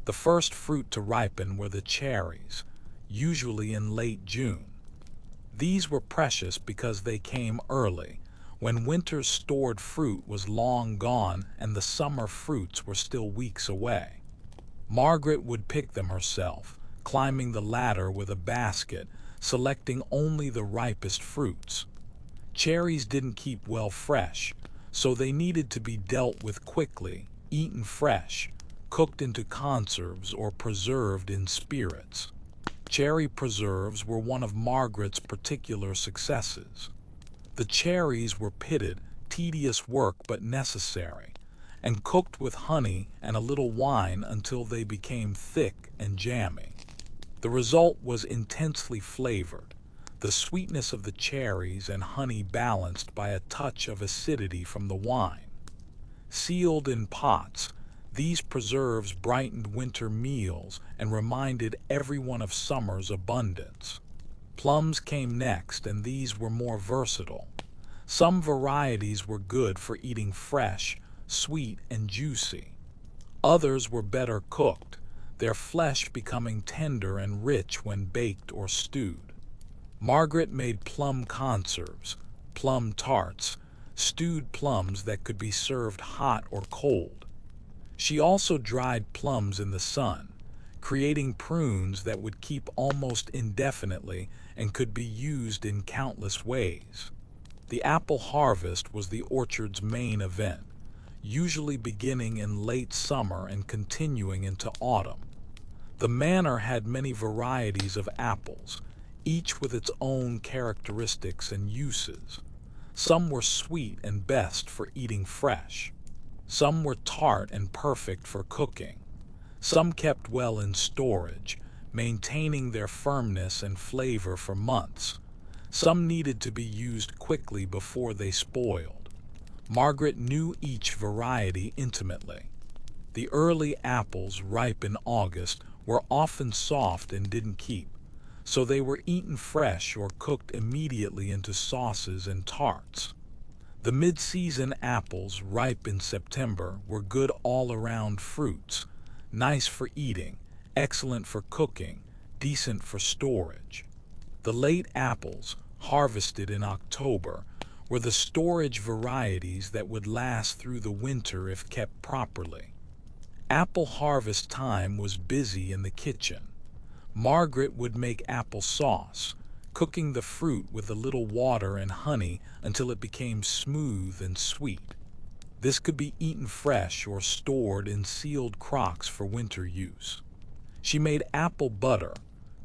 The first fruit to ripen were the cherries, usually in late June. These were precious because they came early, when winter's stored fruit was long gone and the summer fruits were still weeks away. Margaret would pick them herself, climbing the ladder with a basket, selecting only the ripest fruits. Cherries didn't keep well fresh, so they needed to be dealt with quickly, eaten fresh, cooked into conserves or preserved in spirits. Cherry preserves were one of Margaret's particular successes. The cherries were pitted, tedious work but necessary, and cooked with honey and a little wine until they became thick and jammy. The result was intensely flavored. the sweetness of the cherries and honey balanced by a touch of acidity from the wine. Sealed in pots, these preserves brightened winter meals and reminded everyone of summer's abundance. Plums came next, and these were more versatile. Some varieties were good for eating fresh, sweet, and juicy. Others were better cooked, their flesh becoming tender and rich when baked or stewed. Margaret made plum conserves, plum tarts, stewed plums that could be served hot or cold. She also dried plums in the sun, creating prunes that would keep almost indefinitely and could be used in countless ways. The apple harvest was the orchard's main event, usually beginning in late summer and continuing into autumn. The manor had many varieties of apples, each with its own characteristics and uses. Some were sweet and best for eating fresh. Some were tart and perfect for cooking. Some kept well in storage, maintaining their firmness and flavor for months. Some needed to be used quickly before they spoiled. Margaret knew each variety intimately. The early apples, ripe in August, were often soft and didn't keep, so they were eaten fresh or cooked immediately into sauces and tarts. The mid-season apples, ripe in September, were good all-around fruits, nice for eating, excellent for cooking, decent for storage. The late apples, harvested in October, were the storage varieties that would last through the winter if kept properly. Apple harvest time was busy in the kitchen. Margaret would make apple sauce, cooking the fruit with a little water and honey until it became smooth and sweet. This could be eaten fresh or stored in sealed crocks for winter use. She made apple butter,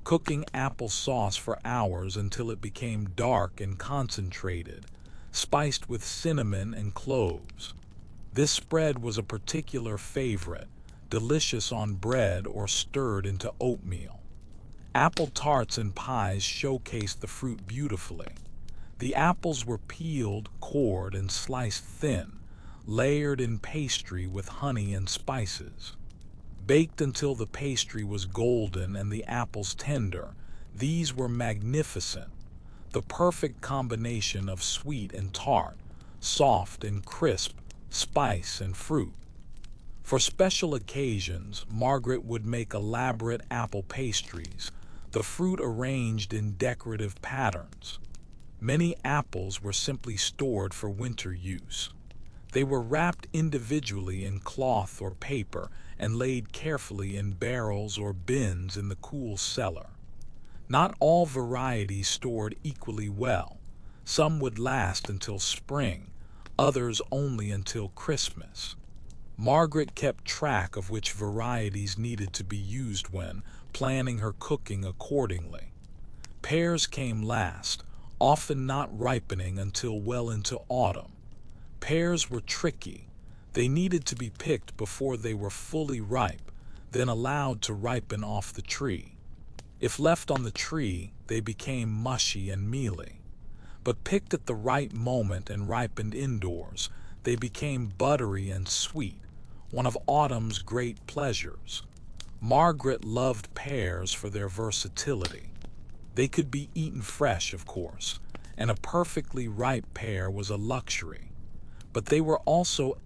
cooking apple sauce for hours until it became dark and concentrated, spiced with cinnamon and cloves. This spread was a particular favorite, delicious on bread or stirred into oatmeal. Apple tarts and pies showcased the fruit beautifully. The apples were peeled, cored, and sliced thin, layered in pastry with honey and spices. Baked until the pastry was golden and the apples tender, these were magnificent, the perfect combination of sweet and tart, soft and crisp, spice and fruit. For special occasions, Margaret would make elaborate apple pastries, the fruit arranged in decorative patterns. Many apples were simply stored for winter use. They were wrapped individually in cloth or paper and laid carefully in barrels or bins in the cool cellar. Not all varieties stored equally well. Some would last until spring, others only until Christmas. Margaret kept track of which varieties needed to be used when, planning her cooking accordingly. Pears came last, often not ripening until well into autumn. Pears were tricky. They needed to be picked before they were fully ripe, then allowed to ripen off the tree. If left on the tree, they became mushy and mealy. But picked at the right moment and ripened indoors, they became buttery and sweet, one of autumn's great pleasures. Margaret loved pears for their versatility. They could be eaten fresh, of course, and a perfectly ripe pear was a luxury. But they were also